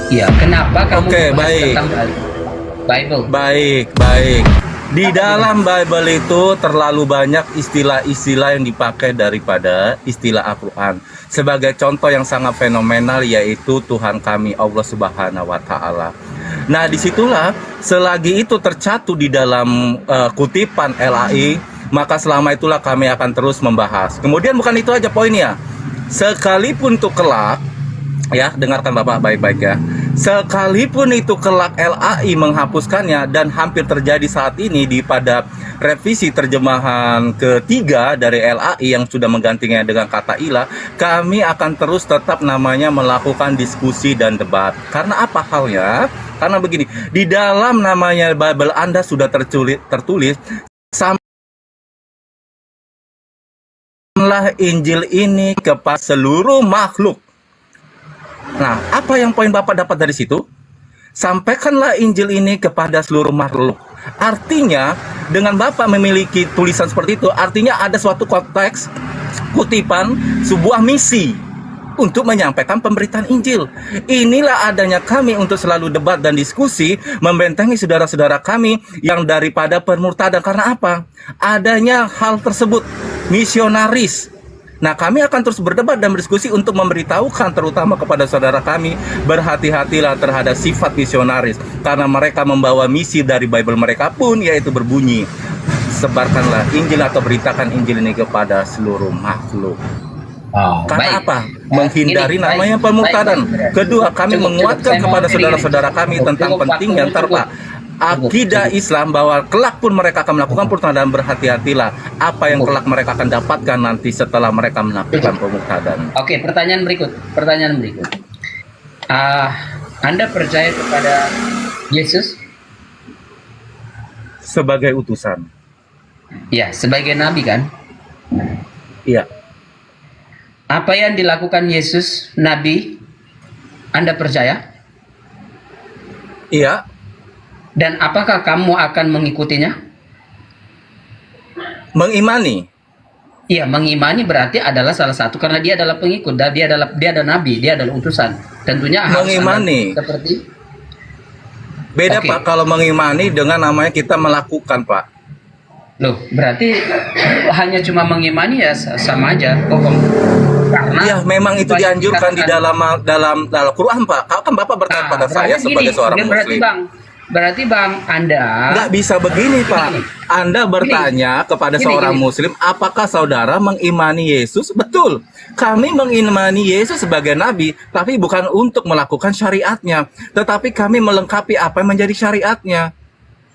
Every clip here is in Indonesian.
Ya, kenapa kamu Oke, membahas baik. tentang Bible? Baik, baik. Di dalam Bible itu terlalu banyak istilah-istilah yang dipakai daripada istilah Al-Quran. Sebagai contoh yang sangat fenomenal yaitu Tuhan kami Allah Subhanahu wa Ta'ala. Nah, disitulah selagi itu tercatu di dalam kutipan LAI, maka selama itulah kami akan terus membahas. Kemudian bukan itu aja poinnya. Sekalipun itu kelak, ya, dengarkan Bapak baik-baik ya. Sekalipun itu kelak LAI menghapuskannya, dan hampir terjadi saat ini pada revisi terjemahan ketiga dari LAI yang sudah menggantinya dengan kata ilah, kami akan terus tetap namanya melakukan diskusi dan debat. Karena apa halnya? Karena begini, di dalam namanya Bible Anda sudah tertulis sampaikanlah Injil ini kepada seluruh makhluk. Nah, apa yang poin Bapak dapat dari situ? Sampaikanlah Injil ini kepada seluruh makhluk. Artinya, dengan Bapak memiliki tulisan seperti itu, artinya ada suatu konteks, kutipan, sebuah misi untuk menyampaikan pemberitaan Injil. Inilah adanya kami untuk selalu debat dan diskusi, membentengi saudara-saudara kami yang daripada permurtadan. Karena apa? Adanya hal tersebut, misionaris. Nah, kami akan terus berdebat dan berdiskusi untuk memberitahukan terutama kepada saudara kami, berhati-hatilah terhadap sifat misionaris, karena mereka membawa misi dari Bible mereka pun, yaitu berbunyi, sebarkanlah Injil atau beritakan Injil ini kepada seluruh makhluk. Karena Baik. apa? Menghindari Baik. namanya pemurtadan. Baik. Kedua, kami Cukup. menguatkan Saya mau kepada gini. saudara-saudara kami tentang Cukup, pentingnya waktunya terpa akidah Cukup. Islam, bahwa kelak pun mereka akan melakukan pemurtadan. Berhati-hatilah apa yang kelak mereka akan dapatkan nanti setelah mereka melakukan pemurtadan. Oke, pertanyaan berikut. Anda percaya kepada Yesus? Sebagai utusan. Ya, sebagai nabi kan? Iya. Apa yang dilakukan Yesus, nabi, Anda percaya? Iya. Dan apakah kamu akan mengikutinya? Mengimani. Iya, mengimani berarti adalah salah satu, karena dia adalah pengikut, dan dia adalah nabi, dia adalah utusan. Tentunya harus Mengimani. Anda seperti Beda Oke. Pak, kalau mengimani dengan namanya kita melakukan Pak. Loh, berarti hanya cuma mengimani ya sama aja, bohong. Karena Ya, memang itu banyak dianjurkan di dikatakan- dalam Quran Pak. Kalau kan Bapak bertanya pada saya berarti sebagai gini, seorang berarti Muslim. berarti bang Anda Nggak bisa begini Pak. Anda bertanya kepada Gini, seorang gini. Muslim, apakah saudara mengimani Yesus? Betul. Kami mengimani Yesus sebagai Nabi, tapi bukan untuk melakukan syariatnya, tetapi kami melengkapi apa yang menjadi syariatnya.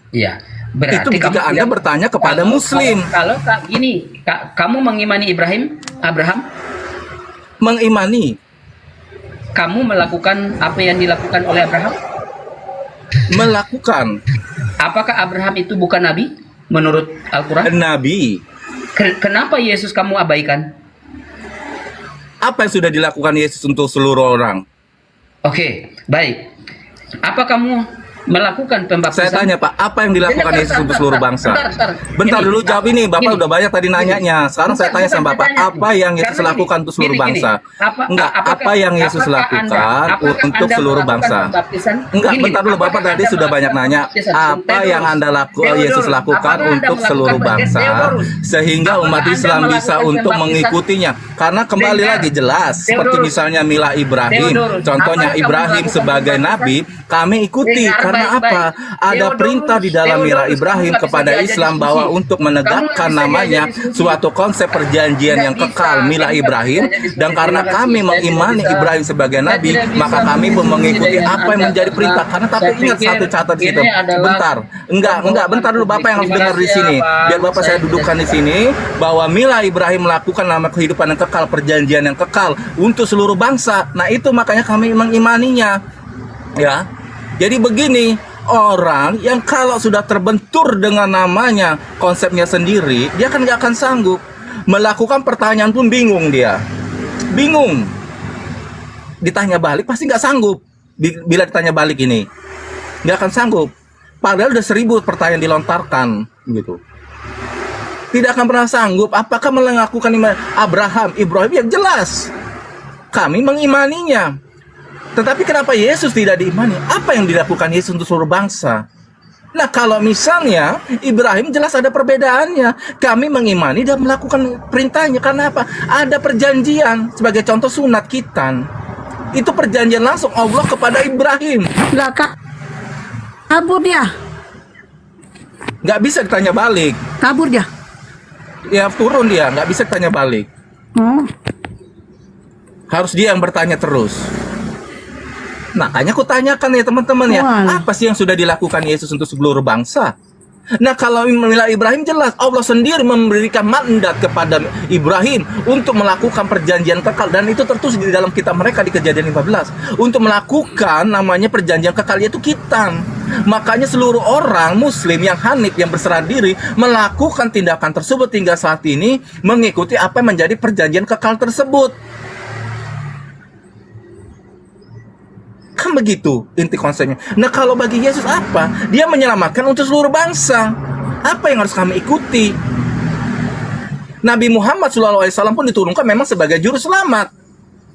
Iya, berarti Itu jika Anda tidak- bertanya kepada Muslim. Kalau gini, kamu mengimani Abraham, Mengimani. kamu melakukan apa yang dilakukan oleh Abraham? Melakukan. Apakah Abraham itu bukan nabi menurut Al-Quran? Nabi. Kenapa Yesus kamu abaikan? Apa yang sudah dilakukan Yesus untuk seluruh orang? Oke, baik. Apa kamu melakukan pembaptisan? Saya tanya Pak, apa yang dilakukan Yesus untuk seluruh bangsa? Bentar Gini, dulu jawab ini, Bapak gini. udah banyak tadi nanyanya. Sekarang saya tanya sama Bapak, apa yang Yesus Karena lakukan untuk seluruh gini, bangsa? Enggak, apakah- apa yang Yesus apakah lakukan apakah untuk Anda seluruh melakukan bangsa? pembaptisan? Enggak, Gini, bentar dulu Bapak apakah tadi Anda sudah banyak melakukan nanya, pembaptisan? apa Theodorus, yang Anda Theodorus, Yesus lakukan apakah Anda untuk melakukan seluruh bangsa Theodorus, sehingga apakah umat Anda Islam bisa melakukan untuk pembaptisan? mengikutinya? Karena kembali Dengar. lagi jelas, seperti Theodorus. misalnya Mila Ibrahim, Theodorus, contohnya apakah kamu Ibrahim melakukan sebagai pembaptisan? nabi, kami ikuti. Dengar Karena baik-baik. apa? Ada Theodorus, perintah di dalam Mila Theodorus, Ibrahim kamu nggak bisa kepada diajak Islam diskusi. bahwa untuk Kamu nggak menegakkan bisa namanya diajak diskusi. suatu konsep perjanjian Nggak yang bisa, kekal Mila kamu nggak Ibrahim, bisa diajak diskusi. dan karena Terima kasih, kami saya mengimani tidak bisa. Ibrahim sebagai Saya nabi, tidak bisa maka kami pun berdiskusi mengikuti dengan apa yang Anda menjadi perintah. karena Karena tapi saya ingat pikir satu catat di situ. ini adalah Bentar, enggak, bentar dulu Bapak yang harus Terima dengar di kasih, sini. Pak. Biar Bapak saya Saya dudukkan di tidak sini bahwa Mila Ibrahim melakukan nama kehidupan yang kekal, perjanjian yang kekal untuk seluruh bangsa. Nah, itu makanya kami mengimaninya. Ya. Jadi begini, orang yang kalau sudah terbentur dengan namanya konsepnya sendiri, dia kan nggak akan sanggup melakukan pertanyaan pun bingung dia, bingung. Ditanya balik pasti nggak sanggup. Bila ditanya balik ini nggak akan sanggup. Padahal udah 1000 pertanyaan dilontarkan gitu. Tidak akan pernah sanggup. Apakah melakukan iman Abraham, Ibrahim? Yang jelas kami mengimaninya. Tetapi kenapa Yesus tidak diimani? Apa yang dilakukan Yesus untuk seluruh bangsa? Nah, kalau misalnya Ibrahim jelas ada perbedaannya. Kami mengimani dan melakukan perintahnya. Karena apa? Ada perjanjian. Sebagai contoh sunat khitan. Itu perjanjian langsung Allah kepada Ibrahim. Lah, Kak. Kabur dia. Nggak bisa ditanya balik. Kabur dia. Ya turun dia, nggak bisa ditanya balik. Oh. Harus dia yang bertanya terus. Makanya aku tanyakan ya teman-teman ya, Wah. apa sih yang sudah dilakukan Yesus untuk seluruh bangsa? Nah, kalau memilah Ibrahim jelas Allah sendiri memberikan mandat kepada Ibrahim untuk melakukan perjanjian kekal, dan itu tertulis di dalam kitab mereka di Kejadian 15 untuk melakukan namanya perjanjian kekal, yaitu khitan. Makanya seluruh orang muslim yang hanif, yang berserah diri melakukan tindakan tersebut hingga saat ini mengikuti apa yang menjadi perjanjian kekal tersebut. Kan begitu inti konsepnya. Nah, kalau bagi Yesus apa? Dia menyelamatkan untuk seluruh bangsa. Apa yang harus kami ikuti? Nabi Muhammad SAW pun diturunkan memang sebagai juru selamat.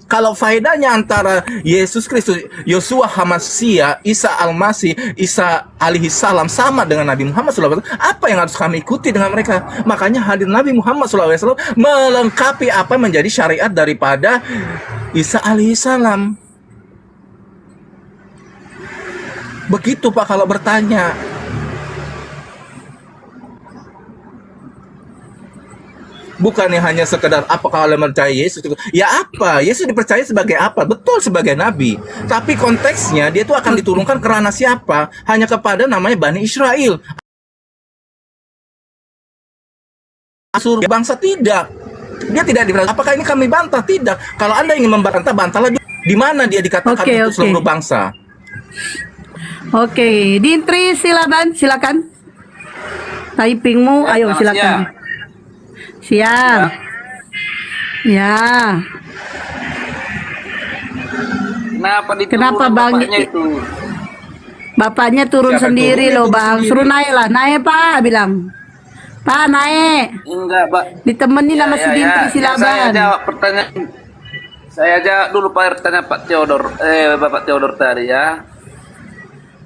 Kalau faedahnya antara Yesus Kristus, Yosua Hamasia, Isa Al-Masih, Isa alaihi salam sama dengan Nabi Muhammad SAW, apa yang harus kami ikuti dengan mereka? Makanya hadir Nabi Muhammad SAW melengkapi apa menjadi syariat daripada Isa alaihi salam. Begitu Pak kalau bertanya. Bukannya hanya sekedar apakah kalian percaya Yesus? Ya apa? Yesus dipercaya sebagai apa? Betul, sebagai nabi. Tapi konteksnya dia itu akan diturunkan kerana siapa? Hanya kepada namanya Bani Israel. Suruh bangsa tidak. Dia tidak diberitahu. Apakah ini kami bantah? Tidak. Kalau Anda ingin membantah, bantahlah. Di mana dia dikatakan untuk seluruh bangsa? Oke, Dintri silakan. Typingmu, ayo silakan. Siap. Ya. Kenapa Bang itu? Bapaknya turun Siapa sendiri turun? loh Bang. Suruh naik lah, naik Pak bilang. Pak naik. Enggak, Pak. Ditemenin sama si Dintri Silaban. Saya jawab pertanyaan. Saya jawab dulu pertanyaan Pak Theodor, Bapak Theodor tadi ya.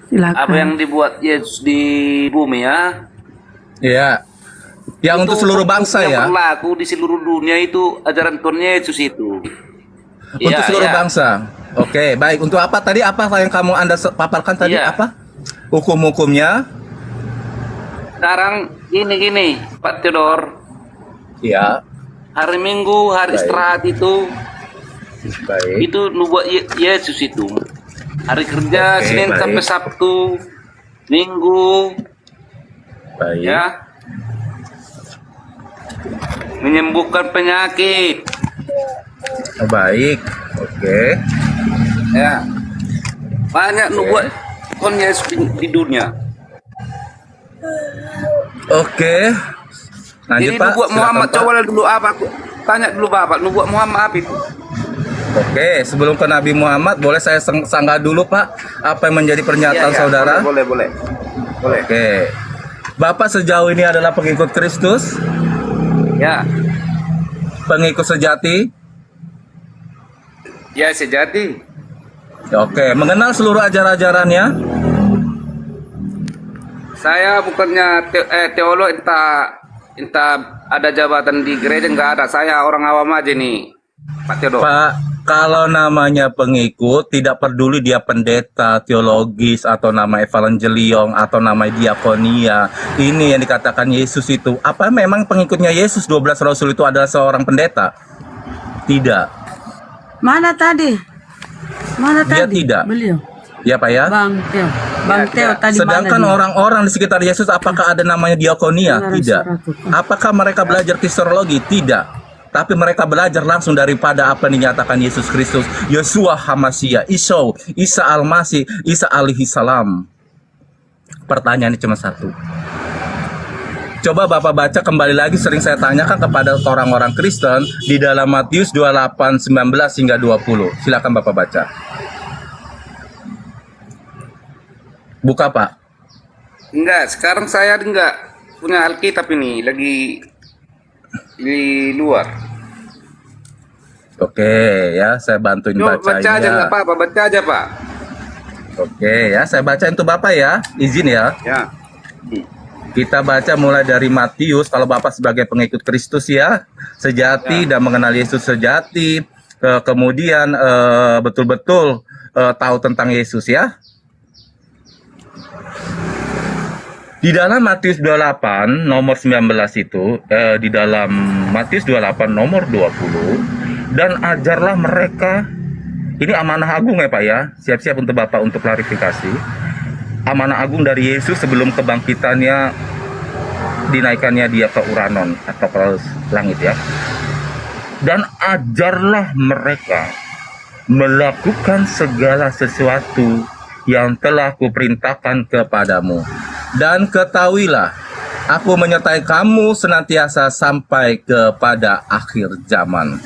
Silakan. Apa yang dibuat Yesus di bumi ya? Ya. Yang untuk seluruh bangsa ya. Yang berlaku di seluruh dunia itu ajaran Tuhan Yesus itu. Untuk seluruh bangsa. Oke, baik. Untuk apa tadi? Apa yang Anda paparkan tadi? Iya. Apa? Hukum-hukumnya? Sekarang gini Pak Theodor. Ya. Hari Minggu, hari Baik. istirahat itu Baik. itu nubuat Yesus itu. Hari kerja Oke, Senin baik. sampai Sabtu, Minggu Baik. ya. Menyembuhkan penyakit. Baik. Oke. Ya. Banyak nubuat Tuhan Yesus di dunia. Oke. Lanjut Jadi Pak. nubuat Silakan, Muhammad Pak. coba dulu apa? Tanya dulu Bapak, nubuat Muhammad apa itu? Oke, sebelum ke Nabi Muhammad, boleh saya sanggah dulu Pak, apa yang menjadi pernyataan Iya, saudara? Boleh. Oke. Bapak sejauh ini adalah pengikut Kristus, Ya, pengikut sejati. ya sejati. Oke, mengenal seluruh ajaran-ajarannya. Saya bukannya teolog, entah ada jabatan di gereja, nggak ada. Saya orang awam aja nih, Pak Theodor. Pak, kalau namanya pengikut, tidak peduli dia pendeta, teologis, atau nama evangelion, atau nama diakonia. Ini yang dikatakan Yesus itu. Apa memang pengikutnya Yesus 12 Rasul itu adalah seorang pendeta? Tidak. Mana tadi? Dia tidak. Beliau. Ya Pak ya? Bang Theo tadi Sedangkan mana dia? orang-orang di sekitar Yesus, apakah ada namanya diakonia? Tidak. Apakah mereka belajar kristologi? Tidak. Tapi mereka belajar langsung daripada apa yang dinyatakan Yesus Kristus, Yosua Hamasia, Isa Al-Masih, Isa alaihi salam. Pertanyaannya cuma satu. Coba Bapak baca kembali lagi, sering saya tanyakan kepada orang-orang Kristen di dalam Matius 28:19 hingga 20. Silakan Bapak baca. Buka Pak. Enggak, sekarang saya enggak punya Alkitab ini, lagi di luar. Oke ya, saya bantuin Yuk, bacain baca aja ya. nggak apa-apa, baca aja Pak. Oke ya, saya bacain tuh Bapak ya. Izin ya. Ya. Kita baca mulai dari Matius, kalau Bapak sebagai pengikut Kristus ya, sejati dan mengenal Yesus sejati, kemudian betul-betul tahu tentang Yesus ya. Di dalam Matius 28 nomor 19 itu, di dalam Matius 28 nomor 20, dan ajarlah mereka, ini amanah agung ya Pak ya, siap-siap untuk Bapak untuk klarifikasi. Amanah agung dari Yesus sebelum kebangkitannya, dinaikannya dia ke Uranon atau ke langit ya. Dan ajarlah mereka melakukan segala sesuatu yang telah kuperintahkan kepadamu. Dan ketahuilah, aku menyertai kamu senantiasa sampai kepada akhir zaman.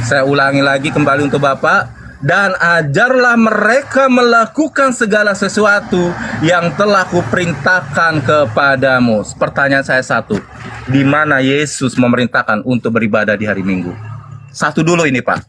Saya ulangi lagi kembali untuk Bapak. Dan ajarlah mereka melakukan segala sesuatu yang telah kuperintahkan kepadamu. Pertanyaan saya satu, di mana Yesus memerintahkan untuk beribadah di hari Minggu? Satu dulu ini Pak.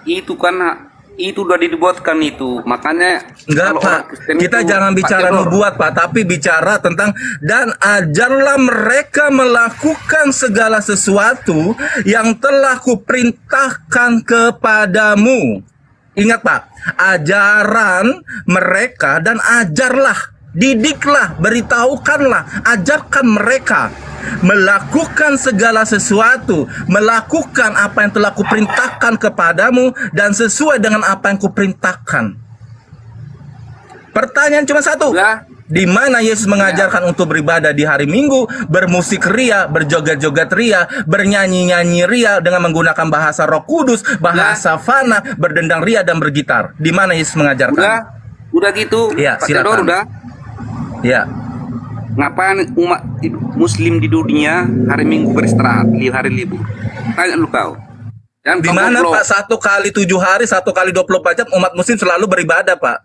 Itu kan itu udah dibuatkan itu. Makanya Enggak kalau Pak, orang Kristen kita itu, jangan Pak bicara Theodor, nubuat Pak, tapi bicara tentang dan ajarlah mereka melakukan segala sesuatu yang telah kuperintahkan kepadamu. Ingat Pak, ajaran mereka dan ajarlah, didiklah, beritahukanlah, ajarkan mereka melakukan segala sesuatu, melakukan apa yang telah kuperintahkan kepadamu dan sesuai dengan apa yang kuperintahkan. Pertanyaan cuma satu. Ya. Di mana Yesus mengajarkan untuk beribadah di hari Minggu, bermusik ria, berjoget-joget ria, bernyanyi-nyanyi ria dengan menggunakan bahasa Roh Kudus, bahasa fana, berdendang ria dan bergitar. Di mana Yesus mengajarkan? Udah gitu. Ya, Pak Theodor silakan. udah. Ya. Ngapain umat Muslim di dunia hari Minggu beristirahat, hari libur? Tanya lu kau. Jangan Di kau mana goblok. Pak 1 kali 7 hari, 1 kali 24 jam umat muslim selalu beribadah Pak.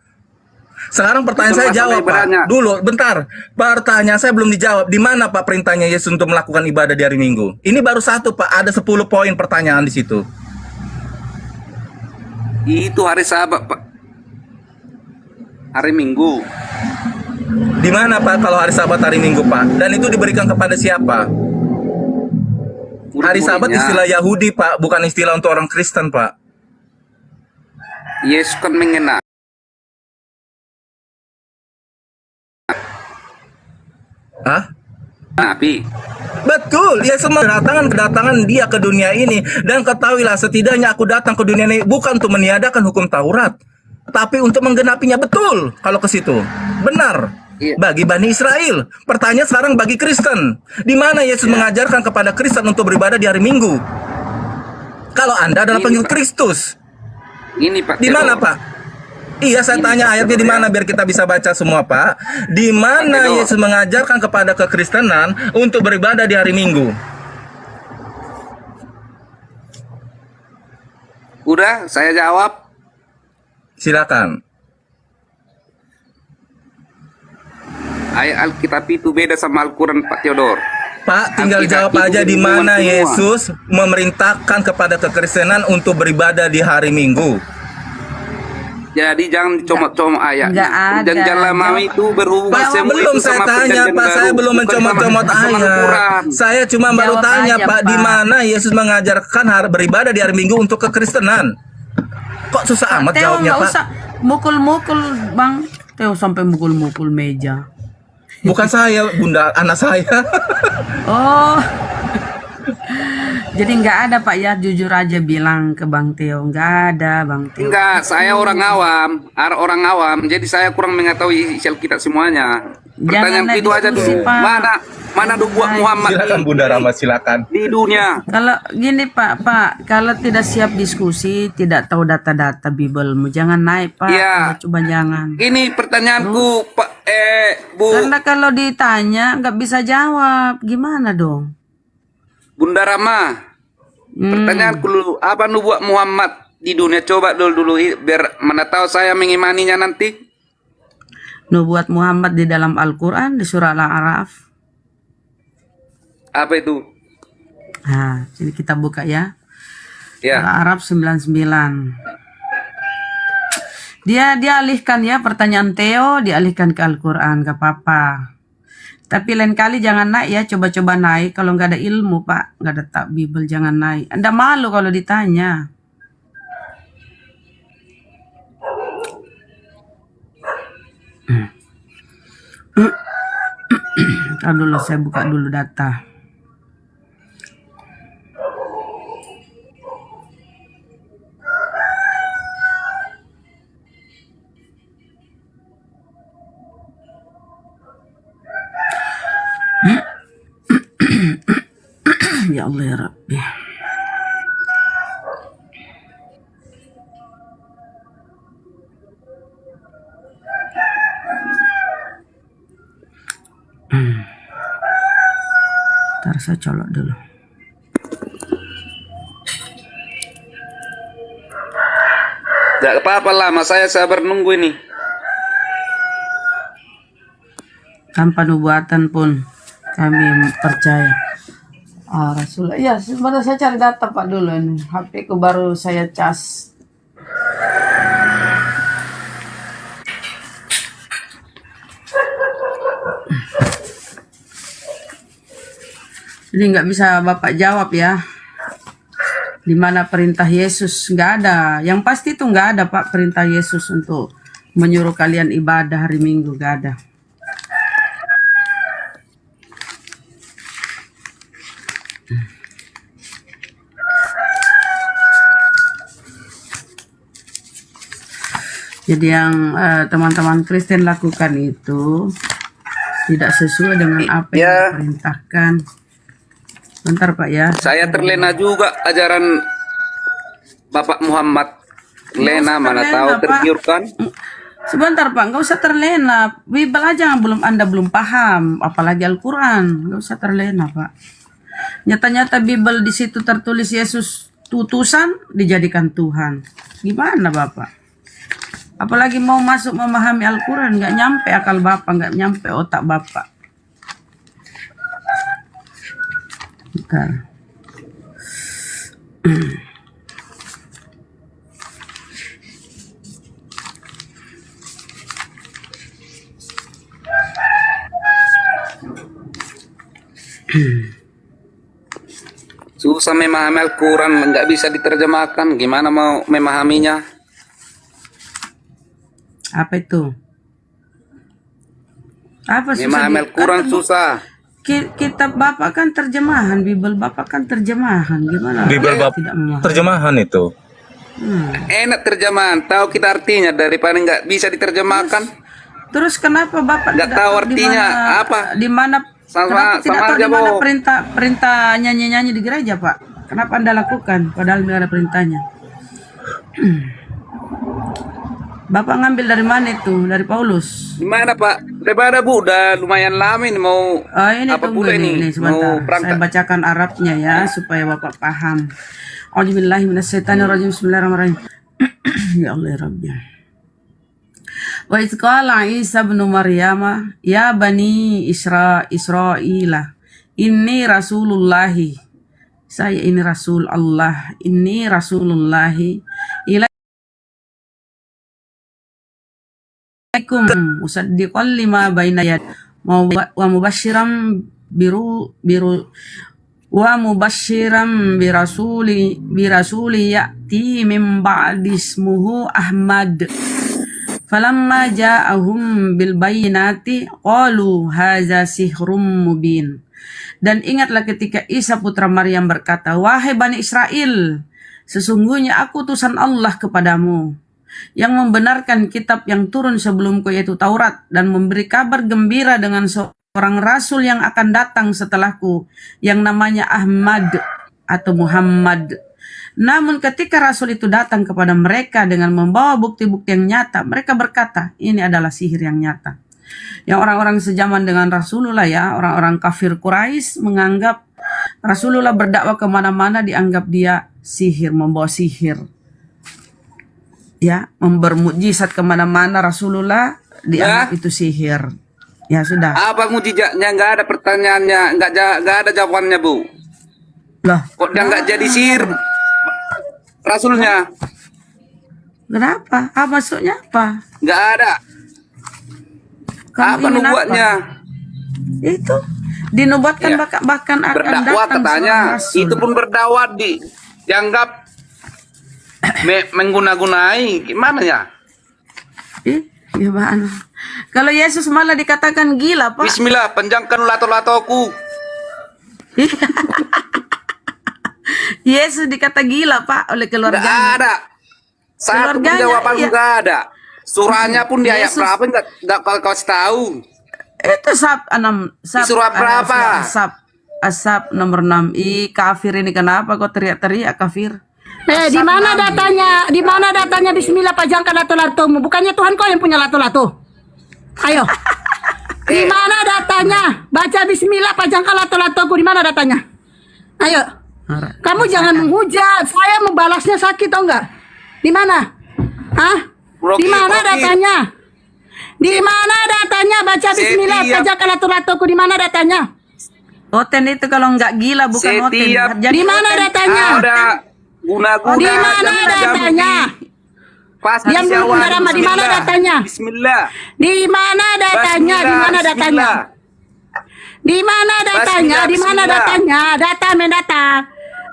Sekarang pertanyaan Itu saya masalah jawab Pak. ibadahnya. Dulu, bentar. Pertanyaan saya belum dijawab. Di mana Pak perintahnya Yesus untuk melakukan ibadah di hari Minggu? Ini baru 1 Pak. Ada 10 poin pertanyaan di situ. Itu hari Sabat, Pak. Hari Minggu. Di mana Pak kalau hari Sabat hari Minggu Pak? Dan itu diberikan kepada siapa? Hari Sabat Murid-muridnya. istilah Yahudi Pak, bukan istilah untuk orang Kristen Pak. Yesus kan mengenal. Hah? Nabi. Betul, Yesus kedatangan dia ke dunia ini. Dan ketahuilah setidaknya aku datang ke dunia ini bukan untuk meniadakan hukum Taurat, tapi untuk menggenapinya. Betul kalau ke situ. Benar. Iya. Bagi Bani Israel. Pertanyaan sekarang bagi Kristen. Di mana Yesus mengajarkan kepada Kristen untuk beribadah di hari Minggu? Kalau Anda adalah Ini, pengikut Pak. Kristus. Ini Pak. Di mana Theodor. Pak? Iya, saya Ini, tanya Pak ayatnya di Theodor, mana biar kita bisa baca semua Pak. Di mana Pak Theodor. Yesus mengajarkan kepada kekristenan untuk beribadah di hari Minggu? Udah, saya jawab. Silakan. Ayat Alkitab itu beda sama Al-Quran, Pak Theodor. Pak, tinggal Alkitab jawab itu aja di hubungan mana semua. Yesus memerintahkan kepada kekristenan untuk beribadah di hari Minggu. Jadi jangan comot-comot ayat. Nggak ada. Perjanjian lama itu berhubungan Pak, semua belum itu saya sama tanya, perjanjian Pak. Saya baru. belum Bukan mencomot-comot sama ayat. Al-Quran. Saya cuma baru Jawab tanya, aja, Pak, di Pak. mana Yesus mengajarkan beribadah di hari Minggu untuk kekristenan. Kok susah amat Teo jawabnya, nggak Pak? usah mukul-mukul Bang. Teo sampai mukul-mukul meja. Bukan saya, Bunda, anak saya. Oh. Jadi nggak ada Pak ya, jujur aja bilang ke Bang Teo, nggak ada Bang Teo. Enggak, saya orang awam, orang awam. Jadi saya kurang mengetahui isi Alkitab semuanya. Pertanyaan Janganlah itu aja diskusi, dulu. Pak. Mana buat Muhammad Silakan Bunda Rama, silakan. di dunia? Kalau gini Pak, kalau tidak siap diskusi, tidak tahu data-data Bible, jangan naik Pak. Iya. Coba jangan. Ini pertanyaanku, Pak Bu Karena kalau ditanya nggak bisa jawab, gimana dong? Bunda Rama. Pertanyaanku dulu, apa nubuat Muhammad di dunia? Coba dulu biar mana tahu saya mengimaninya nanti. Nubuat Muhammad di dalam Al-Quran di surah Al-A'raf. Apa itu? Nah, jadi kita buka ya. Ya. Al-Araf 99. Dia alihkan ya pertanyaan Theo, dialihkan ke Al-Quran, gak apa-apa. Tapi lain kali jangan naik ya, coba-coba naik. Kalau nggak ada ilmu Pak, nggak ada tak Bible, jangan naik. Anda malu kalau ditanya. Ntar dulu saya buka dulu data. Ya Allah ya Rabbi. Ntar saya colok dulu. Gak apa-apa lama, saya sabar nunggu ini. Tanpa nubuatan pun kami percaya. Rasulullah. Iya, sebentar saya cari data Pak dulu ini. HP ku baru saya cas. Jadi nggak bisa Bapak jawab ya. Di mana perintah Yesus? Nggak ada. Yang pasti itu nggak ada Pak perintah Yesus untuk menyuruh kalian ibadah hari Minggu, nggak ada. Jadi yang teman-teman Kristen lakukan itu tidak sesuai dengan apa yang Ya. diperintahkan. Bentar Pak ya. Saya terlena juga ajaran Bapak Muhammad. Lena, mana terlena, tahu Pak. tergiurkan. Sebentar Pak, nggak usah terlena. Bible aja Anda belum paham, apalagi Al-Quran. Nggak usah terlena Pak. Nyata-nyata Bible di situ tertulis Yesus utusan dijadikan Tuhan. Gimana Bapak? Apalagi mau masuk memahami Al-Quran, nggak nyampe akal Bapak, nggak nyampe otak Bapak. Bentar. Susah memahami Al-Quran, nggak bisa diterjemahkan. Gimana mau memahaminya? Apa itu? Apa susah? Memahami Al-Quran Kan susah. kitab Bapak kan terjemahan, Bible Bapak kan terjemahan. Gimana? Bible Bapak Bapak tidak memahami? terjemahan itu. Enak terjemahan, tahu kita artinya daripada nggak bisa diterjemahkan. Terus kenapa Bapak Nggak tidak tahu di artinya mana- apa. Di mana Sama- kenapa tidak sama tahu aja, di mana Bo. perintah nyanyi-nyanyi di gereja, Pak? Kenapa Anda lakukan padahal tidak ada perintahnya? Bapak ngambil dari mana itu? Dari Paulus. Gimana Pak? Daripada Bu, udah lumayan lama ini mau Ini apa tunggu pula ini ini? sebentar. Mau Saya berangkat. bacakan Arabnya ya supaya Bapak paham. A'udzubillahi minasyaitonirrajim. Bismillahirrahmanirrahim. Ya Allah ya Rabbi. Wa idz qala Isa bin Maryam ya bani Israila inni rasulullahi, saya ini rasul Allah, inni rasulullahi ilaikum musaddiqan lima baina yad wa mubasysyiran birasuli ya'ti min ba'di ismuhu Ahmad. Falamma ja'ahum bil bayyinati qalu hadza sihrun mubin. Dan ingatlah ketika Isa putra Maryam berkata, wahai Bani Israel, sesungguhnya aku utusan Allah kepadamu, yang membenarkan kitab yang turun sebelumku yaitu Taurat, dan memberi kabar gembira dengan seorang rasul yang akan datang setelahku, yang namanya Ahmad atau Muhammad. Namun ketika rasul itu datang kepada mereka dengan membawa bukti-bukti yang nyata, mereka berkata, ini adalah sihir yang nyata. Yang orang-orang sejaman dengan Rasulullah ya, orang-orang kafir Quraisy menganggap Rasulullah berdakwah kemana-mana dianggap dia sihir, membawa sihir. Ya, bermukjizat kemana-mana Rasulullah dianggap itu sihir. Ya sudah. Apa mujizatnya? Nggak ada pertanyaannya, nggak ada jawabannya Bu. Lah, Kok dia nggak jadi sihir rasulnya? kenapa? Ah, maksudnya apa? Nggak ada. Kamu Apa ingin nubuatnya? Itu dinubuatkan Iya. bahkan akan Berdakwah datang katanya. seorang rasul. Itu pun berdakwah dianggap mengguna-gunai. Gimana ya? Gimana? Kalau Yesus malah dikatakan gila, Pak. Bismillah, panjangkan lato-latoku. Yesus dikata gila, Pak, oleh Nggak keluarga. ada. Satu pun Keluarganya, jawaban iya. nggak ada. Surahnya pun di ayat Yesus. berapa nggak kau kasih tahu. Itu Di surah berapa? Asap nomor 6. Kafir ini kenapa kok teriak-teriak kafir? Di mana datanya? Di mana datanya Bismillah pajangkan lato-latomu? Bukannya Tuhan kau yang punya lato-lato? Ayo. Di mana datanya? Baca Bismillah pajangkan lato-latoku. Di mana datanya? Ayo. Kamu jangan menghujat. Saya membalasnya sakit tau enggak? Di mana? Hah? Di mana datanya? Di mana datanya? Baca Bismillah Setiap- pajangkan lato-latoku. Di mana datanya? Oten itu kalau nggak gila bukan Oten. Setiap- Di mana datanya? Ada guna-guna. Di mana datanya? Pas Diam dulu, Bunda Rama. Di mana datanya? Bismillah. Di mana datanya? Di mana datanya? Di mana datanya? Di mana Bismillah. datanya? Data mendata.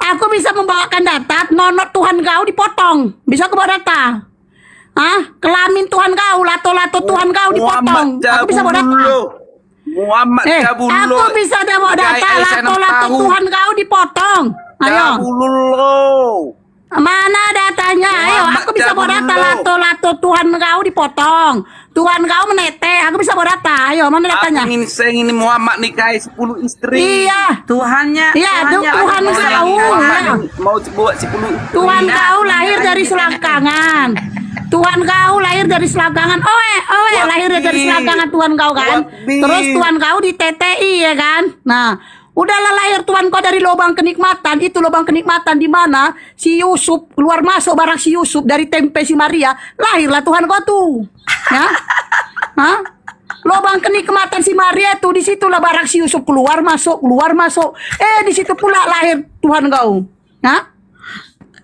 Aku bisa membawakan data. Nonot Tuhan kau dipotong. Bisa aku bawa data. Hah? Kelamin Tuhan kau, lato-lato Tuhan kau dipotong. Aku bisa bawa data. Muhammad Jabulullah. Aku bisa bawa data. Jai Aisyah Lato-lato tahu. Tuhan kau dipotong. Ayo. Jabulullah. Mana datanya? Ayo, aku bisa bawa data. Lato-lato Tuhan kau dipotong. Tuhan kau menete. Aku bisa bawa data. Ayo, mana datanya? Saya ingin Muhammad nikahi 10 istri. Iya. Tuhannya. Iya, Tuhan Tuhannya kau. Muhammad Ya. mau buat 10 istri. Tuhan kau lahir dari selangkangan. Tuhan kau lahir dari selangkangan. Owe, lahir dari selangkangan Tuhan kau kan. Wakbi. Terus Tuhan kau di TTI ya kan. Nah, udahlah lahir Tuhan kau dari lubang kenikmatan. Itu lubang kenikmatan di mana si Yusuf keluar masuk barang si Yusuf dari tempe si Maria. Lahirlah Tuhan kau tuh. Ya. Hah? Lubang kenikmatan si Maria itu di situlah barang si Yusuf keluar masuk. Di situ pula lahir Tuhan kau. Hah?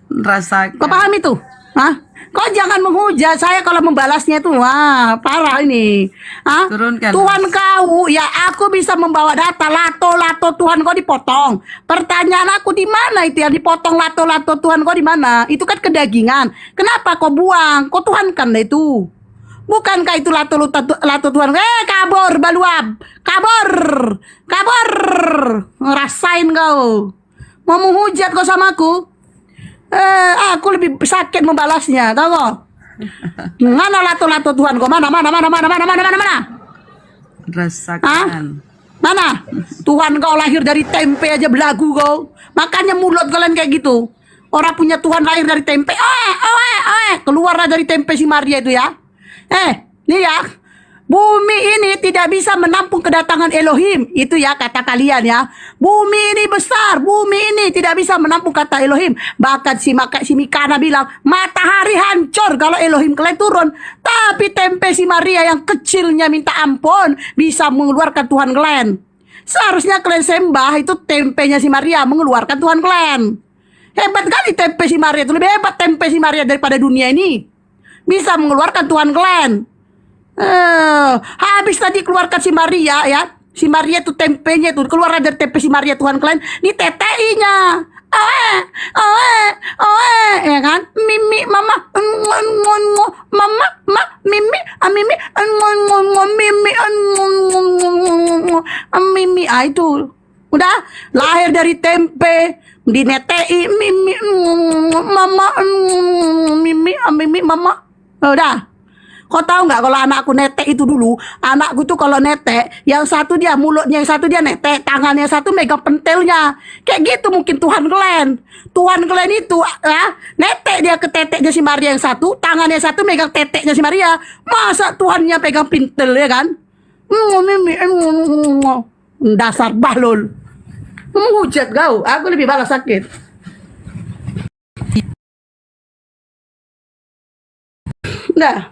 Rasakan. Kau paham itu? Hah? Kau jangan menghujat saya kalau membalasnya itu. Wah, parah ini. Hah? Turunkan. Tuhan kau, ya aku bisa membawa data lato-lato Tuhan kau dipotong. Pertanyaan aku di mana itu yang dipotong lato-lato Tuhan kau di mana? Itu kan kedagingan. Kenapa kau buang? Kau Tuhan kan itu. Bukankah itu lato Tuhan? Kabur baluab. Kabur. Ngerasain kau. Mau menghujat kau sama aku? Aku lebih sakit membalasnya, tahu kok? Mana lato-lato Tuhan kau? Mana? Rasakan. Mana? Tuhan kau lahir dari tempe aja belagu kau. Makanya mulut kalian kayak gitu. Orang punya Tuhan lahir dari tempe. Keluarlah dari tempe si Maria itu ya. Nih ya. Bumi ini tidak bisa menampung kedatangan Elohim. Itu ya kata kalian ya. Bumi ini besar. Bumi ini tidak bisa menampung kata Elohim. Bahkan si Mikana bilang, matahari hancur kalau Elohim kalian turun. Tapi tempe si Maria yang kecilnya minta ampun bisa mengeluarkan Tuhan kalian. Seharusnya kalian sembah itu tempenya si Maria mengeluarkan Tuhan kalian. Hebat kali tempe si Maria itu. Lebih hebat tempe si Maria daripada dunia ini. Bisa mengeluarkan Tuhan kalian. Habis tadi keluarkan si Maria ya. Si Maria itu tempenya itu keluar dari tempe si Maria Tuhan kalian. Ini TTI-nya. Ya kan? Mimi mama mimi mimi itu udah lahir dari tempe di netei mimi mama udah. Kau tahu nggak kalau anakku netek itu dulu, anakku tuh kalau netek, yang satu dia mulutnya, yang satu dia netek, tangannya satu megang pentilnya, kayak gitu mungkin Tuhan kalian itu, netek dia ke teteknya si Maria yang satu, tangannya satu megang teteknya si Maria, masa Tuhannya pegang pintel ya kan? Dasar balol, menghujat kau, aku lebih balas sakit. Nah.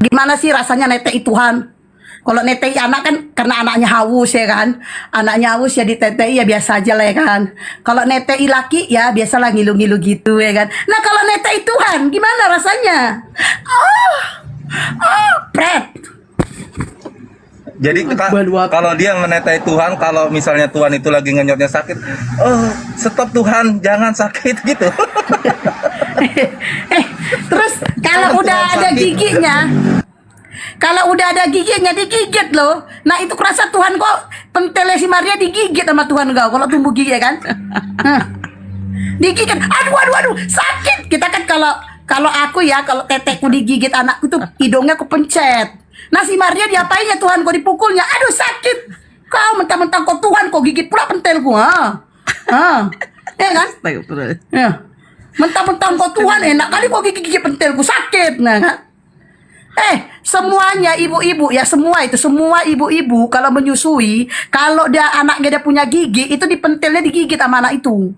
Gimana sih rasanya netek Tuhan? Kalau netei anak kan karena anaknya haus ya kan. Anaknya haus ya ditetei ya biasa aja lah ya kan. Kalau netei laki ya biasalah ngilu-ngilu gitu ya kan. Nah kalau netei Tuhan gimana rasanya? Pret. Jadi Baru apa? kalau dia menetai Tuhan, kalau misalnya Tuhan itu lagi ngenyotnya sakit, oh stop Tuhan, jangan sakit gitu. Terus kalau udah ada giginya, digigit loh. Nah itu kerasa Tuhan kok pentelnya si Maria digigit sama Tuhan kau. Kalau tumbuh gigi ya kan, digigit. Aduh, sakit. Kita kan kalau aku ya, kalau tetekku digigit anakku tuh hidungnya kepencet. Nah si Maria diapainnya Tuhan kok dipukulnya? Aduh sakit. Kau mentang-mentang kau Tuhan kau gigit pula pentelku. Ya kan? Ya. Mentang-mentang kau Tuhan enak kali kau gigit pentelku sakit. Nah kan? Semuanya ibu-ibu ya, semua ibu-ibu kalau menyusui, kalau dia anaknya dia punya gigi, itu di pentilnya digigit sama anak itu.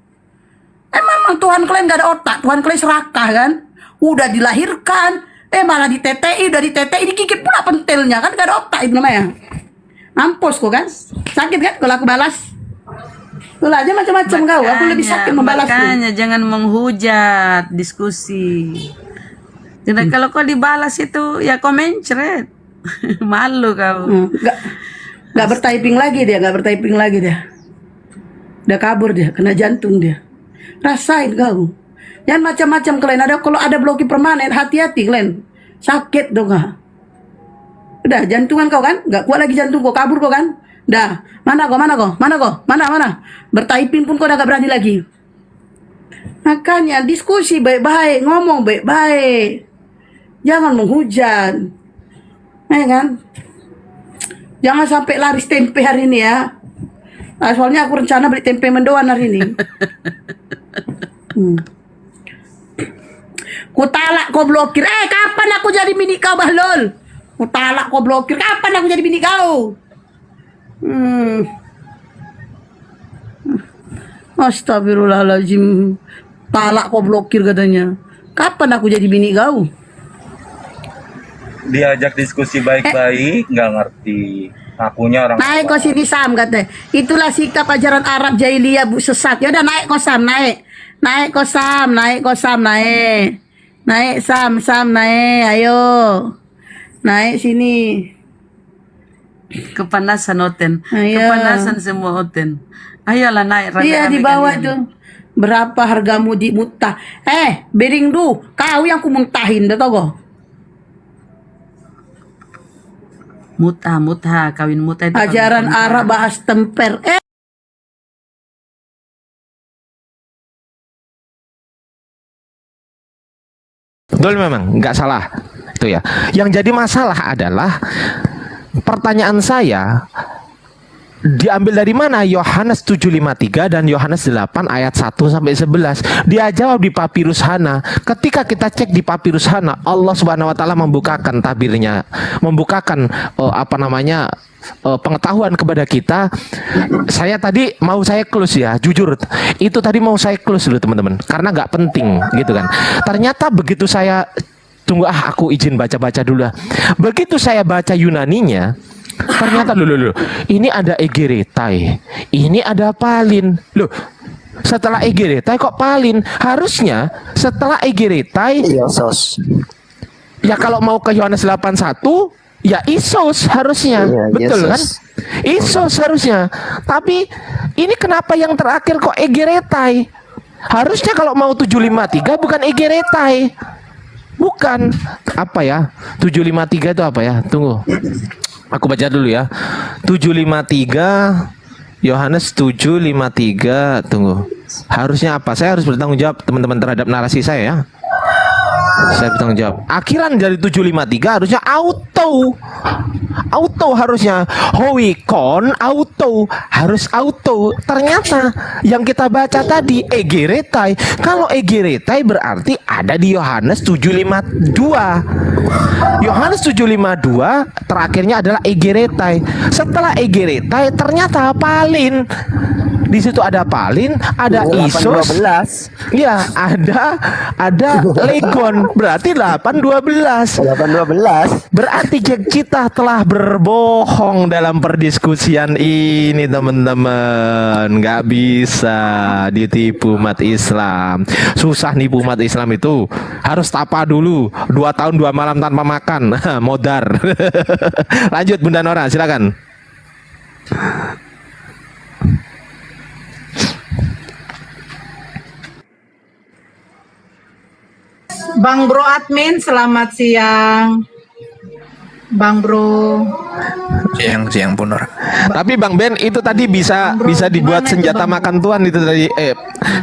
Memang Tuhan kalian gak ada otak, Tuhan kalian serakah kan? Udah dilahirkan, malah ditetei, digigit pula pentilnya kan, gak ada otak itu namanya. Mampus kok kan? Sakit kan kalau aku balas? Lu aja macam-macam kau, aku lebih sakit membalas. Makanya jangan menghujat diskusi. Jadi kalau kau dibalas itu ya kau mencret. Malu kau. Gak bertyping lagi dia. Udah kabur dia, kena jantung dia. Rasain kau. Jangan macam-macam kalian. Kalau ada blokir permanen, hati-hati kalian. Sakit dong kak. Udah jantungan kau kan? Gak kuat lagi jantung kau, kabur kau kan? Dah, mana kau? Mana? Bertyping pun kau udah gak berani lagi. Makanya diskusi baik-baik, ngomong baik-baik. Jangan menghujat. Kan? Jangan sampai laris tempe hari ini ya. Nah, soalnya aku rencana beli tempe mendoan hari ini. Ku talak kau blokir. Kapan aku jadi bini kau Bahlul? Ku talak kau blokir. Kapan aku jadi bini kau? Astagfirullahaladzim. Talak kau blokir katanya. Kapan aku jadi bini kau? Diajak diskusi baik-baik, nggak ngerti. Akunya orang Naik kau sini Sam katanya. Itulah sikap ajaran Arab jahiliyah bu sesat. Ya udah naik kau Sam, naik. Naik Sam, naik. Naik Sam, naik. Ayo. Naik sini. Kepanasan Oten. Ayo. Kepanasan semua Oten. Ayolah naik. Iya di rame-rame bawah kalian. tuh. Berapa hargamu di muntah? Beringdu, kau yang ku muntahin, dah tau kau? Muta, kawin muta itu. Ajaran kawin muta. Arab bahas temper. Betul memang, nggak salah itu ya. Yang jadi masalah adalah pertanyaan saya diambil dari mana? Yohanes 7:53 dan Yohanes 8 ayat 1 sampai 11. Dia jawab di Papirus Hana. Ketika kita cek di Papirus Hana, Allah Subhanahu wa taala membukakan tabirnya, membukakan pengetahuan kepada kita. Saya tadi mau saya close ya, jujur. Itu tadi mau saya close dulu teman-teman, karena nggak penting gitu kan. Ternyata begitu saya aku izin baca-baca dulu lah. Begitu saya baca Yunaninya, ternyata loh, ini ada egeretai, ini ada palin. Loh, setelah egeretai kok palin? Harusnya setelah egeretai ya kalau mau ke Yohanes 8:1 ya isos harusnya. Betul kan? Isos harusnya. Tapi ini kenapa yang terakhir kok egeretai? Harusnya kalau mau 753 bukan egeretai. Bukan. Apa ya? 753 itu apa ya? Tunggu. Aku baca dulu ya. 753 Yohanes 7:53. Tunggu. Harusnya apa? Saya harus bertanggung jawab teman-teman terhadap narasi saya ya. Saya bertanggung jawab. Akhiran dari 753 harusnya auto harusnya. Hoikon auto, harus auto. Ternyata yang kita baca tadi egeretai. Kalau egeretai berarti ada di Yohanes 7:52. Yohanes 7:52 terakhirnya adalah egeretai. Setelah egeretai ternyata palin. Di situ ada Palin, ada Isos. 8-12. Iya, ada Legon. Berarti 8-12. 8-12. Berarti Jack Cita telah berbohong dalam perdiskusian ini, teman-teman. Nggak bisa ditipu umat Islam. Susah nipu umat Islam itu. Harus tapa dulu. 2 tahun 2 malam tanpa makan. Modar. Lanjut Bunda Nora, silakan. Bang Bro admin, selamat siang. Bang Bro. Siang Bu Nora. Tapi Bang Ben itu tadi bisa Bro, dibuat gimana senjata itu, Bang? makan tuan itu tadi,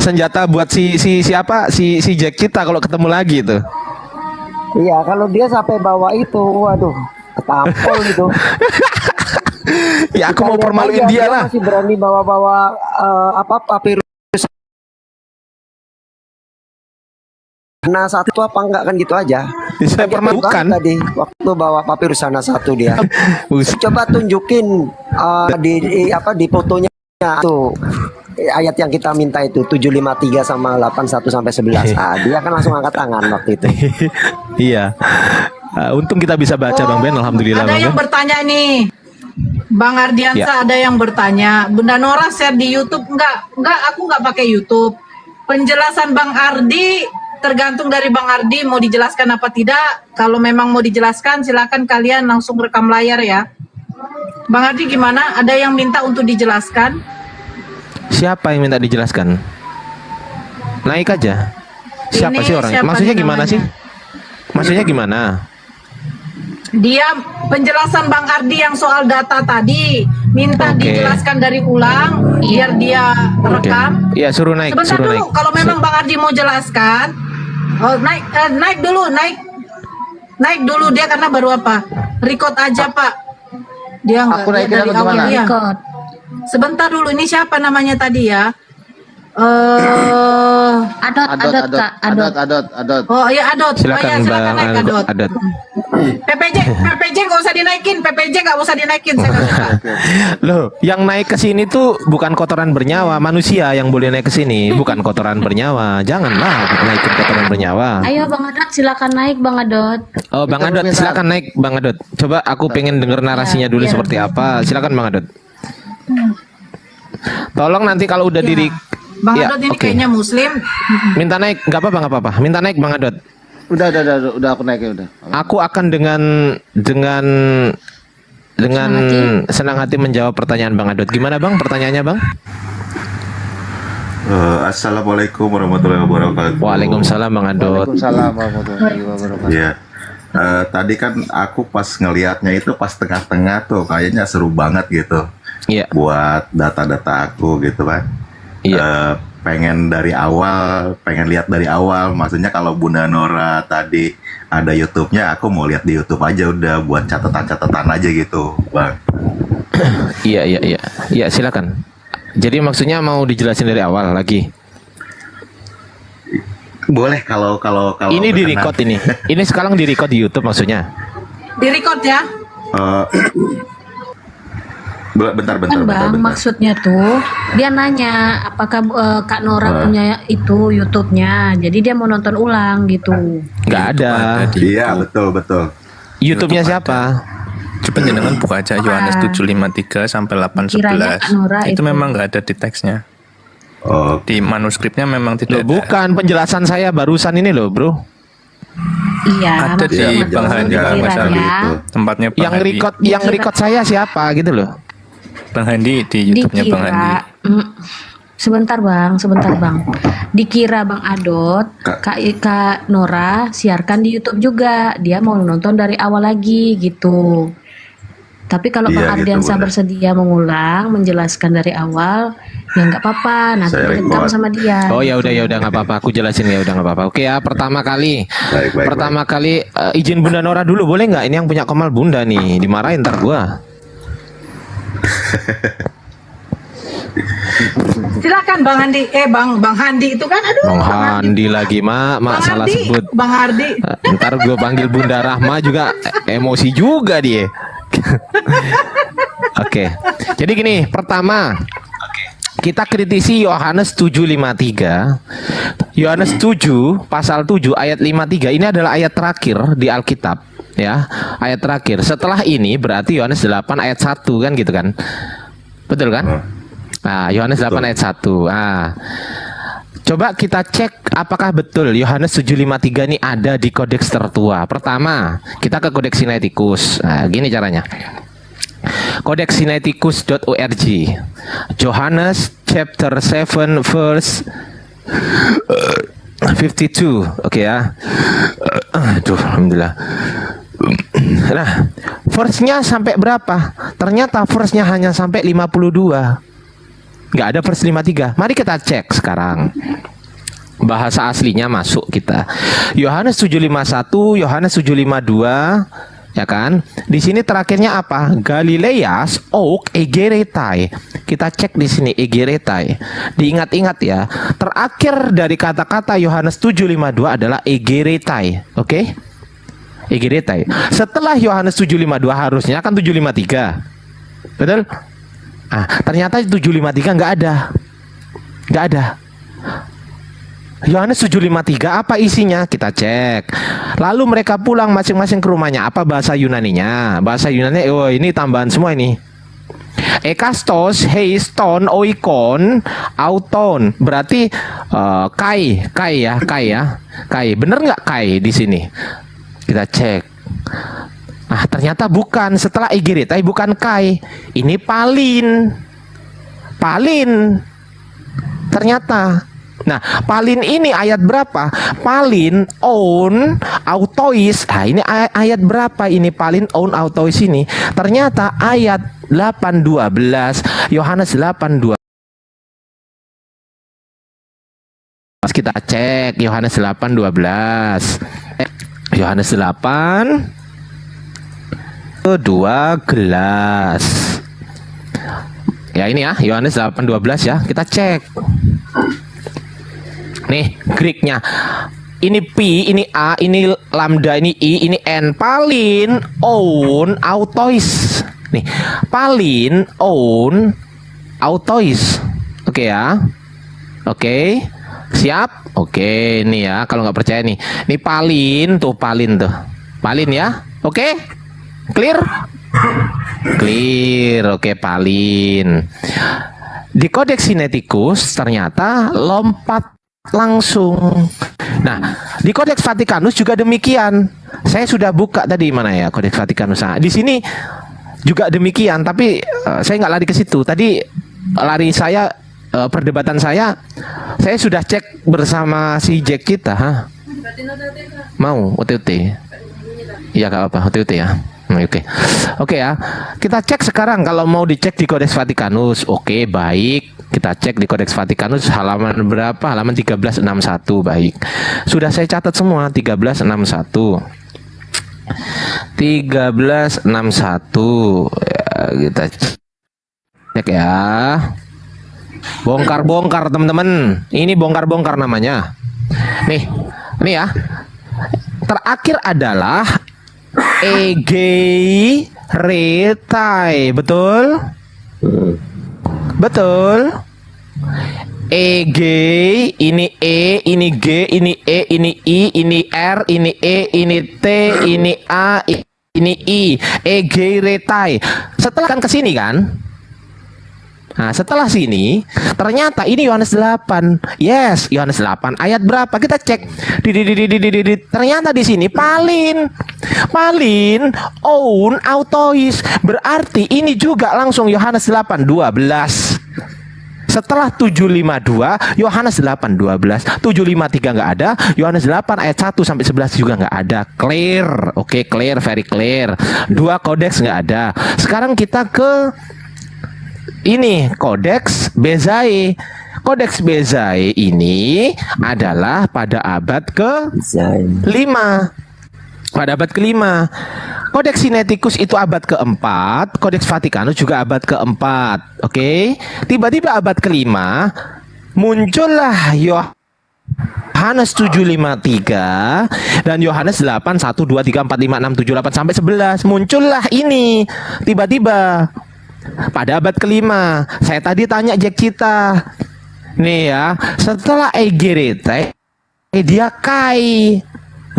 senjata buat siapa si Jack Cita kalau ketemu lagi itu. Iya, kalau dia sampai bawa itu, waduh, ketampol itu. Ya aku Kita mau lihat permaluin aja, dia lah. masih berani bawa-bawa papirus. Nah satu apa enggak kan gitu aja. Saya Dia permalukan. terbang tadi waktu bawa papirus sana satu dia. Coba tunjukin di fotonya tuh ayat yang kita minta itu 753 sama 81 sampai 11. Dia kan langsung angkat tangan waktu itu. Iya. Untung kita bisa baca Bang Ben, alhamdulillah Ada Bang yang Ben. bertanya nih. Bang Ardiansa ada yang bertanya. Bunda Nora share di YouTube enggak, aku enggak pakai YouTube. Penjelasan Bang Ardi tergantung dari Bang Ardi mau dijelaskan apa tidak. Kalau memang mau dijelaskan silakan kalian langsung rekam layar ya. Bang Ardi gimana? Ada yang minta untuk dijelaskan? Siapa yang minta dijelaskan? Naik aja. Siapa Ini sih orang? siapa Maksudnya nih gimana namanya? sih? Maksudnya gimana? Dia penjelasan Bang Ardi yang soal data tadi minta Oke. dijelaskan dari ulang biar dia rekam. Iya, suruh naik, Sebentar suruh dulu, naik. kalau memang Bang Ardi mau jelaskan, naik dulu, naik dulu dia karena baru apa? Record aja Pak. Dia nggak dia dari awal dia. Sebentar dulu, ini siapa namanya tadi ya? Adot. Oh iya Adot. Silakan silakan naik Bang Adot. Adat. PPJ nggak usah dinaikin, PPJ nggak usah dinaikin. Saya nggak suka. Loh, yang naik ke sini tuh bukan kotoran bernyawa, manusia yang boleh naik ke sini, bukan kotoran bernyawa. Janganlah naikin kotoran bernyawa. Ayo Bang Adot, silakan naik Bang Adot. Oh, Bang Adot, silakan naik Bang Adot. Coba aku pengen denger narasinya dulu Iya. seperti apa. Silakan Bang Adot. Tolong nanti kalau udah diri Bang Ya, Adot ini oke. kayaknya Muslim. minta naik, nggak apa-apa. Minta naik Bang Adot. Udah aku naikin udah. Aku akan dengan senang hati menjawab pertanyaan Bang Adot. Gimana Bang pertanyaannya Bang? Assalamualaikum warahmatullahi wabarakatuh. Waalaikumsalam Bang Adot. Waalaikumsalam warahmatullahi wabarakatuh. Ya, tadi kan aku pas ngelihatnya itu pas tengah-tengah tuh kayaknya seru banget gitu. Iya. Buat data-data aku gitu kan. Iya. Pengen lihat dari awal. Maksudnya kalau Bunda Nora tadi ada YouTube-nya, aku mau lihat di YouTube aja udah buat catatan-catatan aja gitu, Bang. Iya. Iya, silakan. Jadi maksudnya mau dijelasin dari awal lagi. Boleh kalau Ini di berkenan. record ini. Ini sekarang di record di YouTube maksudnya. Di record ya. Bentar. Kan Bang, maksudnya tuh dia nanya apakah Kak Nora punya itu YouTube-nya. Jadi dia mau nonton ulang gitu. Nggak ada. Iya, betul. YouTube-nya siapa? Coba jenengan buka aja Yohanes 7:53 sampai Kiranya Kak Nora 8:11. Itu itu. memang nggak ada di teksnya. Oh, Di manuskripnya memang Loh, tidak ada. bukan penjelasan saya barusan ini loh, Bro. Iya, Ada di maksudnya Bang tuh Handi Kiranya. kalau nggak salah. dikiranya Tempatnya Bang Yang Handi. record saya siapa gitu loh. Bang Handi di YouTube-nya Bang Handi. Sebentar Bang. Dikira Bang Adot, Kak Nora siarkan di YouTube juga. Dia mau nonton dari awal lagi gitu. Tapi kalau Iya, Bang Ardiansa gitu, bersedia mengulang, menjelaskan dari awal, ya nggak apa-apa. Nanti Saya direkam record. sama dia. Oh ya udah nggak apa-apa. Aku jelasin ya udah nggak apa-apa. Oke ya, pertama kali izin Bunda Nora dulu boleh nggak? Ini yang punya Komal Bunda nih, dimarahin ntar gua. Silakan Bang Handi. Bang Handi itu kan aduh. Bang Handi lagi mak Bang salah Ardi, sebut. Bang Ardi. Ntar gue panggil Bunda Rahma juga emosi juga dia. Oke. Jadi gini, pertama kita kritisi Yohanes 7:53. Yohanes 7 pasal 7 ayat 53 ini adalah ayat terakhir di Alkitab, ya. Ayat terakhir. Setelah ini berarti Yohanes 8 ayat 1 kan gitu kan. Betul kan? Nah, Yohanes 8 ayat 1. Nah, coba kita cek apakah betul Yohanes 7:53 ini ada di kodeks tertua. Pertama, kita ke kodeks Sinaiticus. Nah, gini caranya. Kodeks Sinaiticus.org. Yohanes chapter 7 verse 52. Oke ya. Aduh, alhamdulillah. Nah, verse-nya sampai berapa? Ternyata verse-nya hanya sampai 52. Nggak ada verse 53. Mari kita cek sekarang. Bahasa aslinya masuk kita. Yohanes 7:51, Yohanes 7:52, ya kan? Di sini terakhirnya apa? Galileas ok egeretai. Kita cek di sini egeretai. Diingat-ingat ya. Terakhir dari kata-kata Yohanes 7:52 adalah egeretai. Oke? Egeretai. Setelah Yohanes 7:52 harusnya kan 7:53. Betul? Ah, ternyata 7:53 nggak ada. Nggak ada. Yohanes 7:53 apa isinya? Kita cek. Lalu mereka pulang masing-masing ke rumahnya. Apa bahasa Yunaninya? Bahasa Yunani, oh ini tambahan semua ini. Ekastos, heiston, oikon, auton. Berarti kai ya. Kai. Bener nggak kai di sini? Kita cek. Ah, ternyata bukan. Setelah egeretai bukan kai. Ini palin. Ternyata. Nah, palin ini ayat berapa? Palin on autois. Nah, ini ayat berapa ini palin on autois ini? Ternyata ayat 8:12. Yohanes 8:12. Kita cek Yohanes 8:12. Yohanes 8 2 gelas. Ya ini ya, Yohanes 8:12 ya. Kita cek. Nih, Greeknya. Ini pi, ini a, ini lambda, ini i, ini n. Palin on autois. Nih, palin on autois. Oke ya. Oke. Siap? Oke, nih ya, kalau nggak percaya nih. Ini palin tuh. Palin ya. Oke? Clear? Clear. Oke, palin. Di kodeks Sinaiticus ternyata lompat langsung. Nah, di kodeks Vatikanus juga demikian. Saya sudah buka tadi mana ya kodeks Vatikanus. Nah, di sini juga demikian, tapi saya nggak lari ke situ. Tadi lari saya perdebatan saya sudah cek bersama si Jack kita. Mau OTT? Iya, nggak apa-apa OTT ya. Oke ya. Kita cek sekarang kalau mau dicek di kodeks Vatikanus. Oke, baik. Kita cek di kodeks Vatikanus halaman berapa? Halaman 1361. Baik. Sudah saya catat semua 1361. 1361. Ya, kita cek ya. Bongkar-bongkar teman-teman. Ini bongkar-bongkar namanya. Nih ya. Terakhir adalah egeretai, betul? Betul. EG, ini E, ini G, ini E, ini I, ini R, ini E, ini T, ini A, ini I. Egeretai. Setelah kan ke sini kan? Nah, setelah sini ternyata ini Yohanes 8. Yes, Yohanes 8 ayat berapa? Kita cek. Ternyata di sini palin on autois. Berarti ini juga langsung Yohanes 8:12. Setelah 7:52 Yohanes 8:12, 7:53 nggak ada, Yohanes 8 ayat 1 sampai 11 juga nggak ada. Clear. Oke, clear, very clear. Dua kodeks nggak ada. Sekarang kita ke ini kodeks Bezae. Kodeks Bezae ini adalah pada abad ke-5. Pada abad ke-5. Kodeks Sinaiticus itu abad ke-4, Kodeks Vatikanus juga abad ke-4. Oke. Tiba-tiba abad ke-5 muncullah Yohanes 7:53 dan Yohanes 8 1 2 3 4 5 6 7 8 sampai 11. Muncullah ini tiba-tiba. pada abad kelima. Saya tadi tanya Jack Cita. Nih ya, setelah Egerete, dia Kai.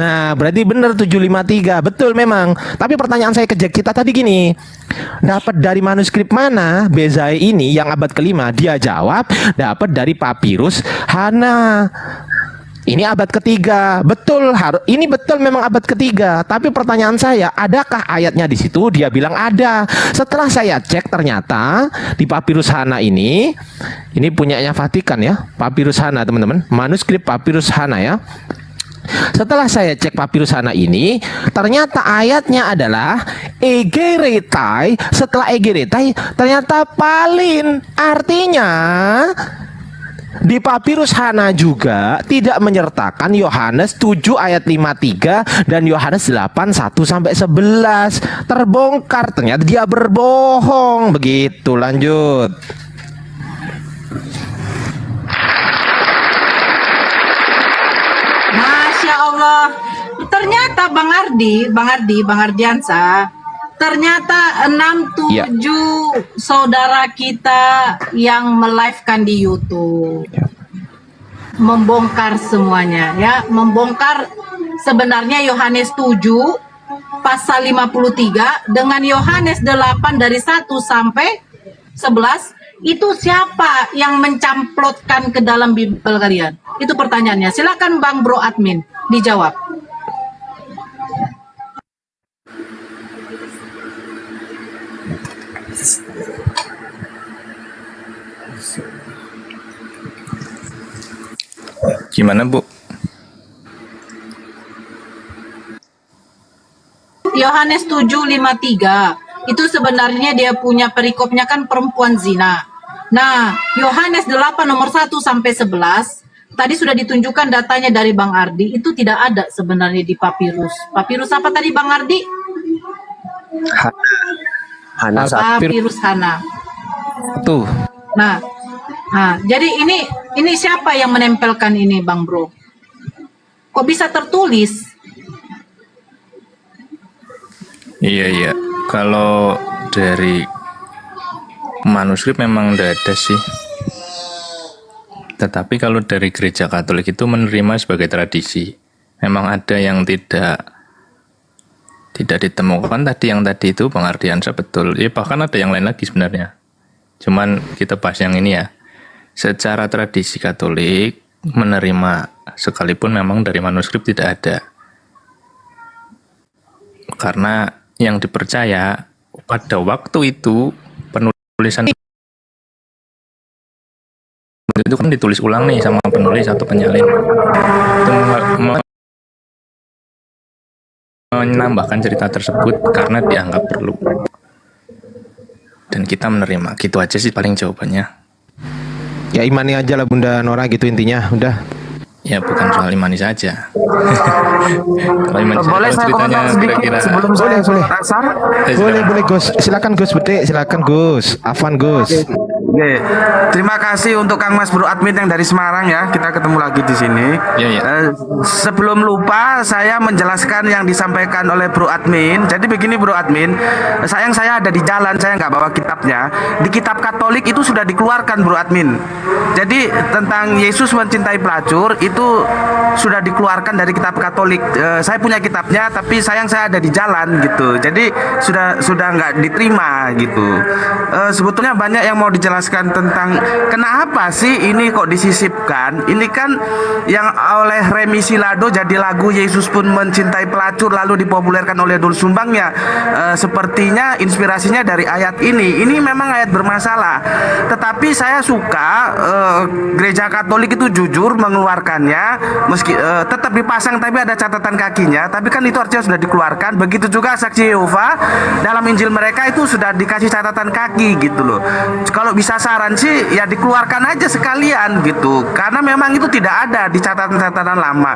Nah, berarti benar 753. Betul memang. Tapi pertanyaan saya ke Jack Cita tadi gini. Dapat dari manuskrip mana Bezai ini yang abad kelima? Dia jawab, dapat dari papirus Hana. Ini abad ketiga, betul. Ini betul memang abad ketiga. Tapi pertanyaan saya, adakah ayatnya di situ? Dia bilang ada. Setelah saya cek, ternyata di Papirus Hana ini punyanya Vatikan ya, Papirus Hana teman-teman, manuskrip Papirus Hana ya. Setelah saya cek Papirus Hana ini, ternyata ayatnya adalah Egeretai. Setelah Egeretai, ternyata Palin. Artinya di Papirus Hana juga tidak menyertakan Yohanes 7 ayat 53 dan Yohanes 8 1 sampai 11. Terbongkar, ternyata dia berbohong. Begitu, lanjut. Masya Allah. Ternyata Bang Ardiansa, ternyata 6-7 saudara kita yang melive-kan di YouTube membongkar semuanya ya, membongkar sebenarnya Yohanes 7 pasal 53 dengan Yohanes 8 dari 1 sampai 11. Itu siapa yang mencamplotkan ke dalam Bible kalian? Itu pertanyaannya. Silakan Bang Bro Admin dijawab. Gimana, Bu? Yohanes 7:53 itu sebenarnya dia punya perikopnya kan perempuan zina. Nah, Yohanes 8 nomor 1 sampai 11 tadi sudah ditunjukkan datanya dari Bang Ardi, itu tidak ada sebenarnya di papirus. Papirus apa tadi Bang Ardi? Hana. Papirus Hana. Tuh. Nah, jadi ini siapa yang menempelkan ini Bang Bro? Kok bisa tertulis? Iya. Kalau dari manuskrip memang udah ada sih. Tetapi kalau dari gereja Katolik itu menerima sebagai tradisi. Memang ada yang tidak ditemukan yang tadi itu Bang Ardiansa betul. Ya bahkan ada yang lain lagi sebenarnya. Cuman kita bahas yang ini ya. Secara tradisi Katolik menerima sekalipun memang dari manuskrip tidak ada. Karena yang dipercaya pada waktu itu penulisan itu kan ditulis ulang nih sama penulis atau penyalin. Itu menambahkan cerita tersebut karena dianggap perlu. Dan kita menerima. Gitu aja sih paling jawabannya. Ya imani aja lah Bunda Nora gitu intinya, udah. Ya bukan soal imani saja. Kalau imani Boleh saja, saya ceritanya komentar sedikit kira-kira sebelum saya boleh. Asar? Boleh Gus. Silakan Gus Bede, silakan Gus. Afwan Gus. Oke. Terima kasih untuk Kang Mas Bro Admin yang dari Semarang ya. Kita ketemu lagi di sini. Iya. Sebelum lupa saya menjelaskan yang disampaikan oleh Bro Admin. Jadi begini Bro Admin, sayang saya ada di jalan, saya nggak bawa kitabnya. Di kitab Katolik itu sudah dikeluarkan Bro Admin. Jadi tentang Yesus mencintai pelacur itu sudah dikeluarkan dari kitab Katolik. Saya punya kitabnya, tapi sayang saya ada di jalan gitu. Jadi sudah nggak diterima gitu. Sebetulnya banyak yang mau dijelaskan tentang kenapa sih ini kok disisipkan. Ini kan yang oleh Remi Silado jadi lagu Yesus pun mencintai pelacur lalu dipopulerkan oleh Dul Sumbangnya. Sepertinya inspirasinya dari ayat ini. Ini memang ayat bermasalah. Tetapi saya suka gereja Katolik itu jujur mengeluarkannya, meski tetap dipasang tapi ada catatan kakinya, tapi kan itu artinya sudah dikeluarkan. Begitu juga saksi Yehova dalam Injil mereka itu sudah dikasih catatan kaki gitu loh. Kalau bisa saran sih ya dikeluarkan aja sekalian gitu, karena memang itu tidak ada di catatan-catatan lama.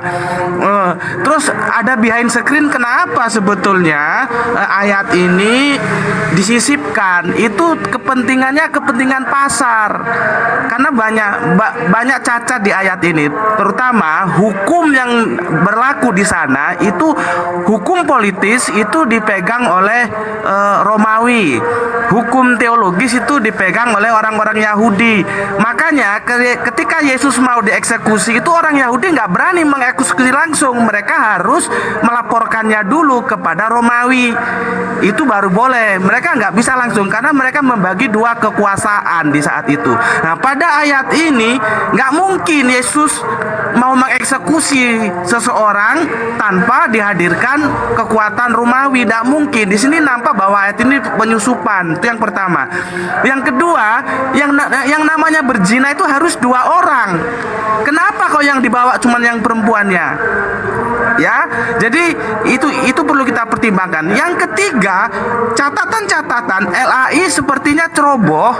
Terus ada behind screen, kenapa sebetulnya ayat ini disisipkan? Itu kepentingannya kepentingan pasar, karena banyak cacat di ayat ini, terutama hukum yang berlaku di sana itu hukum hukum politis itu dipegang oleh Romawi, hukum teologis itu dipegang oleh orang-orang Yahudi. Makanya ketika Yesus mau dieksekusi itu orang Yahudi nggak berani mengeksekusi langsung, mereka harus melaporkannya dulu kepada Romawi, itu baru boleh. Mereka nggak bisa langsung karena mereka membagi dua kekuasaan di saat itu. Nah, pada ayat ini nggak mungkin Yesus mau mengeksekusi seseorang tanpa dihadirkan kekuatan Romawi, tidak mungkin. Di sini nampak bahwa ayat ini penyusupan, itu yang pertama. Yang kedua, yang namanya berzina itu harus dua orang. Kenapa kok yang dibawa cuma yang perempuannya? Ya, jadi itu perlu kita pertimbangkan. Yang ketiga, catatan-catatan LAI sepertinya ceroboh.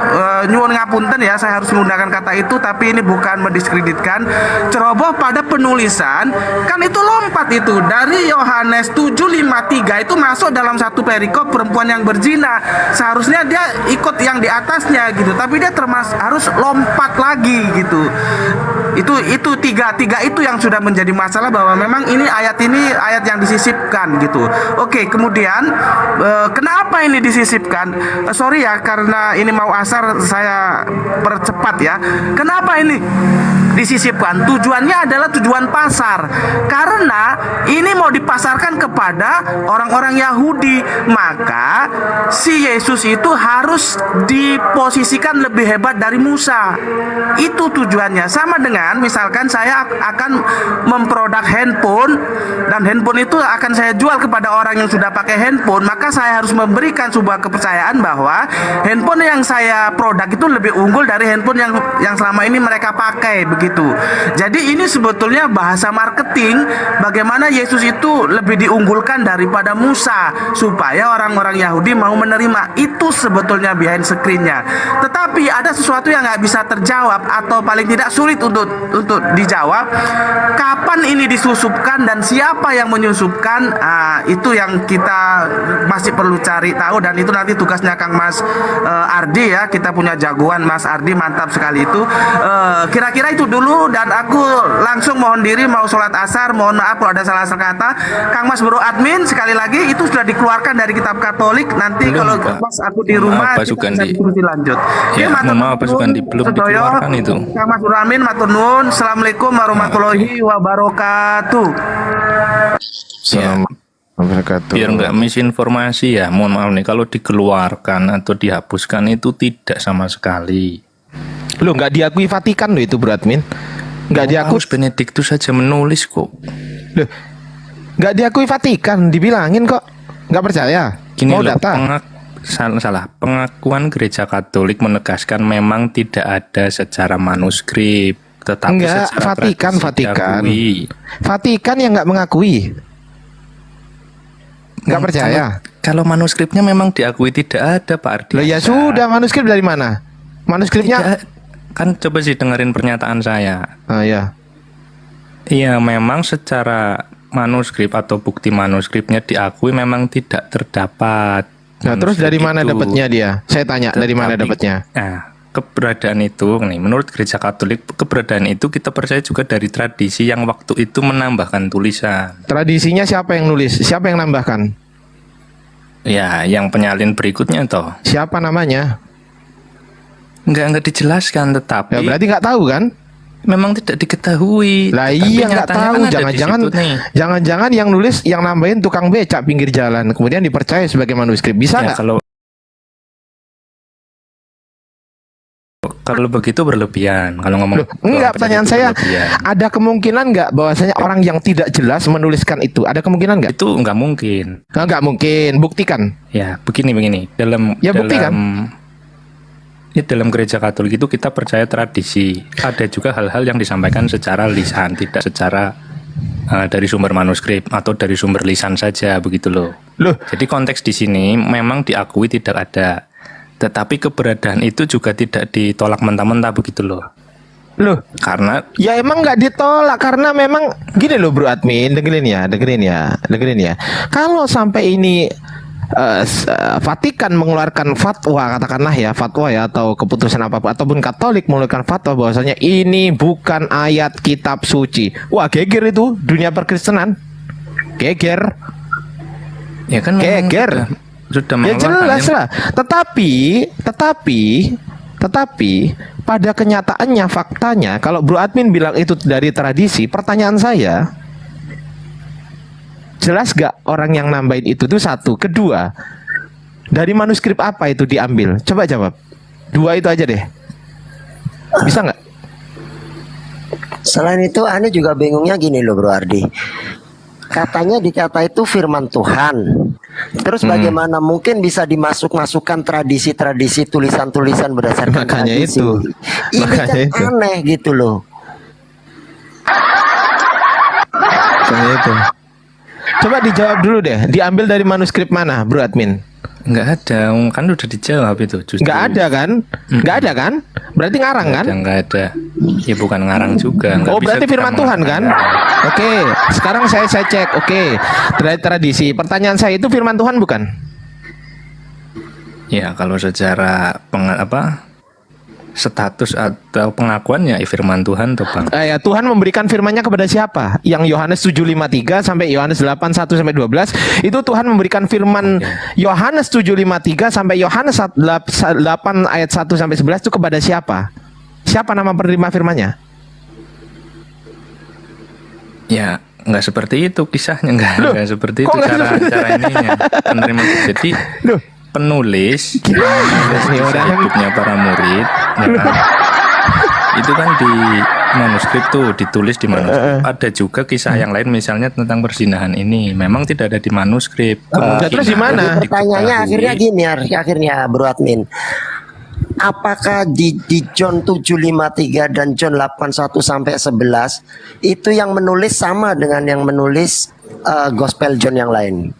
Nyuwun ngapunten ya, saya harus menggunakan kata itu, tapi ini bukan mendiskreditkan. Ceroboh pada penulisan, kan itu lompat itu dari Yohanes 7:53 itu masuk dalam satu perikop perempuan yang berzina. Seharusnya dia ikut yang di atasnya gitu, tapi dia harus lompat lagi gitu. Itu tiga itu yang sudah menjadi masalah, bahwa memang ini ayat yang disisipkan gitu. Oke, kemudian kenapa ini disisipkan? Sorry ya, karena ini mau asar saya percepat ya. Kenapa ini disisipkan? Tujuannya adalah tujuan pasar, karena ini mau dipasarkan kepada orang-orang Yahudi. Maka si Yesus itu harus diposisikan lebih hebat dari Musa. Itu tujuannya. Sama dengan misalkan saya akan memproduk handphone, dan handphone itu akan saya jual kepada orang yang sudah pakai handphone, maka saya harus memberikan sebuah kepercayaan bahwa handphone yang saya produk itu lebih unggul dari handphone yang selama ini mereka pakai begitu. Jadi ini sebetulnya bahasa marketing, bagaimana Yesus itu lebih diunggulkan daripada Musa supaya orang-orang Yahudi mau menerima. Itu sebetulnya behind screen-nya. Tetapi ada sesuatu yang nggak bisa terjawab, atau paling tidak sulit untuk dijawab. Kapan ini disusupkan dan siapa yang menyusupkan? Itu yang kita masih perlu cari tahu, dan itu nanti tugasnya Kang Mas Ardi ya. Kita punya jagoan Mas Ardi, mantap sekali itu. Kira-kira itu dulu, dan aku langsung mohon diri mau sholat asar. Mohon maaf kalau ada salah kata. Kang Mas Bro Admin, sekali lagi itu sudah dikeluarkan dari kitab Katolik. Nanti kalau pas aku di rumah kita bisa diskusi lanjut. Ya, maaf Pak Sugandi, belum dikeluarkan itu. Kang Mas Bro Admin, matur nuwun. Assalamualaikum warahmatullahi wabarakatuh. Biar nggak misinformasi ya, mohon maaf nih, kalau dikeluarkan atau dihapuskan itu tidak sama sekali. Loh, nggak diakui Vatikan loh itu, Bro Admin. Nggak diakui. Paus Benediktus saja menulis kok. Loh, nggak diakui Vatikan, dibilangin kok. Nggak percaya. Gini mau loh, data. salah. Pengakuan Gereja Katolik menegaskan memang tidak ada secara manuskrip, tetapi enggak, secara Vatikan. Vatikan yang nggak mengakui. Nggak percaya. Kalau manuskripnya memang diakui tidak ada, Pak Ardi. Loh, ya sudah, manuskrip dari mana? Manuskripnya tidak, kan coba sih dengerin pernyataan saya. Ya. Iya, memang secara manuskrip atau bukti manuskripnya diakui memang tidak terdapat. Nah, terus dari mana dapatnya dia? Saya tanya, dari mana dapatnya? Nah, keberadaan itu nih, menurut Gereja Katolik, keberadaan itu kita percaya juga dari tradisi yang waktu itu menambahkan tulisan. Tradisinya siapa yang nulis? Siapa yang nambahkan? Ya, yang penyalin berikutnya toh. Siapa namanya? Nggak dijelaskan, tetapi ya berarti nggak tahu kan? Memang tidak diketahui. Lah iya, nggak tahu. Jangan-jangan yang nulis, yang nambahin tukang becak pinggir jalan, kemudian dipercaya sebagai manuskrip. Bisa nggak? Kalau begitu berlebihan. Kalau ngomong enggak, pertanyaan saya ada kemungkinan nggak bahwasanya orang yang tidak jelas menuliskan itu? Ada kemungkinan nggak? Itu nggak mungkin. Nggak mungkin. Buktikan. Ya begini. Buktikan. Dalam Gereja Katolik itu kita percaya tradisi. Ada juga hal-hal yang disampaikan secara lisan, tidak secara dari sumber manuskrip atau dari sumber lisan saja, begitu loh. Jadi konteks di sini memang diakui tidak ada, tetapi keberadaan itu juga tidak ditolak mentah-mentah, begitu loh. Karena ya emang nggak ditolak, karena memang gini loh Bro Admin, dengerin ya. Kalau sampai ini Vatikan mengeluarkan fatwa, katakanlah ya fatwa ya, atau keputusan apapun, ataupun Katolik mengeluarkan fatwa bahwasanya ini bukan ayat kitab suci, wah geger itu dunia perkristenan, geger. Ya kan memang Geger. sudah Ya mengeluarkan jelas ya. lah. Tetapi pada kenyataannya, faktanya, kalau Bro Admin bilang itu dari tradisi, pertanyaan saya, jelas gak orang yang nambahin itu tuh satu. Kedua, dari manuskrip apa itu diambil? Coba jawab. Dua itu aja deh. Bisa nggak? Selain itu, Ane juga bingungnya gini loh Bro Ardi. Katanya dikata itu firman Tuhan. Terus bagaimana mungkin bisa dimasuk-masukkan tradisi-tradisi tulisan-tulisan berdasarkan Makanya tradisi? itu. Ini Makanya kan itu. aneh gitu loh. Makanya itu. Coba dijawab dulu deh. Diambil dari manuskrip mana, Bro Admin? Nggak ada, kan udah dijawab itu. Justru Nggak ada kan? Nggak ada kan? Berarti ngarang kan? Nggak ada. Ya bukan ngarang juga. Nggak Oh, bisa berarti kita firman Tuhan kan? mengatakan. Oke, sekarang saya cek. Oke, dari tradisi. Pertanyaan saya itu firman Tuhan bukan? Ya kalau secara status atau pengakuannya firman Tuhan tuh Bang. Ya, Tuhan memberikan firman-Nya kepada siapa? Yang Yohanes 7:53 sampai Yohanes 8:1 sampai 12 itu Tuhan memberikan firman Yohanes 7:53 sampai Yohanes 8 ayat 1 sampai 11 itu kepada siapa? Siapa nama penerima firman-Nya? Ya nggak seperti itu kisahnya, nggak seperti itu kok nggak seperti cara ininya penerima. Jadi penulis hidupnya para murid ya kan? Itu kan di manuskrip tuh ditulis di manuskrip. Ada juga kisah yang lain misalnya tentang perzinahan ini memang tidak ada di manuskrip. Terus di mana? Jadi pertanyaannya akhirnya gini akhirnya Bro Admin. Apakah di John 7:53 dan John 8:1 sampai 11 itu yang menulis sama dengan yang menulis Gospel John yang lain?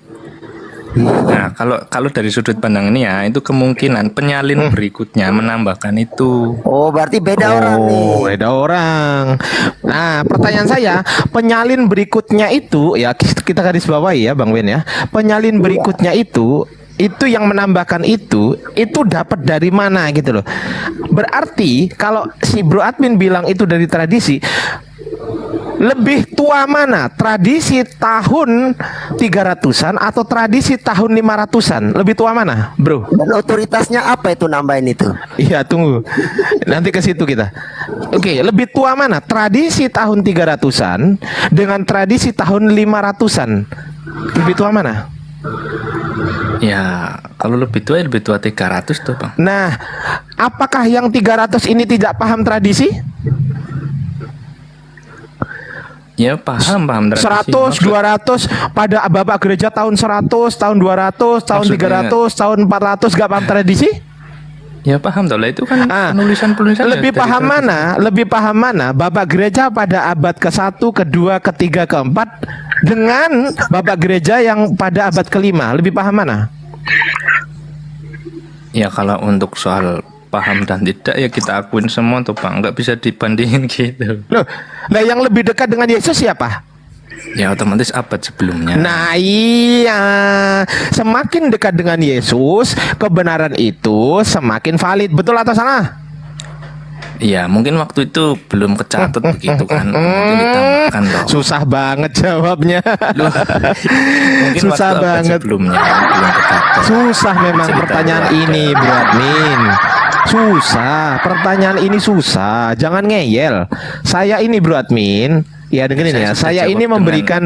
Nah, kalau dari sudut pandang ini ya, itu kemungkinan penyalin berikutnya menambahkan itu. Oh, berarti beda orang nih. Beda orang. Nah, pertanyaan saya, penyalin berikutnya itu ya kita garis bawahi ya, Bang Wen ya. Penyalin berikutnya itu yang menambahkan itu dapat dari mana gitu loh. Berarti kalau si Bro Admin bilang itu dari tradisi, lebih tua mana? Tradisi tahun 300-an atau tradisi tahun 500-an? Lebih tua mana, Bro? Dan otoritasnya apa itu nambahin itu? Iya, tunggu. Nanti ke situ kita. Oke, lebih tua mana? Tradisi tahun 300-an dengan tradisi tahun 500-an. Lebih tua mana? Ya, kalau lebih tua 300 tuh, Bang. Nah, apakah yang 300 ini tidak paham tradisi? Ya paham tradisi. 100, 200 pada Bapak Gereja tahun 100, tahun 200, tahun 300, tahun 400 gak paham tradisi? Ya paham lah itu kan penulisan-penulisan. Lebih paham mana? Lebih paham mana? Bapak Gereja pada abad ke-1, ke-2, ke-3, ke-4 dengan Bapak Gereja yang pada abad ke-5. Lebih paham mana? Ya kalau untuk soal paham dan tidak ya kita akuin semua tuh Bang, nggak bisa dibandingin gitu. Loh, lah yang lebih dekat dengan Yesus siapa? Ya otomatis abad sebelumnya. Nah iya, semakin dekat dengan Yesus, kebenaran itu semakin valid. Betul atau salah? Iya, mungkin waktu itu belum kecatat begitu kan. Mungkin ditambahkan loh. Susah banget jawabnya. Mungkin Susah waktu abad banget. sebelumnya belum kecatat. Susah memang Cerita pertanyaan itu ada. ini, Bro Admin. Susah, pertanyaan ini susah. Jangan ngeyel. Saya ini Bro Admin, ya dengerin ya. Saya sudah Saya jawab ini memberikan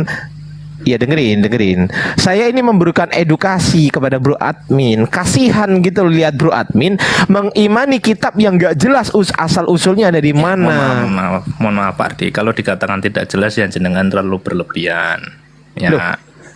ya dengerin. Saya ini memberikan edukasi kepada Bro Admin. Kasihan gitu loh lihat Bro Admin mengimani kitab yang gak jelas asal usulnya dari mana. Mohon maaf Pak Ardi, kalau dikatakan tidak jelas ya jenengan terlalu berlebihan. Ya. Loh,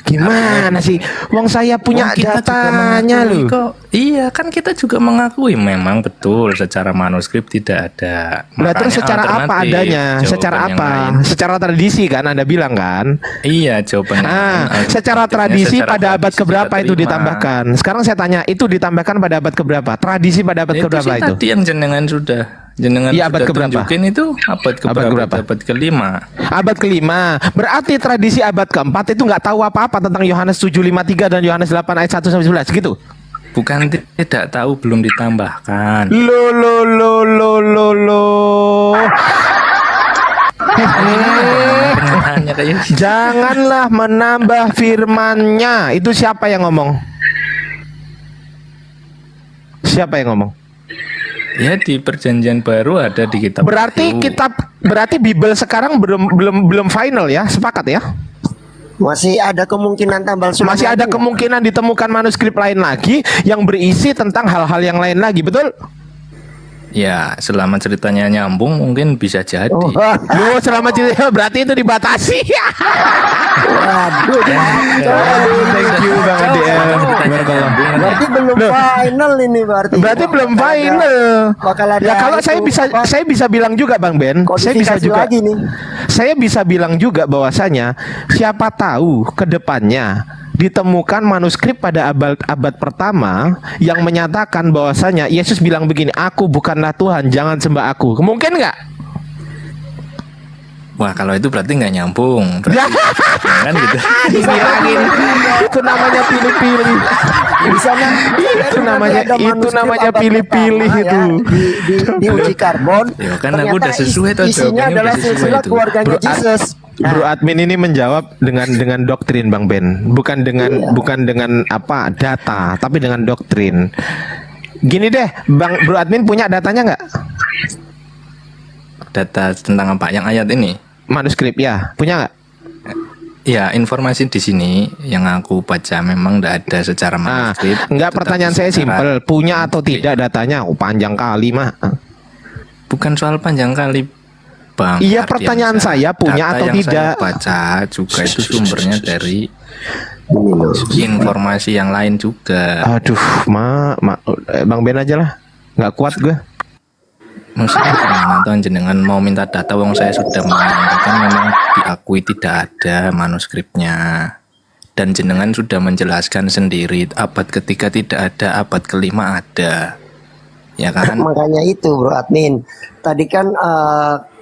gimana sih? Wong saya punya Wong kita juga datanya mengakui loh. kok. Iya kan kita juga mengakui memang betul secara manuskrip tidak ada. Nah terus Makanya secara apa alternatif, adanya? Secara jawaban yang apa? lain. Secara tradisi kan Anda bilang kan? Iya jawabannya. Secara tradisi pada abad keberapa itu ditambahkan? Sekarang saya tanya, itu ditambahkan pada abad keberapa? Tradisi pada abad keberapa sih itu? Tadi yang jenengan sudah Iya, abad sudah keberapa? tunjukin itu abad keberapa? Abad ke-5. Abad ke-5. Berarti tradisi abad ke-4 itu nggak tahu apa-apa tentang Yohanes 7:53 dan Yohanes 8 ayat 1 sampai 11 gitu. Bukan tidak tahu, belum ditambahkan. Lo. Kenyataannya kayak gitu. Janganlah menambah firman-Nya. Itu siapa yang ngomong? Siapa yang ngomong? Ya di perjanjian baru ada di kitab. Berarti Bible sekarang belum final ya, sepakat ya? Masih ada kemungkinan tambal sulam. Masih ada kemungkinan ditemukan manuskrip lain lagi yang berisi tentang hal-hal yang lain lagi, betul? Ya, selama ceritanya nyambung mungkin bisa jadi. Loh, selama cerita berarti itu dibatasi. Waduh. Thank you Bang ADM. Berarti belum final ini berarti. Berarti belum final. Bakal ada Ya kalau saya bisa bilang juga Bang Ben, saya bisa juga. lagi nih. Saya bisa bilang juga bahwasanya siapa tahu ke depannya ditemukan manuskrip pada abad pertama yang menyatakan bahwasanya Yesus bilang begini, aku bukanlah Tuhan, jangan sembah aku. Mungkin nggak? Wah, kalau itu berarti nggak nyambung. Berarti kan gitu. Dibilangin itu namanya pilih-pilih. Di sana Itu namanya pilih-pilih itu. Di uji karbon. Ya kan aku udah sesuai tuh isinya jawabannya, adalah udah sesuai silsilah itu. keluarganya Jesus. Bro admin ini menjawab dengan doktrin Bang Ben, bukan dengan apa data, tapi dengan doktrin. Gini deh, Bro admin punya datanya nggak? Data tentang apa? Yang ayat ini? Manuskrip ya, punya nggak? Ya, informasi di sini yang aku baca memang tidak ada secara manuskrip. Enggak, pertanyaan saya simpel, punya atau tidak datanya? Oh, panjang kali mah. Bukan soal panjang kali, Bang. Iya, pertanyaan saya punya atau tidak? Saya baca juga itu sumbernya dari informasi yang lain juga. Aduh, Bang Ben aja lah, nggak kuat gue. Maksudnya gimana tuh jenengan mau minta data, wong saya sudah menyampaikan memang diakui tidak ada manuskripnya, dan jenengan sudah menjelaskan sendiri abad ketiga tidak ada, abad kelima ada, ya kan? Makanya itu Bro Admin, tadi kan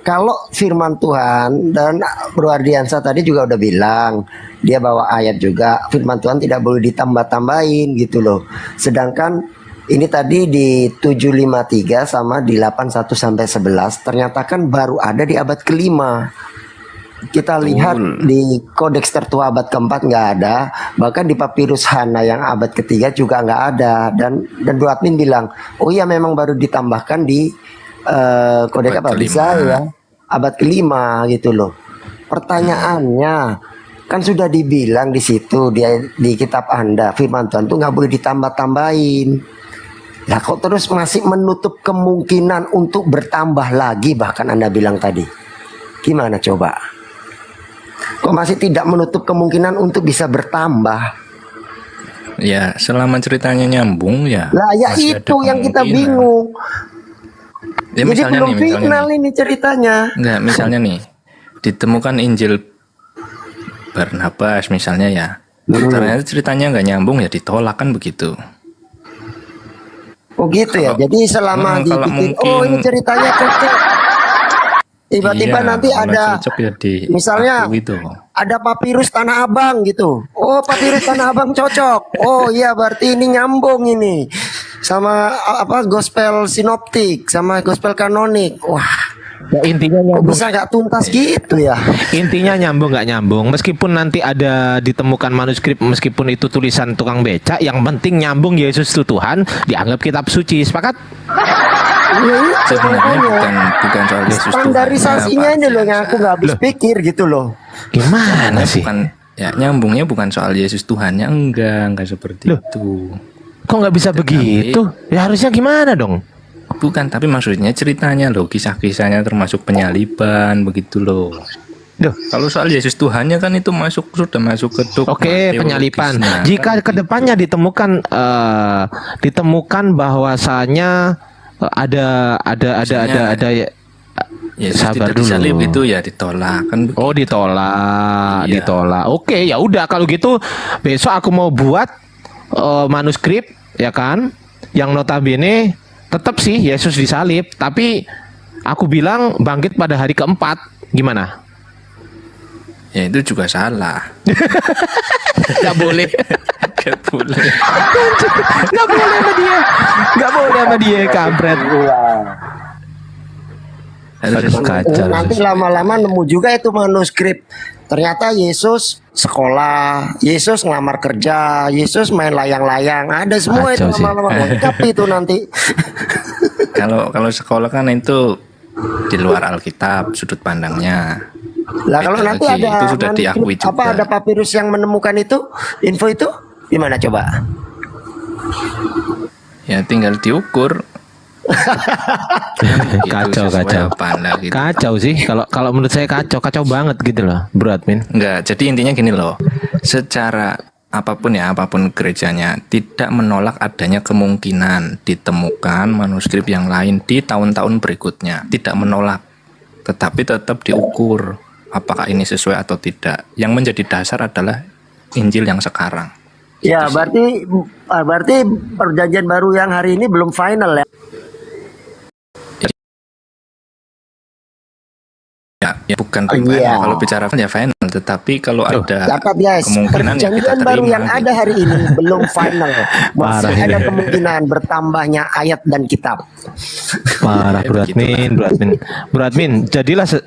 kalau firman Tuhan, dan Bro Ardiansa tadi juga udah bilang, dia bawa ayat juga, firman Tuhan tidak boleh ditambah-tambahin gitu loh. Sedangkan ini tadi di 753 sama di 81 sampai 11 ternyata kan baru ada di abad kelima. Kita lihat di kodeks tertua abad keempat nggak ada, bahkan di papirus Hana yang abad ketiga juga nggak ada. Dan Bro Admin bilang, oh iya memang baru ditambahkan di kodeks apa bisa ya abad kelima gitu loh. Pertanyaannya kan sudah dibilang di situ di kitab Anda, firman Tuhan tuh nggak boleh ditambah-tambahin. Nah, kok terus masih menutup kemungkinan untuk bertambah lagi, bahkan Anda bilang tadi. Gimana coba? Kok masih tidak menutup kemungkinan untuk bisa bertambah? Ya, selama ceritanya nyambung ya. Lah ya itu yang kita bingung. Ya, jadi misalnya belum final ini ceritanya. Enggak, misalnya nih, ditemukan Injil Barnabas misalnya ya. Ternyata ceritanya nggak nyambung ya ditolak kan begitu. Oh gitu ya. Jadi selama dibikin, oh ini ceritanya cocok. Tiba-tiba nanti ada, misalnya ada papirus Tanah Abang gitu. Oh papirus Tanah Abang cocok. Oh iya berarti ini nyambung ini sama apa gospel sinoptik sama gospel kanonik. Wah. Ya, intinya nyambung. Bisa nggak tuntas gitu ya? Intinya nyambung nggak nyambung. Meskipun nanti ada ditemukan manuskrip, meskipun itu tulisan tukang becak, yang penting nyambung Yesus itu Tuhan, dianggap kitab suci. Sepakat? Sebenarnya bukan soal Yesus Tuhan. Standarisasinya ini loh yang aku nggak habis pikir gitu loh. Gimana sih? Ya nyambungnya bukan soal Yesus Tuhannya, enggak seperti itu. Kok nggak bisa begitu? Ya harusnya gimana dong? Bukan, tapi maksudnya ceritanya loh, kisah-kisahnya termasuk penyaliban begitu loh. Kalau soal Yesus Tuhannya kan itu sudah masuk ke dogma. Oke, penyaliban. Jika kan kedepannya ditemukan bahwasanya ada Yesus sabar tidak dulu. disalib itu ya ditolak kan. Oh ditolak, ditolak. Oke ya udah kalau gitu besok aku mau buat manuskrip ya kan, yang notabene tetap sih Yesus disalib, tapi aku bilang bangkit pada hari keempat. Gimana? Ya itu juga salah. Gak boleh. Gak boleh. Gak boleh sama dia. Gak boleh sama dia, kampret. Harus sesuai. Kacau. Nanti lama-lama nemu juga itu manuskrip. Ternyata Yesus sekolah, Yesus ngelamar kerja, Yesus main layang-layang. Ada semua itu Kacau sih. lama-lama lengkap itu nanti. Kalau sekolah kan itu di luar Alkitab sudut pandangnya. Lah kalau Beda nanti lagi, ada itu sudah diakui juga. apa ada papirus yang menemukan itu, info itu gimana coba? Ya tinggal diukur. Kacau, sesuai kacau. apa anda gitu. Kacau sih. Kalau menurut saya kacau banget gitu loh, Bro Admin. Enggak, jadi intinya gini loh. Secara apapun gerejanya tidak menolak adanya kemungkinan ditemukan manuskrip yang lain di tahun-tahun berikutnya. Tidak menolak. Tetapi tetap diukur apakah ini sesuai atau tidak. Yang menjadi dasar adalah Injil yang sekarang. Ya, Gitu sih. berarti perjanjian baru yang hari ini belum final ya. Ya bukan Oh, final. iya. Kalau bicara ya final, tetapi kalau ada Catat guys, kemungkinan ya kita perjanjian baru terima yang gitu. ada hari ini belum final. Masih Parah ada ini. kemungkinan bertambahnya ayat dan kitab. Parah, Bro Admin. Bro Admin,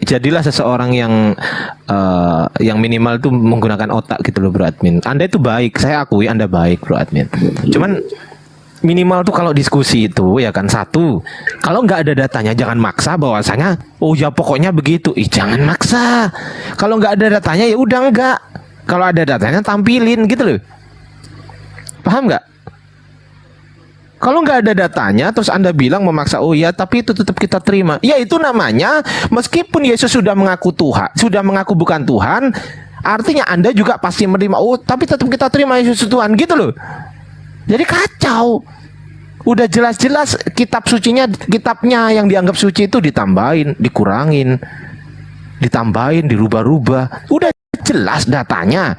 jadilah seseorang yang minimal tuh menggunakan otak gitu loh, Bro Admin. Anda itu baik, saya akui Anda baik, Bro Admin. Cuman minimal tuh kalau diskusi itu ya kan, satu, kalau nggak ada datanya jangan maksa bahwasanya oh ya pokoknya begitu. Jangan maksa. Kalau nggak ada datanya ya udah nggak. Kalau ada datanya tampilin gitu loh. Paham nggak? Kalau nggak ada datanya terus Anda bilang memaksa, oh ya tapi itu tetap kita terima. Ya itu namanya meskipun Yesus sudah mengaku Tuhan, sudah mengaku bukan Tuhan, artinya Anda juga pasti menerima. Oh tapi tetap kita terima Yesus Tuhan gitu loh. Jadi kacau. Udah jelas-jelas kitabnya yang dianggap suci itu ditambahin, dikurangin, ditambahin, dirubah-rubah. Udah jelas datanya.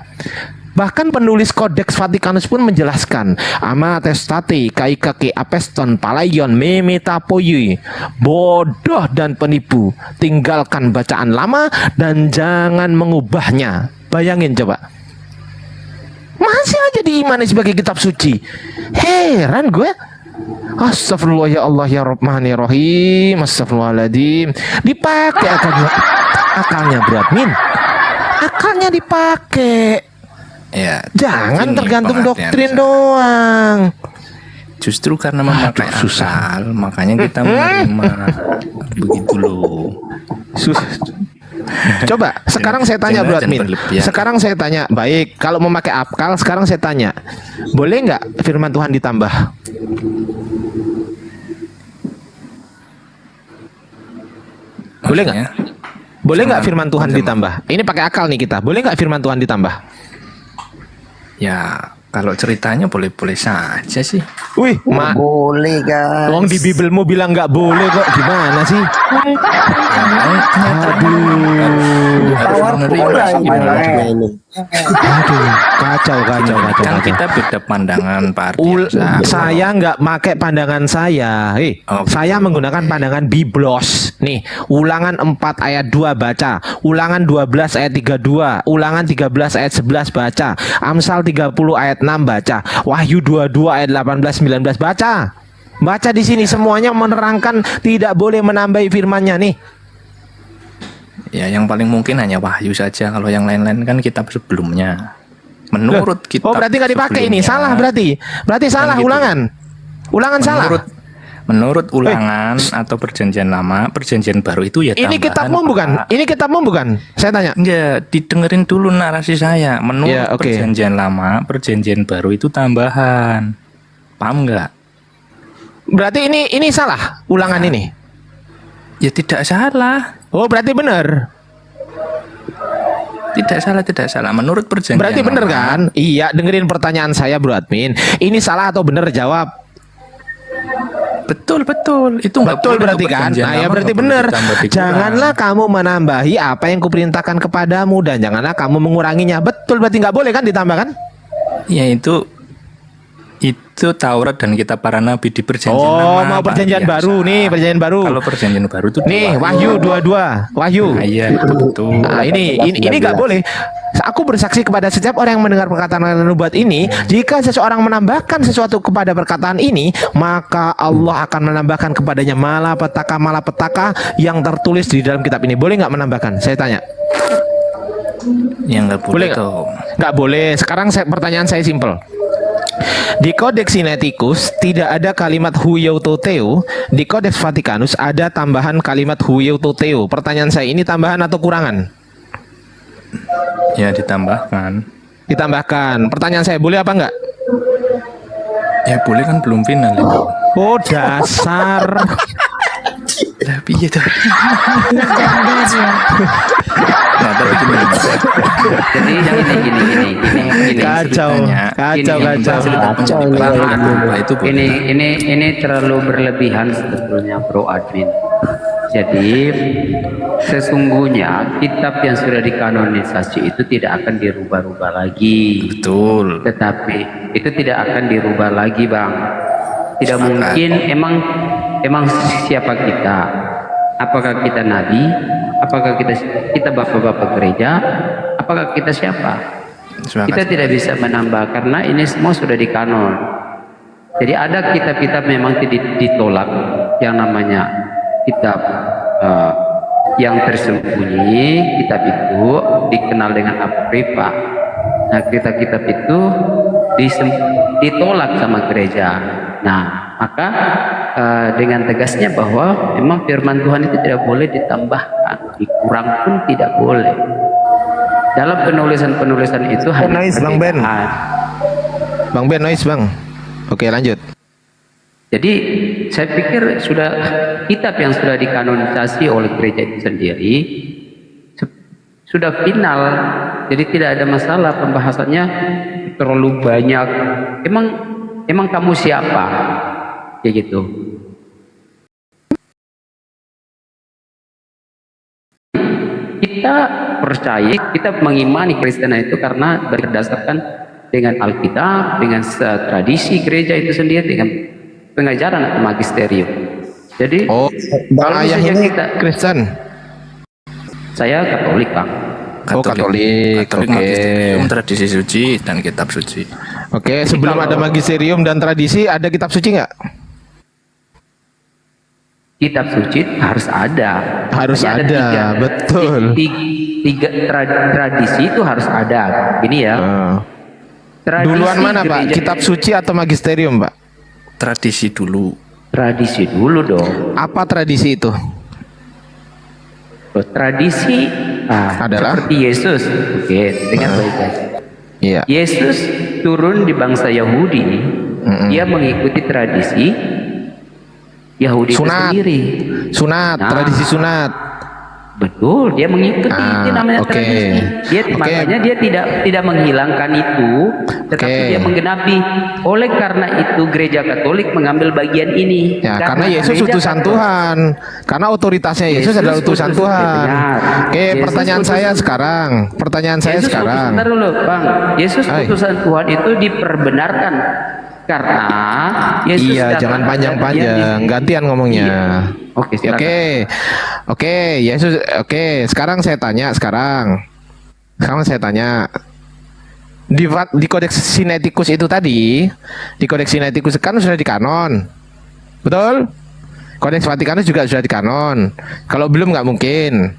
Bahkan penulis Kodeks Vatikanus pun menjelaskan, ama testate kaikake apeston palaion memetapoyui, bodoh dan penipu, tinggalkan bacaan lama dan jangan mengubahnya. Bayangin coba. Masih aja diimani sebagai kitab suci. Heran gue. Astagfirullah ya Allah ya Rahmanir-Rahim. Astagfirullahaladzim. Dipakai akalnya Bro Admin. Akalnya dipakai. Ya, Jangan ini tergantung pengertian doktrin saya. doang. Justru karena memakai susah. akal, makanya kita menerima. Begitu loh. Coba sekarang saya tanya Bro Jangan Admin. berlebihan. Sekarang saya tanya, baik kalau memakai akal, sekarang saya tanya, boleh nggak firman Tuhan ditambah? Boleh nggak? Boleh nggak firman Tuhan ditambah? Ini pakai akal nih kita. Boleh nggak firman Tuhan ditambah? Ya, kalau ceritanya boleh-boleh saja sih. Wih, Boleh guys. Wong di Bibelmu bilang nggak boleh kok, gimana sih? Aduh, Tawar pula ini. aduh, kacau. Kan kita beda pandangan Pak Ardiansa. Saya nggak pakai pandangan saya. Saya menggunakan pandangan Biblos. Nih, Ulangan 4 ayat 2 baca, Ulangan 12 ayat 32, Ulangan 13 ayat 11 baca, Amsal 30 ayat 6 baca, Wahyu 22 ayat 18 19 baca. Baca di sini semuanya menerangkan tidak boleh menambahi firman-Nya nih. Ya, yang paling mungkin hanya Wahyu saja. Kalau yang lain-lain kan kitab sebelumnya. Menurut kitab. Oh, berarti nggak dipakai ini. sebelumnya. Salah berarti. Berarti salah gitu. Ulangan. Ulangan salah. Menurut Ulangan atau Perjanjian Lama, Perjanjian Baru itu ya Ini tambahan, kitabmu Pak. bukan? Ini kitabmu bukan? Saya tanya. Enggak, didengerin dulu narasi saya. Menurut Ya, oke. Perjanjian Lama, Perjanjian Baru itu tambahan. Paham nggak? Berarti ini salah Ulangan ini. Ya tidak salah. Oh, berarti benar. Tidak salah. Menurut Perjanjian Berarti benar Lama, kan? Iya, dengerin pertanyaan saya Bro Admin. Ini salah atau benar? Jawab. Betul. Itu nggak Betul boleh berarti tuh kan? Perjanjian Nah, ya Lama berarti nggak boleh benar. ditambah, dikurang. Janganlah kamu menambahi apa yang kuperintahkan kepadamu dan janganlah kamu menguranginya. Betul berarti nggak boleh kan ditambahkan? Ya itu Itu Taurat dan kitab para nabi di perjanjian Oh, lama, mau Pak, perjanjian biasa. baru nih, perjanjian baru. Kalau perjanjian baru itu Nih, dua. Wahyu 22. Wahyu. Nah, iya, itu betul. Nah, ini nggak boleh. Aku bersaksi kepada setiap orang yang mendengar perkataan nubuat ini, jika seseorang menambahkan sesuatu kepada perkataan ini, maka Allah akan menambahkan kepadanya malapetaka yang tertulis di dalam kitab ini. Boleh nggak menambahkan? Saya tanya. Yang nggak boleh, Boleh nggak? tuh. Nggak boleh. Sekarang pertanyaan saya simpel. Di Kodeks Sinaiticus tidak ada kalimat huiototeo. Di Kodeks Vatikanus ada tambahan kalimat huiototeo. Pertanyaan saya, ini tambahan atau kurangan? Ya ditambahkan. Ditambahkan. Pertanyaan saya, boleh apa enggak? Ya boleh kan belum final itu. Oh, dasar. Tapi ya tuh. Nah, tapi gini. Jadi gini. Kacau, kacau. Ini terlalu berlebihan sebetulnya, Bro Admin. Jadi sesungguhnya kitab yang sudah dikanonisasi itu tidak akan dirubah-rubah lagi. Betul. Tetapi itu tidak akan dirubah lagi, Bang. Tidak mungkin. Emang siapa kita? Apakah kita nabi? Apakah kita bapak-bapak gereja? Apakah kita siapa? Kita tidak bisa menambah karena ini semua sudah dikanon. Jadi ada kitab-kitab memang ditolak, yang namanya kitab yang tersembunyi. Kitab itu dikenal dengan apokrifa. Nah, kitab-kitab itu ditolak sama gereja. Nah, maka dengan tegasnya bahwa memang firman Tuhan itu tidak boleh ditambahkan, dikurang pun tidak boleh. Dalam penulisan-penulisan itu hanya Noise, Bang Ben. Bang Ben, noise, Bang. Oke, lanjut. Jadi saya pikir sudah kitab yang sudah dikanonisasi oleh gereja itu sendiri sudah final. Jadi tidak ada masalah pembahasannya terlalu banyak. Emang kamu siapa? Kayak gitu. Kita percaya, kita mengimani Kristenan itu karena berdasarkan dengan Alkitab, dengan tradisi gereja itu sendiri, dengan pengajaran atau magisterium. Jadi, kalau ayah misalnya ini kita Kristen. Saya Katolik, Bang. Katolik. Oke. Magisterium, tradisi suci dan kitab suci. Oke, sebelum ada magisterium dan tradisi, ada kitab suci nggak? Kitab suci harus ada. Harus Makanya ada, betul. Tiga tradisi itu harus ada. Gini ya. Tradisi Duluan mana, Pak? gereja- Kitab suci atau magisterium, Pak? Tradisi dulu. Tradisi dulu dong. Apa tradisi itu? Tradisi adalah seperti Yesus. Oke, dengar baik-baik. Iya. Yesus turun di bangsa Yahudi. Dia mengikuti tradisi Yahudi itu Sunat. sendiri. Sunat, Nah. tradisi sunat. Betul, dia mengikuti itu namanya oke. tradisi. Makanya dia tidak menghilangkan itu, tetapi dia menggenapi. Oleh karena itu gereja Katolik mengambil bagian ini. Ya, karena Yesus gereja utusan Katolik- Tuhan. Karena otoritasnya Yesus Yesus adalah utusan utusan, Tuhan. benar. Oke, Yesus pertanyaan utusan- saya sekarang. Pertanyaan saya Yesus sekarang. Bentar dulu, Bang. Yesus Hai. utusan Tuhan itu diperbenarkan karena Yesus Iya, datang jangan dan panjang-panjang. dia- Gantian ngomongnya. Oke, silakan. Oke, Yesus. Oke, sekarang saya tanya. Sekarang saya tanya. Di Kodeks Sinaiticus itu tadi, di Kodeks Sinaiticus kan sudah dikanon, betul? Kodeks Vatikanus juga sudah dikanon. Kalau belum nggak mungkin.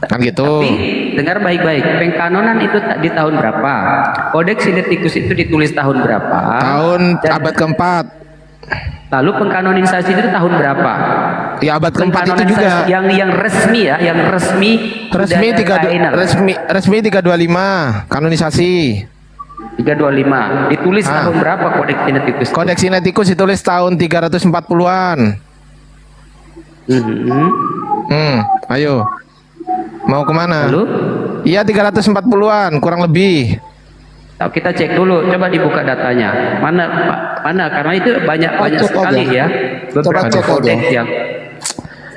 Kan gitu. Tapi dengar baik-baik, pengkanonan itu di tahun berapa? Kodeks Sinaiticus itu ditulis tahun berapa? Tahun abad keempat. Lalu pengkanonisasi itu tahun berapa? Ya abad keempat itu juga. Yang resmi ya, yang resmi. Resmi sudah ada resmi 325 kanonisasi. 325. Ditulis tahun berapa Kodeks Sinaiticus? Kodeks Sinaiticus ditulis tahun 340-an. Ayo. Mau kemana? Lalu? Iya 340-an kurang lebih. Kita cek dulu, coba dibuka datanya. Mana karena itu banyak sekali ya. Beberapa kodeks yang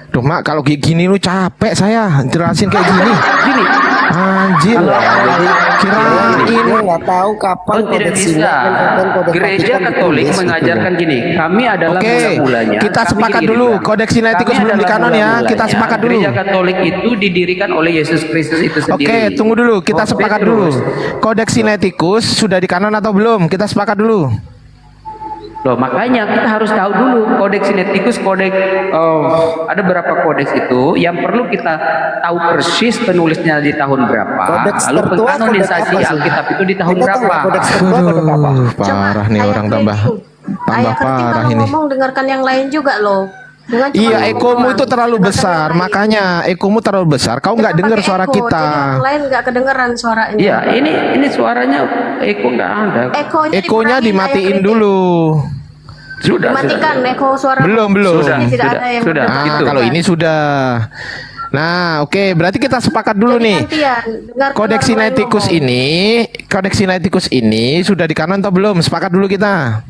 Duh, Mak, kalau kayak gini lu capek saya jelasin kayak gini. Gini, Anjir. Ini nggak tahu kapan Oh, tidak kodeks bisa. Sinai dan kapan kodeks Gereja Vatikan Katolik ditulis, mengajarkan gitu. gini, kami adalah Oke, mula-mulanya. kita kami sepakat gini, dulu. Bang. Kodeks Sinaiticus Kami belum adalah dikanon ya. mula-mulanya. Kita sepakat dulu. Gereja Katolik itu didirikan oleh Yesus Kristus itu sendiri. Oke, tunggu dulu. Kita Oh, sepakat Petrus. dulu. Kodeks Sinaiticus sudah dikanon atau belum? Kita sepakat dulu. Loh, makanya kita harus tahu dulu kodeks Sinaiticus, ada berapa kodeks itu yang perlu kita tahu persis penulisnya di tahun berapa, Kodeks lalu tertua, pengkanonisasi kodeks apa sih? Alkitab itu di tahun Kita tahu berapa. kodeks tertua, kodeks apa? Parah nih orang tambah Ayah Kritik parah kalau ini. ngomong dengarkan yang lain juga loh. Bukan cuma Iya, ngomong ekomu doang. itu terlalu Dengarkan besar. yang lain. Makanya ekomu terlalu besar. Kau nggak Kita dengar pakai suara echo, kita. jadi yang lain nggak kedengeran suaranya. Iya, ini suaranya Eko nggak ada. Ekonya dimatiin dulu. Sudah, Matikan eko suara. Belum. Jadi tidak ada yang sudah. Ah, kedengeran. Gitu. kalau ini sudah. Nah, oke, berarti kita sepakat dulu Jadi nih. gantian, dengarkan Kodeks orang lain Sinaiticus ngomong. Kodeks Sinaiticus ini sudah dikanon atau belum? Sepakat dulu kita.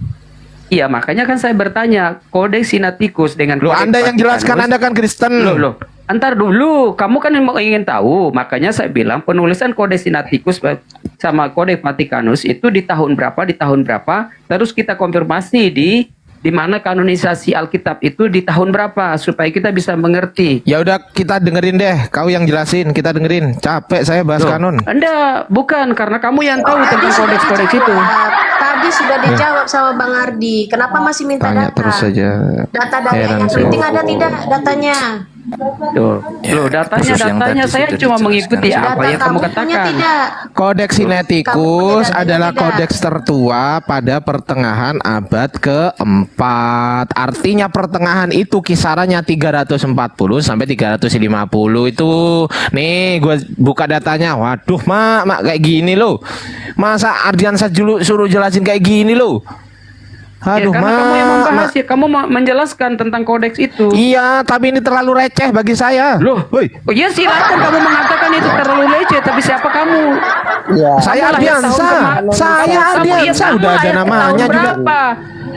Iya, makanya kan saya bertanya, kodeks Sinaiticus dengan Loh, kodeks Anda yang jelaskan, Vatikanus- Anda kan Kristen. Loh. Antar dulu, kamu kan ingin tahu, makanya saya bilang penulisan kodeks Sinaiticus sama kodeks Vatikanus itu di tahun berapa, terus kita konfirmasi di mana kanonisasi Alkitab itu di tahun berapa supaya kita bisa mengerti. Ya udah, kita dengerin deh. Kau yang jelasin, kita dengerin. Capek saya bahas Loh, kanon. Anda bukan, karena kamu yang tahu tentang kodeks-kodeks itu. Tadi sudah dijawab sama Bang Ardi. Kenapa masih minta Tanya data? terus saja. Data dari Heran yang saya. kritik ada tidak datanya? Loh, datanya saya cuma mengikuti apa Data yang kamu punya katakan. tidak? Kodeks Sinaiticus adalah kodeks tertua pada pertengahan abad keempat. Artinya pertengahan itu kisarannya 340 sampai 350 itu. Nih, gue buka datanya. Waduh, mak kayak gini loh. Masa Ardiansa suruh jelasin kayak gini loh. Aduh, karena kamu yang membahas ya, kamu menjelaskan tentang kodeks itu. Iya, tapi ini terlalu receh bagi saya. Loh, woi. oh iya silakan kamu mengatakan itu terlalu receh, tapi siapa kamu? Ya. Saya Kamu lahir tahun Ardiansa. kemarin. Saya Kamu- Ardiansa kamu udah ada lahir namanya tahun juga. berapa?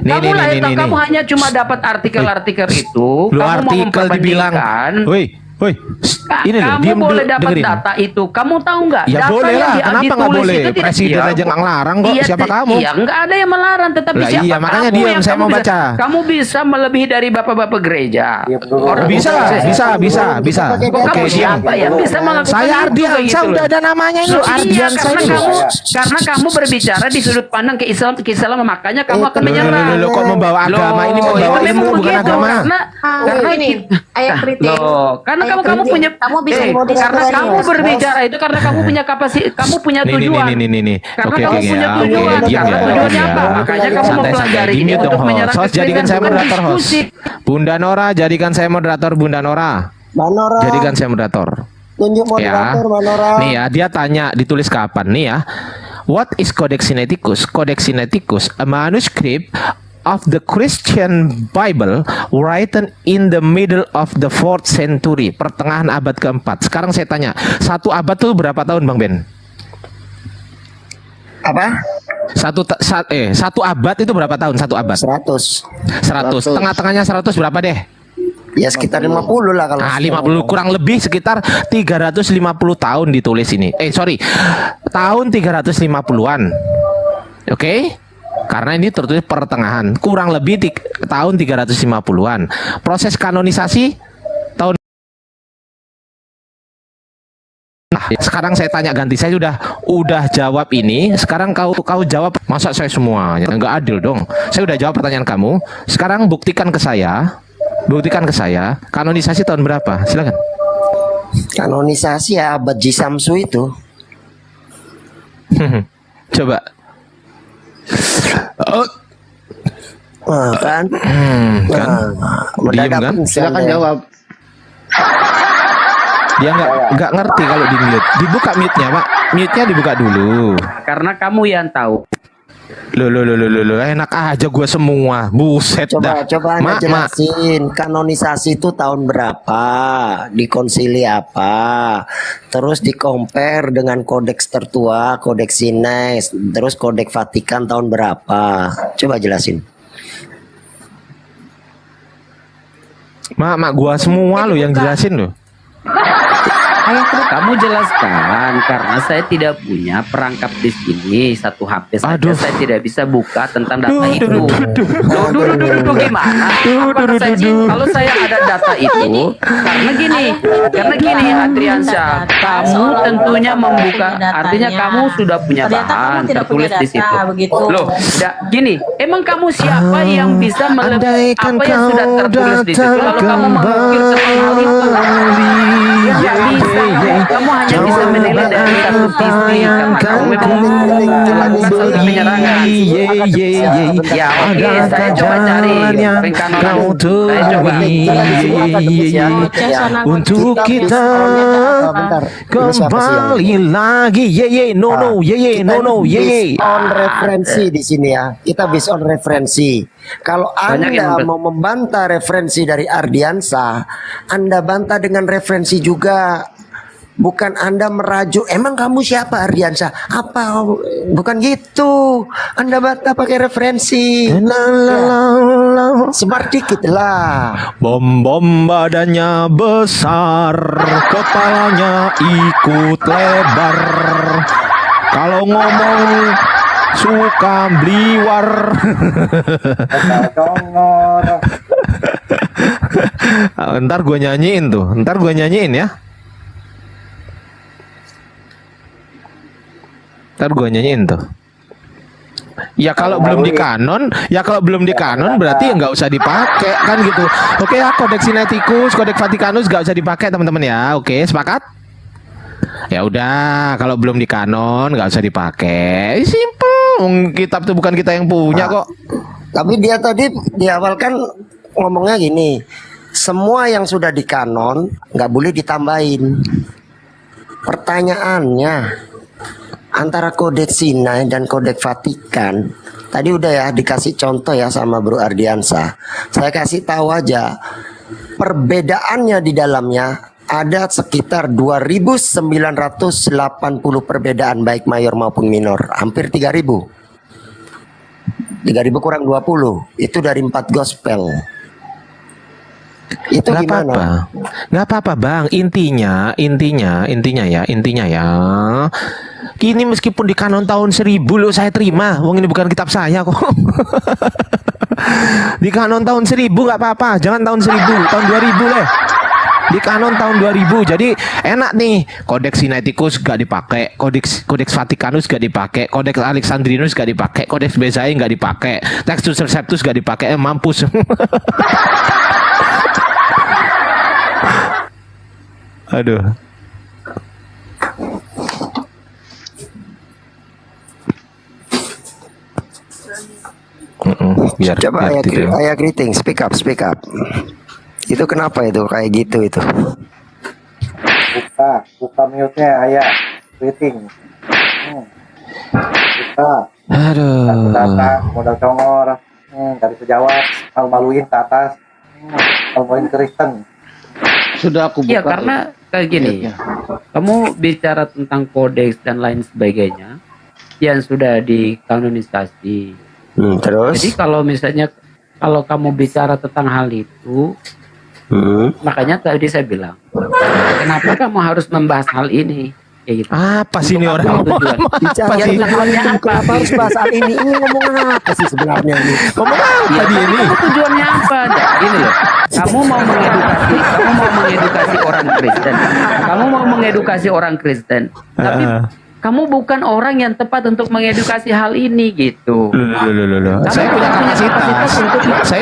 Kamu lahir tahun, kamu nih. hanya cuma dapat artikel-artikel itu. Lu kamu artikel dibilang, woi, ini loh, kamu diem boleh dulu, dapat dengerin. data itu. Kamu tahu nggak? Ya data boleh yang lah, kenapa nggak ditulis boleh? itu tidak- Presiden aja nggak ngelarang kok, siapa kamu? Iya, nggak ada yang melarang, tetapi Lah siapa iya, makanya kamu diam, yang saya kamu mau bisa- baca. Kamu bisa melebihi dari bapak-bapak gereja. Orang Bisa. Kok Oke, kamu diam. siapa yang bisa melakukan Saya itu, Ardiansa, kayak gitu udah loh? ada namanya ini. Loh, iya, Ardiansa karena ini. karena kamu berbicara di sudut pandang ke Islam, makanya kamu akan menyerang. Loh, kok membawa agama ini, Loh, membawa itu memang ilmu bukan begitu, agama. Karena ini ayah kritik. Loh, karena Ayah kamu kritik. punya Kamu bisa karena kamu berbicara itu karena kamu punya kapasitas, kamu punya tujuan. Nih. Karena Oke, kamu punya ya, tujuan. oke, diam Karena ya, tujuannya diam apa? ya. Makanya kamu Santai, mempelajari di ini mute untuk dong, menyerang host. Jadikan saya bukan moderator, host. diskusi. Bunda Nora, jadikan saya moderator, Bunda Nora. Manora, Jadikan saya moderator. tunjuk moderator, Manora. Nih ya, dia tanya ditulis kapan nih ya. What is Codex Sinaiticus? Codex Sinaiticus, a manuscript of the Christian Bible written in the middle of the 4th century, pertengahan abad keempat. Sekarang saya tanya, satu abad tuh berapa tahun, Bang Ben? Apa? Satu abad itu berapa tahun? Satu abad? 100. 100. Tengah-tengahnya 100 berapa deh? Ya sekitar 50 lah kalau. 50 kurang lebih sekitar 350 tahun ditulis ini. Tahun 350-an. Oke? Karena ini tertulis pertengahan, kurang lebih tahun 350-an. Proses kanonisasi tahun. Nah, sekarang saya tanya ganti, saya udah jawab ini. Sekarang kau jawab, masa saya semua? Nggak adil dong. Saya udah jawab pertanyaan kamu. Sekarang buktikan ke saya. Kanonisasi tahun berapa? Silakan. Kanonisasi ya abad Jisamsu itu. Coba. Kan? Kan? Diem kan? Silakan jawab. Dia nggak ngerti kalau di mute. Dibuka mute-nya, Pak. Mute-nya dibuka dulu. Karena kamu yang tahu. Loh, enak aja gue semua. Buset dah. Coba Anda jelasin kanonisasi itu tahun berapa, di konsili apa, terus di compare dengan kodeks tertua, kodeks Sinai, terus kodeks Vatikan tahun berapa. Coba jelasin. Mak gua semua lo yang jelasin lo. Ayat Kamu jelaskan karena saya tidak punya perangkap di sini, satu HP saja saya tidak bisa buka tentang data itu. Duh, gimana? Kalau saya ada data itu, karena gini Adriansyah, kamu tentunya membuka, artinya kamu sudah punya Ternyata kamu bahan tidak tertulis punya di situ. data, begitu. Loh, gini, emang kamu siapa yang bisa apa yang sudah tertulis di situ lalu kamu mengukir tentang hal itu? Ya nggak bisa, kamu hanya bisa menilai dari satu sisi karena kamu memang melakukan satu penyerangan. Ya oke, saya coba cari pengkanonan, saya coba. Untuk kita kembali lagi, no, Based on referensi di sini ya. Kita based on referensi. Kalau Anda mau membantah referensi dari Ardiansa, Anda bantah dengan referensi juga. Bukan Anda merajuk, emang kamu siapa Ardiansa? Apa? Bukan gitu. Anda bantah pakai referensi. Smart dikit lah. Bom badannya besar, kepalanya ikut lebar. Kalau ngomong suka bliwar. Ntar gue nyanyiin ya. Ya kalau belum di kanon berarti ya nggak usah dipakai kan gitu. Oke ya, Codex Sinaiticus, Codex Vaticanus nggak usah dipakai teman-teman ya. Oke, sepakat? Ya udah, kalau belum di kanon nggak usah dipakai. Simple, kitab itu bukan kita yang punya kok. Tapi dia tadi di awal kan ngomongnya gini, semua yang sudah di kanon nggak boleh ditambahin. Pertanyaannya, antara Kodeks Sinai dan Kodeks Vatikan, tadi udah ya dikasih contoh ya sama Bro Ardiansa. Saya kasih tahu aja, perbedaannya di dalamnya ada sekitar 2.980 perbedaan baik mayor maupun minor, hampir 3.000. 3.000 kurang 20, itu dari 4 gospel. Itu Nggak gimana? apa-apa. Nggak apa-apa bang, intinya ya. Kini meskipun di kanon tahun 1000 lo saya terima, wong ini bukan kitab saya kok. Di kanon tahun 1000 nggak apa-apa, jangan tahun 1000, tahun 2000 deh. Di kanon tahun 2000, jadi enak nih. Kodeks Sinaiticus gak dipakai, Kodeks Vaticanus gak dipakai, Kodeks Alexandrinus gak dipakai, Kodeks Bezae gak dipakai, Textus Receptus gak dipakai, mampus. Aduh. Coba ayah greeting, speak up. Itu kenapa itu kayak gitu itu? Buka mute-nya ayah. Greeting. Buka. Aduh. Datang modal congor. Dari sejawat, malu-maluin ke atas. Malu-maluin Kristen. Sudah aku buka. Iya, karena kayak gini. Kamu bicara tentang kodeks dan lain sebagainya yang sudah dikanonisasi. Terus? Jadi kalau misalnya kalau kamu bicara tentang hal itu, makanya tadi saya bilang, kenapa kamu harus membahas hal ini? Kayak gitu. Apa sih ini orang? Bicara tujuannya apa? Harus bahas hal ini? Ini ngomong apa sih sebenarnya ini? Ngomong apa di ini? Tujuannya apa? Gini loh, kamu mau mengedukasi orang Kristen, tapi kamu bukan orang yang tepat untuk mengedukasi hal ini gitu. Saya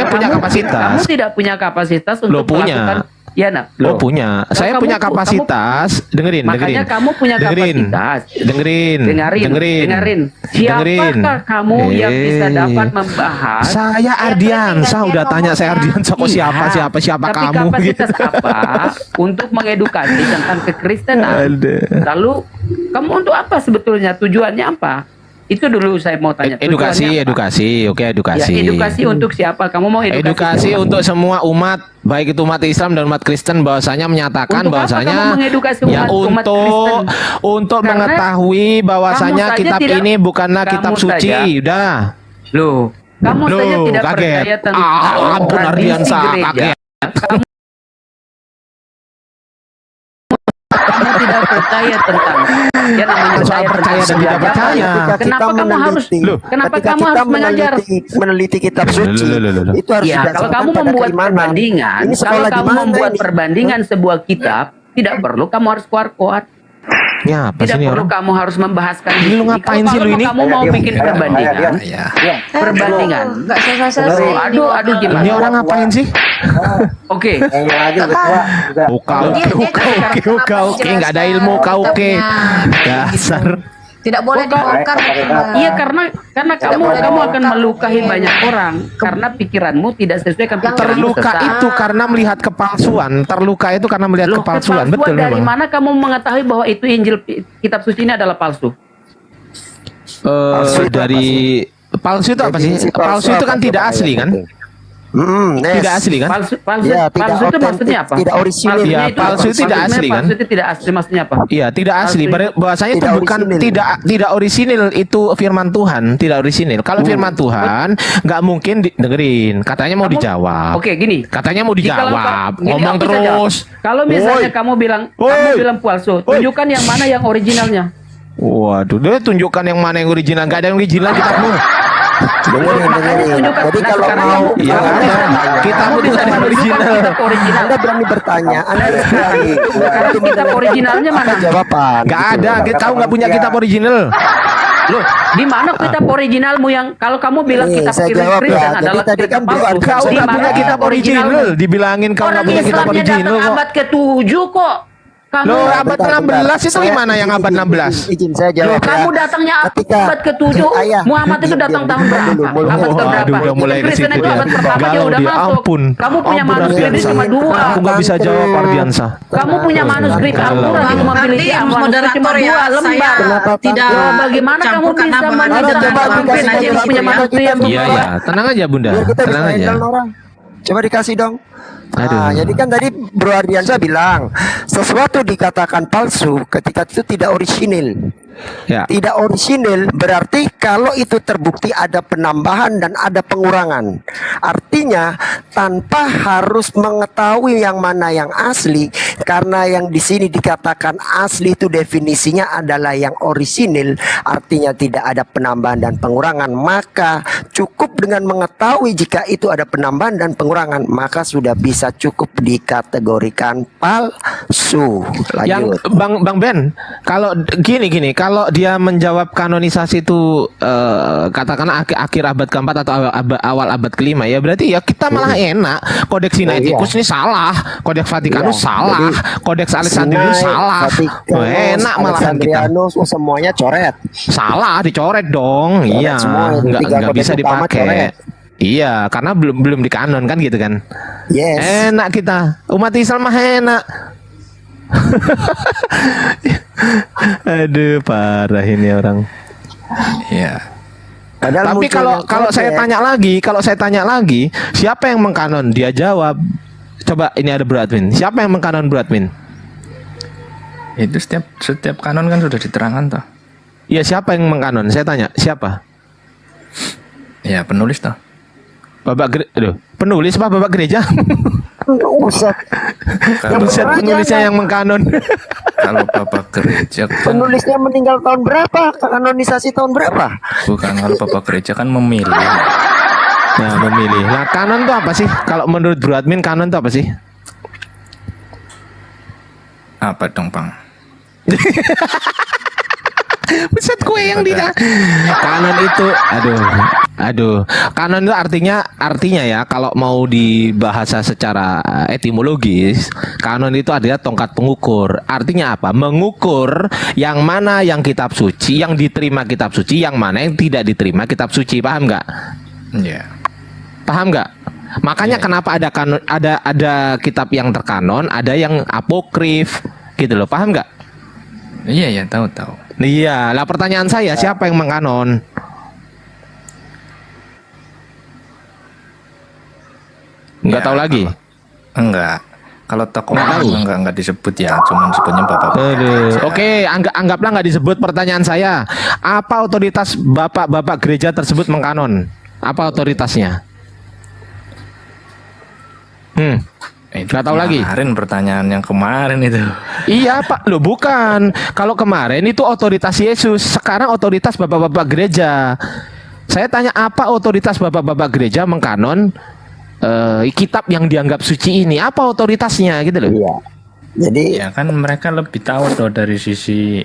punya kapasitas. Kamu tidak punya kapasitas untuk melakukan. Ya, punya. Saya punya kapasitas. Dengerin. Makanya kamu punya kapasitas. Dengerin. Siapakah kamu yang bisa dapat membahas? Saya Ardiansa, udah tanya saya Ardiansa kok siapa tapi kamu? Kapasitas apa untuk mengedukasi tentang kekristenan? Lalu kamu untuk apa sebetulnya? Tujuannya apa? Itu dulu saya mau tanya. Edukasi. Ya, edukasi untuk siapa? Kamu mau edukasi untuk semua umat, baik itu umat Islam dan umat Kristen, bahwasanya menyatakan untuk bahwasanya umat Kristen? Untuk mengetahui bahwasanya kitab ini bukanlah kitab suci. Udah. Loh, kamu saja tidak kaget. percaya tentang Ampun Ardiansa, gereja. kaget. Kamu kamu tidak percaya tentang ya namanya Soal saya percaya dan tidak percaya. Kenapa kamu harus kenapa ketika kamu kita harus mengajar? meneliti kitab suci, itu harus Ya, kalau didasarkan kamu pada membuat keimanan. perbandingan, Ini kalau sekolah di kamu mana membuat ini? perbandingan sebuah kitab, tidak perlu kamu harus kuat. Ya, apa Tidak sih ini perlu orang? kamu harus membahaskan di Lu sini. ngapain Kalau sih lu ini? kamu mau bikin perbandingan, Ya. perbandingan. Nggak selesai-selesai. Aduh Ini gimana? orang ngapain sih? Oke. Ngeyel aja udah tua juga. Oke, nggak ada ilmu kau oke. Dasar. Tidak boleh dibongkar. Iya karena kamu akan melukai banyak orang karena pikiranmu tidak sesuai dengan pikiranmu Terluka sesat. itu karena melihat kepalsuan. Terluka itu karena melihat Loh, kepalsuan. Betul dari memang. mana kamu mengetahui bahwa itu Injil kitab suci ini adalah palsu? Dari palsu itu apa sih? Definisi Palsu itu kan apa? tidak Coba asli ya, kan? betul. Yes. Tidak asli kan? Palsu Ya, tidak palsu itu otentik, maksudnya apa? tidak orisinil. Palsunya Ya, itu palsu apa? itu tidak Maksudnya asli kan? Palsu itu tidak asli maksudnya apa? Iya, tidak asli. Bahwasanya itu Tidak bukan orisinil. tidak orisinil itu firman Tuhan, tidak orisinil. Kalau firman Tuhan nggak mungkin dengerin. Katanya mau dijawab. Oke, gini. Katanya mau Jikalau dijawab. gini, Ngomong aku bisa jawab. terus. Kalau misalnya kamu bilang palsu, tunjukkan yang mana yang originalnya. Waduh, dia tunjukkan yang mana yang original. Gak ada yang original kitabmu. Dengerin. Jadi kalau mau Iya, kitabmu itu ada yang original. Anda berani bertanya, Anda harus berani. Sekarang kitab originalnya mana? Jawaban. Gak ada. Kita tahu nggak punya kitab original. Loh, di mana kitab originalmu yang kalau kamu bilang Nih, kitab saya jawab Kristen ya. Jadi adalah tadi kitab kan palsu? bukan Kau Di nggak mana punya kitab original. Dibilangin kau nggak Orang punya kitab Islamnya original datang kok. abad ke-7 kok. Kamu Loh, abad Bentar, 16 itu Saya- gimana yang abad 16? Izin saya jawab ya. kamu datangnya Ketika abad ke-7. Ayah, Muhammad itu diam, datang diam, tahun diam berapa? dulu, mulai. Abad keberapa? Waduh, udah mulai ke Kristen situ itu dia. abad pertama dia Galau udah dia. masuk. Ampun. Kamu punya Ampun, manuskrip Ardiansa. cuma 2. Aku nggak bisa jawab, Ardiansa. Kamu punya manuskrip Al-Quran yang memiliki Ardi, manuskrip cuma moderator 2 ya, lembar. Kenapa tidak Loh, bagaimana kamu campurkan bisa nama menentang Anda coba orang dikasih Kristen yang moderator punya ya. manuskrip yang Iya, iya. Tenang aja, Bunda. Biar kita Tenang bisa aja. handle orang. Coba dikasih dong. Aduh. Nah, jadi kan tadi Bro Ardiansa bilang sesuatu dikatakan palsu ketika itu tidak orisinil. Ya. Tidak orisinil berarti kalau itu terbukti ada penambahan dan ada pengurangan. Artinya tanpa harus mengetahui yang mana yang asli, karena yang di sini dikatakan asli itu definisinya adalah yang orisinil, artinya tidak ada penambahan dan pengurangan, maka cukup dengan mengetahui jika itu ada penambahan dan pengurangan, maka sudah bisa cukup dikategorikan palsu. Yang Lanjut. Bang Ben, kalau gini, kalau dia menjawab kanonisasi itu katakanlah akhir abad keempat atau awal abad kelima, ya berarti ya kita malah enak. Kodeks Sinaiticus ini salah, Kodeks Vatikanus salah, Kodeks Alexandrinus salah. Enak malahan kita. Alexandrianus, semuanya coret. Salah, dicoret dong. Coret Iya, semua, itu tiga nggak kodeks bisa utama dipakai. coret. Iya, karena belum dikanon kan gitu kan. Yes. Enak kita, umat Islam mah enak. Aduh, parah ini orang. Iya. Padahal Tapi munculnya kalau saya kodeks. tanya lagi, siapa yang mengkanon? Dia jawab. Coba ini ada Bro Admin. Siapa yang mengkanon Bro Admin? Itu setiap kanon kan sudah diterangkan toh. Iya, siapa yang mengkanon? Saya tanya, siapa? Ya penulis toh. Penulis apa Bapak gereja? Buset. Buset, penulisnya yang mengkanon. Kalau Bapak gereja kan Penulisnya meninggal tahun berapa? Kanonisasi tahun berapa? bukan, kalau Bapak gereja kan memilih. Nah, memilih. Nah, kanon itu apa sih? Kalau menurut Bro Admin, kanon itu apa sih? Apa dong, Bang? Buset, kue yang dia. Kanon itu, aduh. Kanon itu artinya ya, kalau mau dibahasa secara etimologis, kanon itu adalah tongkat pengukur. Artinya apa? Mengukur yang mana yang kitab suci, yang diterima kitab suci, yang mana yang tidak diterima kitab suci. Paham nggak? Iya. Paham nggak? Makanya kenapa ada kanon, ada kitab yang terkanon, ada yang apokrif, gitu loh. Paham nggak? Iya, tahu. Iya, lah pertanyaan saya, siapa yang mengkanon? Nggak Ya, tahu lagi. Enggak. Kalau tokoh Nggak tahu. enggak disebut ya, cuman sebutnya Bapak. Aduh. Oke, anggaplah nggak disebut. Pertanyaan saya, apa otoritas bapak-bapak gereja tersebut mengkanon? Apa otoritasnya? Itu Nggak tahu lagi. kemarin pertanyaan yang kemarin itu. Iya Pak, loh bukan. Kalau kemarin itu otoritas Yesus, sekarang otoritas bapak-bapak gereja. Saya tanya apa otoritas bapak-bapak gereja mengkanon kitab yang dianggap suci ini? Apa otoritasnya gitu loh? Iya. Jadi Ya kan mereka lebih tahu tuh dari sisi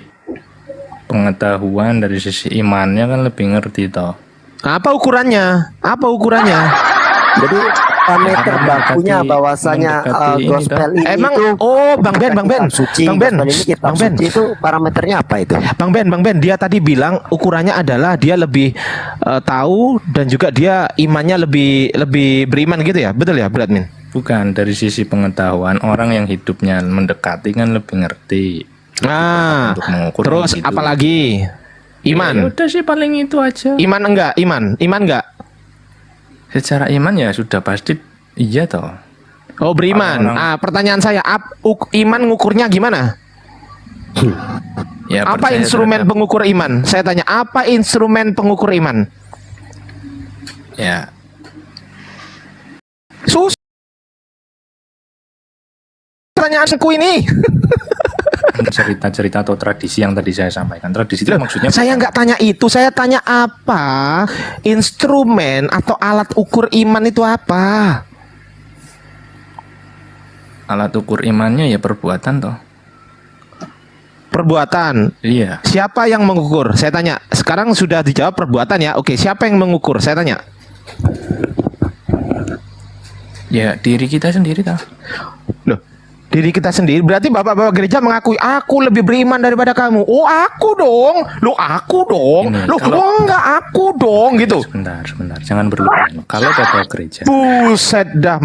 pengetahuan, dari sisi imannya kan lebih ngerti toh. Apa ukurannya? Apa ukurannya? jadi parameter Karena bakunya mendekati- bahwasanya mendekati ini gospel toh. ini Emang itu oh Bang Ben, Bang Ben, kitab suci, Bang Ben, gospel ini kitab Bang Ben. suci itu parameternya apa itu? Bang Ben, dia tadi bilang ukurannya adalah dia lebih tahu dan juga dia imannya lebih beriman gitu ya, betul ya, Bradmin? Bukan, dari sisi pengetahuan orang yang hidupnya mendekati kan lebih ngerti. Nah, Untuk mengukur terus gitu. apalagi Ya iman, udah sih paling itu aja. iman enggak, iman enggak? Secara iman ya sudah pasti iya toh. Oh beriman. Orang-orang- Pertanyaan saya, iman ngukurnya gimana? Ya, Apa percaya instrumen terhadap- pengukur iman? Saya tanya, apa instrumen pengukur iman? Ya, Sus. Pertanyaanku ini. cerita-cerita atau tradisi yang tadi saya sampaikan. Tradisi itu Loh, maksudnya saya nggak tanya itu, saya tanya apa instrumen atau alat ukur iman itu apa? alat ukur imannya ya perbuatan toh. Perbuatan. Iya. Siapa yang mengukur? Saya tanya. Sekarang sudah dijawab perbuatan ya. Oke, siapa yang mengukur? Saya tanya. Ya diri kita sendiri toh. Loh, diri kita sendiri. Berarti bapak-bapak gereja mengakui aku lebih beriman daripada kamu. Oh, aku dong. Loh, aku dong. Ini, Loh, kalau- oh enggak aku dong gitu. Sebentar. Jangan berlebihan. Kalau bapak gereja Buset dah,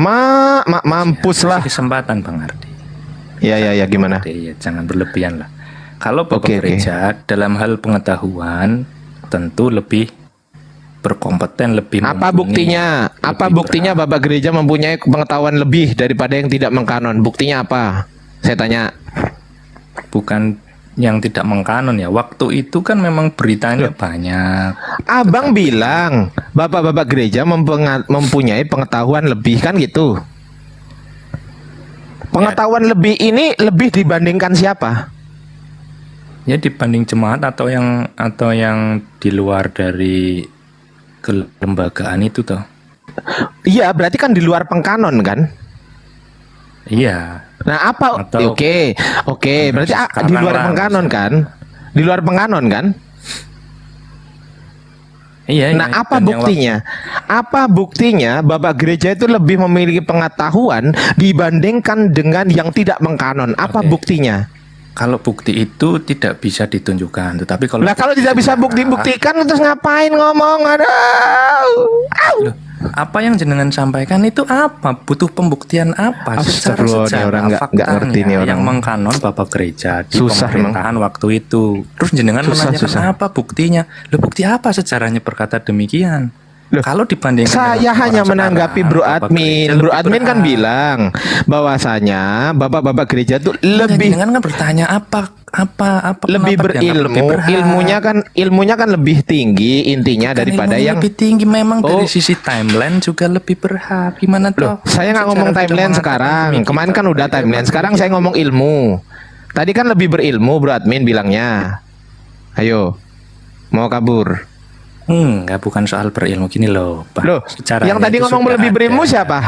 mampus lah. kasih kesempatan Bang Ardi. Ya, gimana? Ya, jangan berlebihan lah. Kalau bapak Oke. gereja dalam hal pengetahuan tentu lebih berkompeten, lebih Apa mumpuni, buktinya? Apa lebih buktinya bapak gereja mempunyai pengetahuan lebih daripada yang tidak mengkanon? Buktinya apa? Saya tanya. bukan yang tidak mengkanon ya. Waktu itu kan memang beritanya banyak. Abang bilang bapak-bapak gereja mempunyai pengetahuan lebih kan gitu. Pengetahuan lebih ini lebih dibandingkan siapa? Ya dibanding jemaat atau yang di luar dari kelembagaan itu toh. Iya, berarti kan di luar pengkanon kan? Iya. Nah, apa? Atau- Oke, berarti di sekarang luar lah, pengkanon kan? Di luar pengkanon kan? Iya. Nah, iya. apa Dan yang buktinya? Apa buktinya Bapak gereja itu lebih memiliki pengetahuan dibandingkan dengan yang tidak mengkanon? Apa Oke. buktinya? Kalau bukti itu tidak bisa ditunjukkan, tetapi kalau Nah, kalau tidak bisa bukti-buktikan terus ngapain ngomong? Aduh. Loh, apa yang jenengan sampaikan itu apa? Butuh pembuktian apa? Secara Astagfirullah, sejarah, ini orang nggak faktanya, ngerti nih orang. yang mengkanon bapak gereja di Susah pemerintahan waktu itu. Terus jenengan menanyakan apa buktinya? Loh, bukti apa sejarahnya berkata demikian? Loh, Kalau dibandingkan Saya dengan hanya orang menanggapi sekarang, Bro bapak Admin. gereja Bro lebih Admin kan berhak. bilang bahwasanya bapak-bapak gereja itu lebih Jenengan kan bertanya apa lebih kenapa dianggap lebih berilmu, berhak? ilmunya kan lebih tinggi intinya Bukan daripada ilmunya yang lebih tinggi, memang Oh. dari sisi timeline juga lebih berhak. Gimana Loh, toh? saya nggak Sejarah ngomong sudah timeline mengatakan sekarang. demikian. Kemarin kan udah timeline. Sekarang saya ngomong ilmu. Tadi kan lebih berilmu, Bro Admin bilangnya. Ayo, mau kabur. Enggak, bukan soal berilmu gini loh, Pak. Loh, Sejarahnya yang tadi itu ngomong sudah lebih berilmu ada. siapa?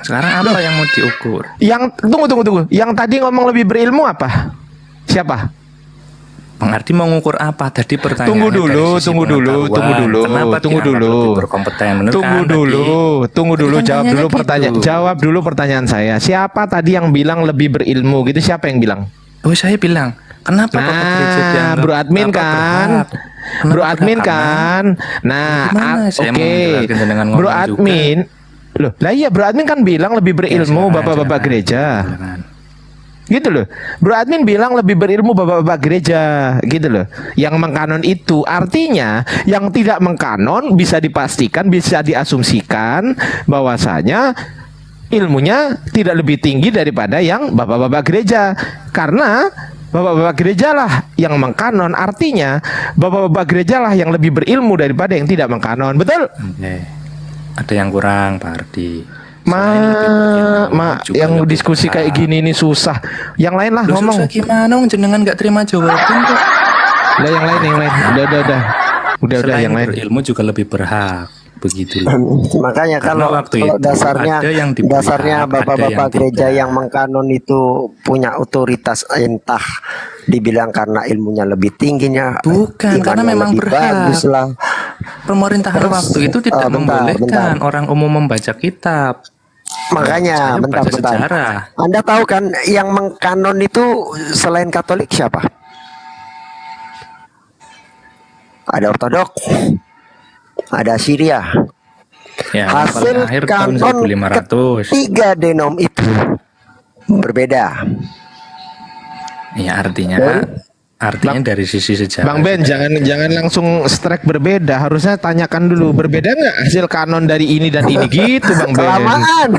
Sekarang apa yang mau diukur? Yang tunggu. Yang tadi ngomong lebih berilmu apa? Siapa? Bang Ardi mau ngukur apa? Tadi pertanyaannya Tunggu dulu, dari sisi tunggu dulu. pengetahuan. Kenapa Tunggu dianggap dulu. lebih berkompeten? Menurut Tunggu Anda, dulu. Tadi kan Jawab tanyanya dulu gitu. pertanyaan. Jawab dulu pertanyaan saya. Siapa tadi yang bilang lebih berilmu? Gitu siapa yang bilang? Oh, saya bilang, kenapa Bapak Gereja Nah, dianggap Bro Admin Bapak kan, berhak? Kenapa Bro berhak? Admin Karena- kan. Nah, Gimana saya mau oke. menjelaskan dengan Bro ngomong Admin, loh, lah iya Bro Admin kan bilang lebih berilmu silakan, bapak-bapak silakan. gereja. Silakan. Gitu loh. Bro Admin bilang lebih berilmu bapak-bapak gereja, gitu loh. Yang mengkanon itu artinya yang tidak mengkanon bisa dipastikan, bisa diasumsikan bahwasanya ilmunya tidak lebih tinggi daripada yang bapak-bapak gereja. Karena bapak-bapak gereja lah yang mengkanon, artinya bapak-bapak gereja lah yang lebih berilmu daripada yang tidak mengkanon. Betul? Oke. ada yang kurang Pak Ardi. Yang diskusi kayak gini ini susah. Yang lain lah Loh, ngomong. susah gimana? Jenengan nggak terima jawaban kok. Udah yang lain. Udah Selain yang lain. berilmu juga lebih berhak. Begitu. Makanya Karena kalau waktu itu dasarnya ada yang diberi dasarnya hak, ada bapak-bapak yang gereja tidak. yang mengkanon itu punya otoritas, entah dibilang karena ilmunya lebih tingginya, Bukan, karena imannya memang lebih berhak. bagus lah. Pemerintahan Terus, waktu itu tidak membolehkan orang umum membaca kitab. Makanya Saya baca bentar. sejarah. Anda tahu kan yang mengkanon itu selain Katolik siapa? Ada Ortodok, ada Syria. Ya, Hasil paling akhir tahun kanon 1500. ketiga denom itu berbeda. Ya, artinya dari sisi sejarah. Bang Ben, jangan langsung strike berbeda. Harusnya tanyakan dulu, berbeda nggak hasil kanon dari ini dan ini gitu, Bang Ben. Kelamaan.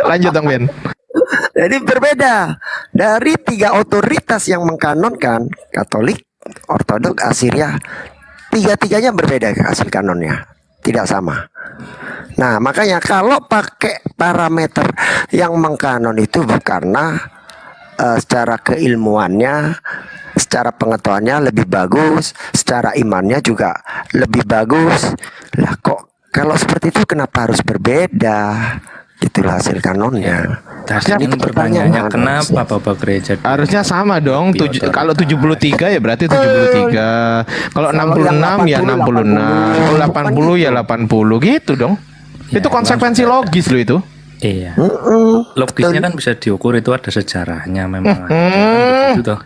Lanjut, Bang Ben. Jadi berbeda dari tiga otoritas yang mengkanonkan, Katolik, Ortodok, Assyria, tiga-tiganya berbeda hasil kanonnya, tidak sama. Nah, makanya kalau pakai parameter yang mengkanon itu karena secara keilmuannya, secara pengetahuannya lebih bagus, secara imannya juga lebih bagus. Lah kok kalau seperti itu kenapa harus berbeda? Itulah hasil kanonnya. Tadi Itu pertanyaannya pertanyaan. kenapa Bapak Gereja? Harusnya sama dong. Kalau 73 ya berarti 73. Kalau 66 ya 66. Kalau 80 ya 80 gitu dong. Ya, Itu konsekuensi logis loh itu. Iya. Logisnya kan bisa diukur, itu ada sejarahnya memang. Begitu toh.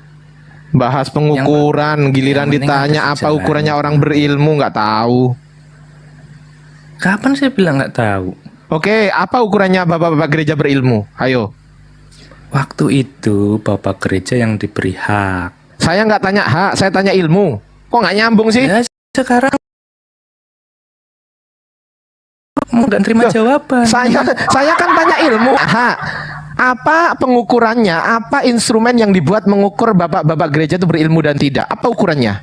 Bahas pengukuran, giliran yang penting ditanya ada apa sejarahnya. ukurannya orang berilmu nggak tahu. Kapan saya bilang nggak tahu? Oke, apa ukurannya bapak-bapak gereja berilmu? Ayo. Waktu itu Bapak Gereja yang diberi hak. Saya nggak tanya hak, saya tanya ilmu. Kok nggak nyambung sih? Ya, sekarang mau nggak terima jawaban. Saya kan tanya ilmu. Hak. Apa pengukurannya? Apa instrumen yang dibuat mengukur bapak-bapak gereja itu berilmu dan tidak? Apa ukurannya?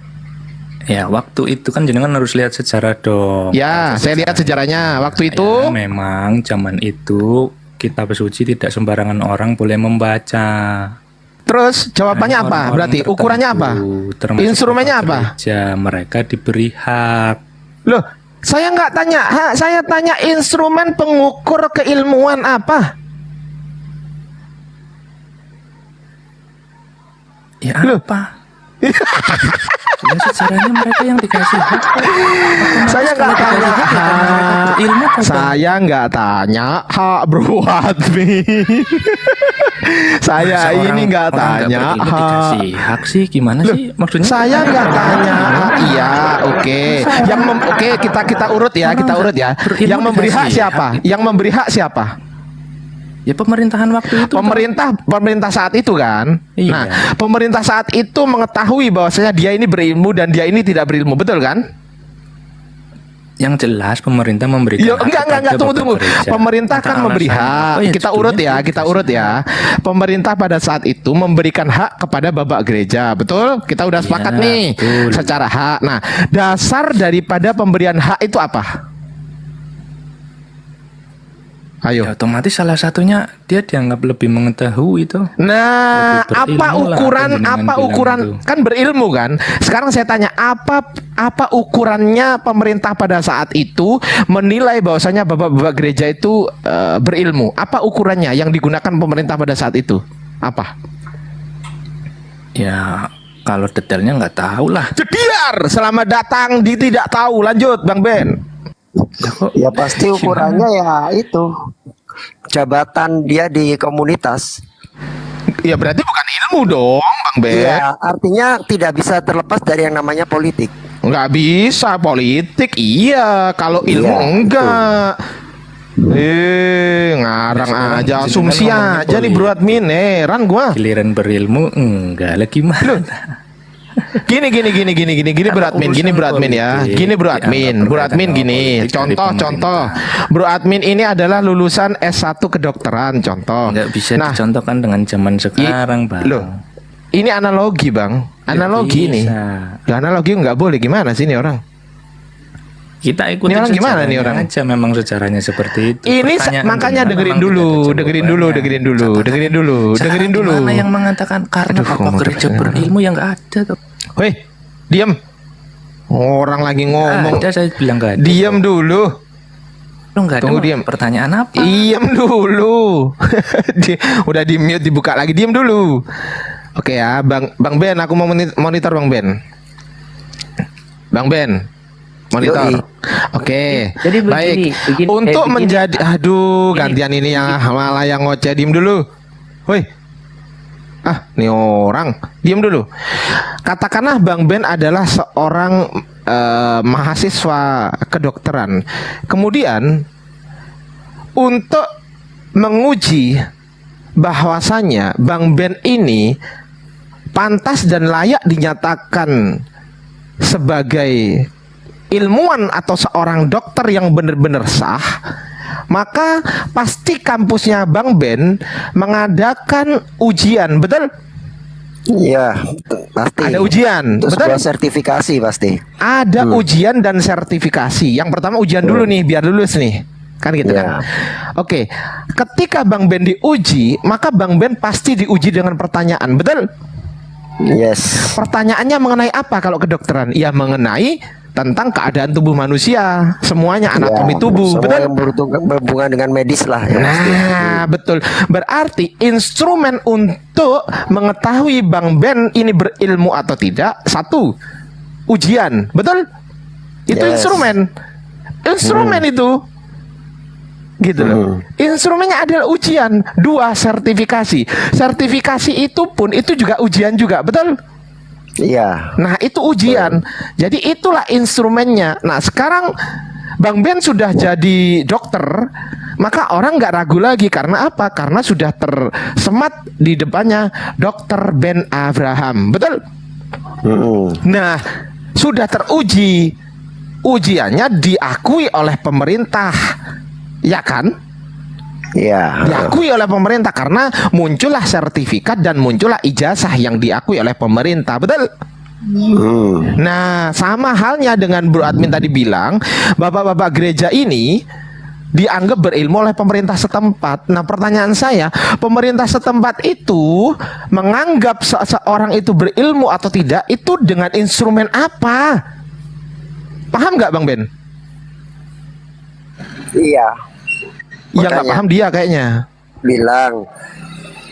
Ya, waktu itu kan jenengan harus lihat sejarah dong. Ya, saya lihat sejarahnya. Waktu itu Ya, memang zaman itu kitab suci tidak sembarangan orang boleh membaca. terus jawabannya apa? Orang-orang Berarti ukurannya apa? termasuk Instrumennya Bapak apa? Gereja, mereka diberi hak. Loh, saya nggak tanya hak, saya tanya instrumen pengukur keilmuan apa? Ya apa? Ya, sejarahnya mereka yang dikasih hak. Saya nggak tanya hak. Ilmu Saya nggak tanya hak, Bro Admin. Saya ini nggak tanya hak. Dikasih hak sih gimana sih maksudnya? Saya nggak tanya hak. Iya, oke. Oke, kita urut ya, kita urut ya. Yang memberi hak siapa? Yang memberi hak siapa? Ya pemerintahan waktu itu. Pemerintah saat itu kan. Iya. Nah, pemerintah saat itu mengetahui bahwasanya dia ini berilmu dan dia ini tidak berilmu, betul kan? Yang jelas pemerintah memberikan Ya, hak enggak, kepada tunggu. Bapak Gereja. Pemerintah kan Entah memberi alasannya hak. apa, ya Kita judulnya urut ya. Pemerintah pada saat itu memberikan hak kepada bapak gereja, betul? Kita udah sepakat nih betul. secara hak. Nah, dasar daripada pemberian hak itu apa? Ayo. Ya, otomatis salah satunya dia dianggap lebih mengetahui itu. Nah, Lebih apa berilmu lah, ukuran jenengan bilang itu. kan berilmu kan? Sekarang saya tanya apa ukurannya pemerintah pada saat itu menilai bahwasanya bapak-bapak gereja itu berilmu? Apa ukurannya yang digunakan pemerintah pada saat itu? Apa? Ya kalau detailnya nggak tahu lah. Jediar, selamat datang di tidak tahu. Lanjut, Bang Ben. Ya pasti ukurannya ya itu jabatan dia di komunitas. Ya berarti bukan ilmu dong, Bang Ben. Ya artinya tidak bisa terlepas dari yang namanya politik. Nggak bisa politik, iya. Kalau ilmu Iya, enggak. Ngarang aja, asumsi aja nih Bro Admin. Heran gua. Giliran berilmu enggak lagi mana? Gini Bro Admin, ya. Gini Bro Admin gini. Contoh. Bro Admin ini adalah lulusan S1 kedokteran, contoh. Nggak bisa Nah, dicontohkan dengan zaman sekarang, Bang. loh. Ini analogi, Bang. Analogi ini. bisa. Lah, analogi nggak boleh, gimana sih ini orang? Kita ikutin Ini orang gimana sejarahnya nih orang? aja, memang sejarahnya seperti itu. Ini Pertanyaan makanya gimana dengerin memang dulu, tidak ada dengerin jawabannya. dulu, dengerin dulu, Catatan. dengerin dulu, Sekarang dengerin dulu. Gimana yang mengatakan karena Aduh, Papa ngomong gereja terus. berilmu yang nggak ada tuh? Woi, diam. Orang lagi ngomong. Ada, saya bilang nggak ada. Diam dulu. Lu nggak ada. Tunggu, mau diam. Pertanyaan apa? Diam dulu. Udah di mute, dibuka lagi. Diam dulu. Oke ya, Bang Ben, aku mau monitor Bang Ben. Bang Ben, monitor. Yoi. Oke. Jadi begini, baik. begini- Untuk begini, menjadi, aduh, gantian ini yang malah yang ngoceh. Diam dulu. Woi. Nih orang. Diam dulu. Katakanlah Bang Ben adalah seorang mahasiswa kedokteran. Kemudian untuk menguji bahwasannya Bang Ben ini pantas dan layak dinyatakan sebagai ilmuwan atau seorang dokter yang benar-benar sah, maka pasti kampusnya Bang Ben mengadakan ujian, betul? Iya, pasti. Ada ujian, Terus betul? sebuah sertifikasi pasti. Ada ujian dan sertifikasi. Yang pertama ujian dulu nih, biar lulus nih. Kan gitu Ya. kan. Oke, ketika Bang Ben diuji, maka Bang Ben pasti diuji dengan pertanyaan, betul? Yes. Pertanyaannya mengenai apa kalau kedokteran? Ya mengenai tentang keadaan tubuh manusia, semuanya anatomi Ya, tubuh, semua betul? yang berhubungan dengan medis lah ya. pasti. Nah, betul. Berarti instrumen untuk mengetahui Bang Ben ini berilmu atau tidak, satu, ujian, betul? Itu Yes. instrumen itu. Gitu loh. Instrumennya adalah ujian. Dua, sertifikasi. Sertifikasi itu pun itu juga ujian juga, betul? Iya. Nah, itu ujian. Jadi itulah instrumennya. Nah, sekarang Bang Ben sudah jadi dokter, maka orang nggak ragu lagi. Karena apa? Karena sudah tersemat di depannya Dokter Ben Abraham, betul? Nah, sudah teruji. Ujiannya diakui oleh pemerintah. Ya kan? Iya. Diakui oleh pemerintah karena muncullah sertifikat dan muncullah ijazah yang diakui oleh pemerintah, betul? Nah, sama halnya dengan Bro Admin tadi bilang, bapak-bapak gereja ini dianggap berilmu oleh pemerintah setempat. Nah, pertanyaan saya, pemerintah setempat itu menganggap seseorang itu berilmu atau tidak itu dengan instrumen apa? Paham nggak Bang Ben? Iya. Yang nggak Makanya paham dia kayaknya. bilang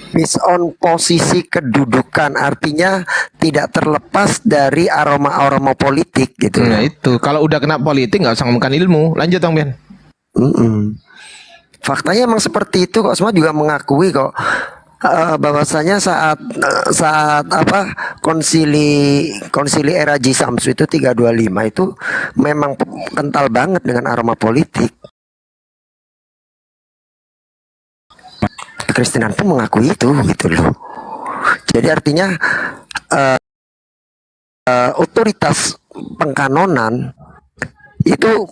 based on posisi kedudukan, artinya tidak terlepas dari aroma-aroma politik gitu. Nah itu, kalau udah kena politik nggak usah ngomongkan ilmu. Lanjut Bang Ben. Faktanya emang seperti itu kok, semua juga mengakui kok bahwasanya saat apa konsili era Ji Samsu itu 325 itu memang kental banget dengan aroma politik. Kristenan pun mengakui itu gitu loh. Jadi artinya otoritas pengkanonan itu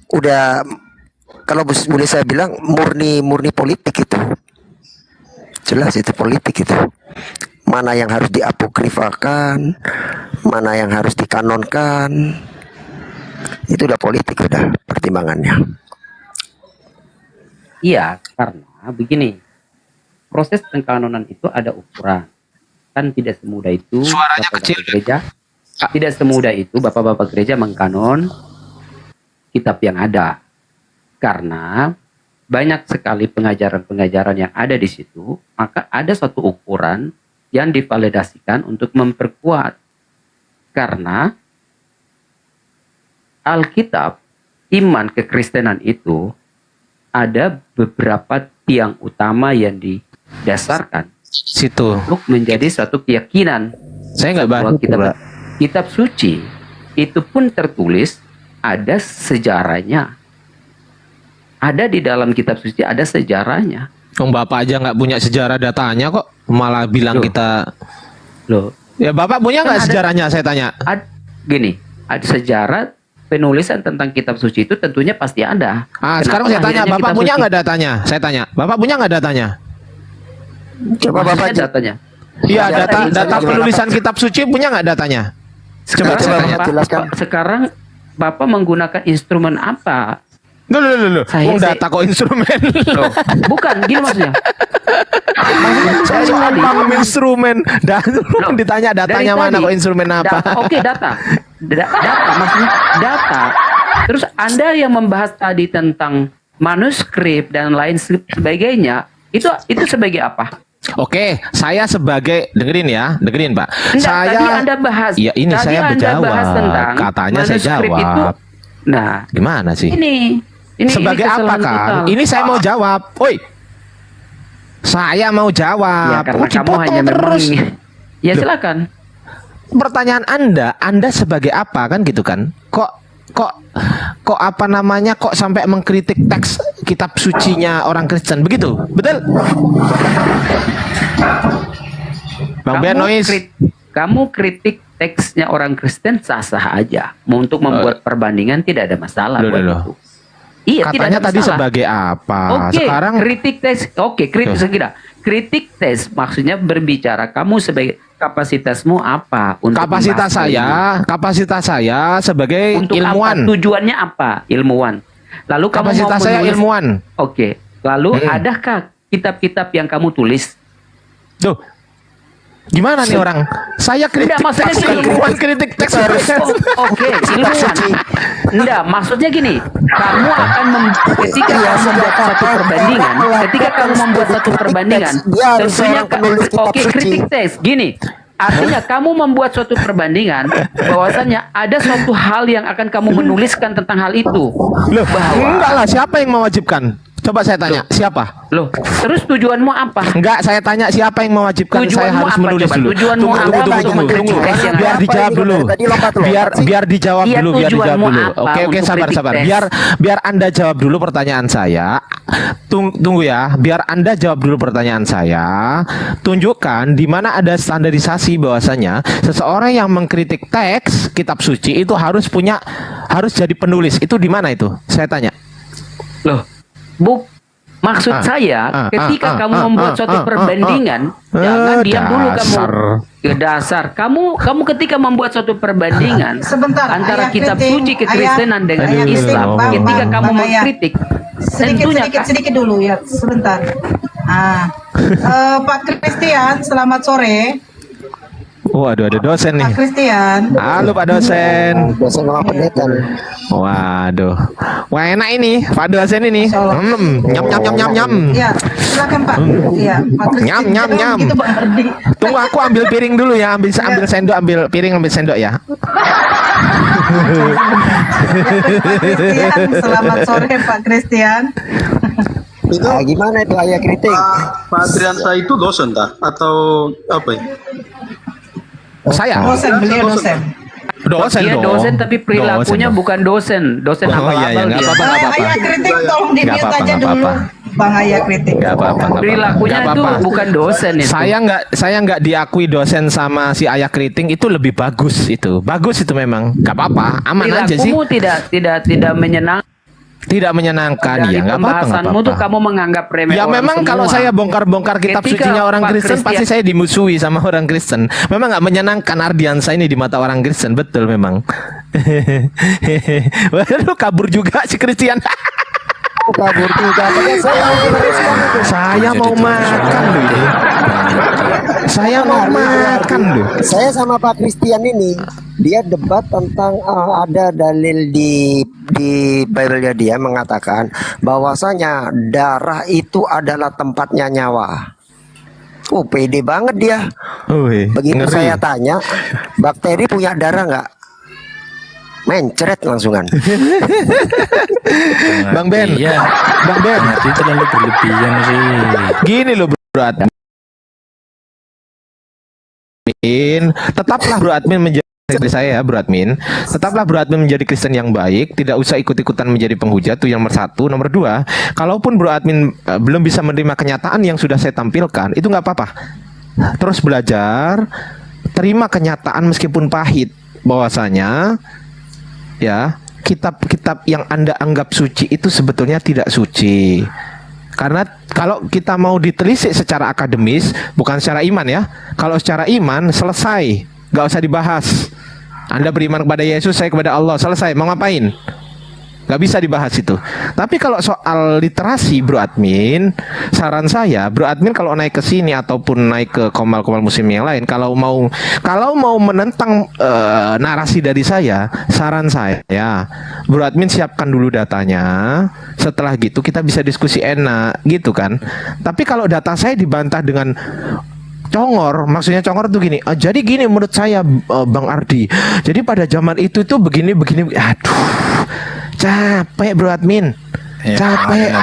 udah, kalau boleh saya bilang, murni politik itu. Jelas itu politik itu. Mana yang harus diapokrifakan, mana yang harus dikanonkan, itu udah politik, udah pertimbangannya. Iya, karena begini, proses pengkanonan itu ada ukuran. Kan tidak semudah itu Suaranya bapak-bapak kecil. gereja, tidak semudah itu bapak-bapak gereja mengkanon kitab yang ada. Karena banyak sekali pengajaran-pengajaran yang ada di situ, maka ada suatu ukuran yang divalidasikan untuk memperkuat. Karena Alkitab, iman kekristenan itu ada beberapa tiang utama yang didasarkan situ untuk menjadi suatu keyakinan. Saya nggak bahwa bahas. kitab suci itu pun tertulis ada sejarahnya. Ada di dalam kitab suci ada sejarahnya. Bapak aja nggak punya sejarah datanya kok, malah bilang kita. Loh, Ya Bapak punya Kan nggak ada- sejarahnya? Saya tanya. Gini, ada sejarah penulisan tentang kitab suci itu tentunya pasti ada. Sekarang saya tanya, Bapak punya nggak datanya? Saya tanya, Bapak punya nggak datanya? Coba Bapak datanya. Iya, Data- data penulisan kitab suci punya nggak datanya? Coba Sekarang, saya tanya. Pak, jelaskan. sekarang Bapak menggunakan instrumen apa? Loh. Data kok instrumen. Loh, bukan, gini maksudnya. Saya cuma paham instrumen. Ditanya datanya dari mana tadi, kok instrumen apa? Oke, data. Data maksudnya data. Terus Anda yang membahas tadi tentang manuskrip dan lain sebagainya, itu sebagai apa? Oke, saya sebagai dengerin Pak. Enggak, Saya tadi Anda bahas. Ya ini tadi saya Anda berjawab. bahas tentang Katanya saya manuskrip jawab. itu. Nah, gimana sih? Ini sebagai apa kesalahan kan? total. Ini saya mau jawab. Woi. Saya mau Ya, jawab. karena kamu hanya terus. Ya silakan. Pertanyaan Anda sebagai apa kan gitu kan? Kok apa namanya? Kok sampai mengkritik teks kitab sucinya orang Kristen begitu? Betul? Bang Benois. Kamu kritik teksnya orang Kristen sah-sah aja. Untuk membuat perbandingan tidak ada masalah buat itu. Iya, Katanya tidak ada tadi masalah. sebagai apa? Oke, Sekarang kritik tes. Oke, kritik tes maksudnya berbicara kamu sebagai kapasitasmu apa untuk kapasitas saya sebagai untuk ilmuwan. apa? Tujuannya apa? Ilmuwan. Lalu kamu Kapasitas mau saya menulis, ilmuwan. Oke. Lalu adakah kitab-kitab yang kamu tulis? Tuh. Gimana nih orang? Saya kritik maksudnya teks gini. ilmuwan, kritik teks. Oke, ilmuwan. Enggak, maksudnya gini. Kamu akan ketika kamu membuat satu perbandingan, tentunya oke, kritik teks. Gini. Artinya kamu membuat suatu perbandingan bahwasanya ada suatu hal yang akan kamu menuliskan tentang hal itu. Loh, enggak lah, siapa yang mewajibkan? Coba saya tanya, siapa? Loh, terus tujuanmu apa? Enggak, saya tanya siapa yang mewajibkan saya Tujuanmu harus apa, menulis coba? dulu. Tujuanmu apa untuk mengkritik teks yang Biar ada? dijawab dulu. Biar dijawab Iya, dulu, biar dijawab tujuanmu dulu. apa Oke, untuk sabar. kritik tes? Biar Anda jawab dulu pertanyaan saya. Tunggu ya, biar Anda jawab dulu pertanyaan saya. Tunjukkan di mana ada standarisasi bahwasanya seseorang yang mengkritik teks kitab suci itu harus jadi penulis. Itu di mana itu? Saya tanya. Loh, maksud saya, ketika kamu membuat suatu perbandingan, jangan diam dulu kamu. Dasar. Kamu ketika membuat suatu perbandingan Sebentar, antara ayah kitab kritik, suci kekristenan dengan ayah kritik, Islam, Bang, ketika Bang, kamu Bang, ayah. mengkritik, tentunya Sedikit dulu ya, sebentar. Pak Christian, selamat sore. Waduh, ada dosen nih. Pak Christian. Halo Pak dosen. Dosen sama pendeta nih. Waduh. Wah enak ini Pak dosen ini. Nyam. Ya, silakan Pak. Iya, Pak Christian. Nyam. Gitu, Bang Ardi. Tunggu aku ambil piring dulu ya, ambil sendok, ambil piring, ambil sendok ya. Pak Christian, selamat sore Pak Christian. Gimana itu ayah kritik? Pak Adriansa itu dosen atau apa ya? Saya. Beliau dosen. Dia dosen tapi perilakunya bukan dosen. Dosen abal-abal dia. Ayah kritik tolong di-mute aja dulu. Bang Ayah kritik. Gak apa-apa. Perilakunya itu bukan dosen itu. Saya nggak diakui dosen sama si ayah kriting itu lebih bagus itu. Bagus itu memang. Gak apa-apa. Aman aja sih. Perilakumu tidak menyenangkan. Tidak menyenangkan Dari ya, nggak apa-apa. pembahasanmu tuh kamu menganggap remeh Ya orang memang semua. kalau saya bongkar-bongkar kitab Ketika sucinya orang Pak Kristen Christian- pasti saya dimusuhi sama orang Kristen. Memang nggak menyenangkan Ardiansa ini di mata orang Kristen, betul memang. Waduh, kabur juga si Christian. Kabur juga. Saya mau makan loh ini. Saya mau makan loh. Saya sama Pak Christian ini, dia debat tentang ada dalil di Bible-nya, dia mengatakan bahwasanya darah itu adalah tempatnya nyawa. Pede banget dia. Begitu ngeri. saya tanya, bakteri punya darah nggak? Mencret langsungan. Bang Ben, Bang Ben, Itu terlalu berlebihan sih. gini loh Bro Admin. Tetaplah Bro Admin menjadi seperti saya ya Bro Admin. Tetaplah Bro Admin menjadi Kristen yang baik. Tidak usah ikut-ikutan menjadi penghujat. Itu yang nomor satu. Nomor dua, kalaupun Bro Admin belum bisa menerima kenyataan yang sudah saya tampilkan, itu nggak apa-apa. Terus belajar, terima kenyataan meskipun pahit, bahwasanya ya kitab-kitab yang Anda anggap suci itu sebetulnya tidak suci. Karena kalau kita mau ditelisik secara akademis, bukan secara iman ya. Kalau secara iman selesai, nggak usah dibahas. Anda beriman kepada Yesus, saya kepada Allah. Selesai, mau ngapain? Gak bisa dibahas itu. Tapi kalau soal literasi, Bro Admin, saran saya, Bro Admin kalau naik ke sini ataupun naik ke komal-komal muslim yang lain, kalau mau menentang narasi dari saya, saran saya, Bro Admin siapkan dulu datanya. Setelah gitu kita bisa diskusi enak, gitu kan. Tapi kalau data saya dibantah dengan congor, maksudnya congor tuh gini. Jadi gini menurut saya, Bang Ardi. Jadi pada zaman itu tuh begini. Aduh, capek Bro Admin, capek.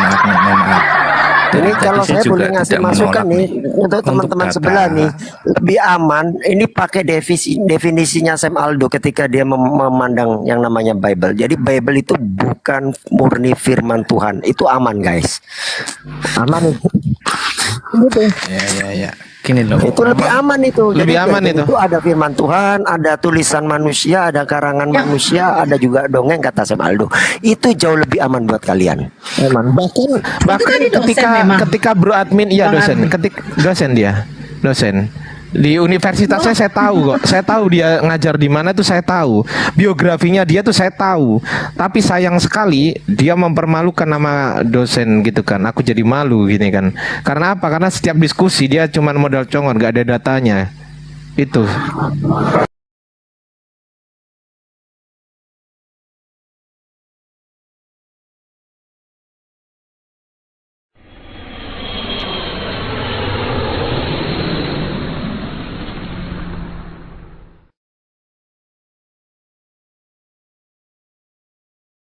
Ini kalau Tadi saya juga boleh ngasih tidak masukan menolak nih untuk teman-teman data. sebelah nih, lebih aman. Ini pakai definisinya Sam Aldo ketika dia memandang yang namanya Bible. Jadi Bible itu bukan murni firman Tuhan, itu aman guys, aman itu. Gitu. Ya. Gini loh. Itu lebih aman itu. Lebih Jadi aman Bible itu. ada firman Tuhan, ada tulisan manusia, ada karangan manusia, ada juga dongeng kata Sam Aldo. Itu jauh lebih aman buat kalian. Aman. Bahkan ketika Bro Admin, iya dosen, dosen di universitasnya saya tahu kok, saya tahu dia ngajar di mana tuh saya tahu, biografinya dia tuh saya tahu, tapi sayang sekali dia mempermalukan nama dosen gitu kan, aku jadi malu gini kan, karena apa? Karena setiap diskusi dia cuman modal congor, gak ada datanya itu.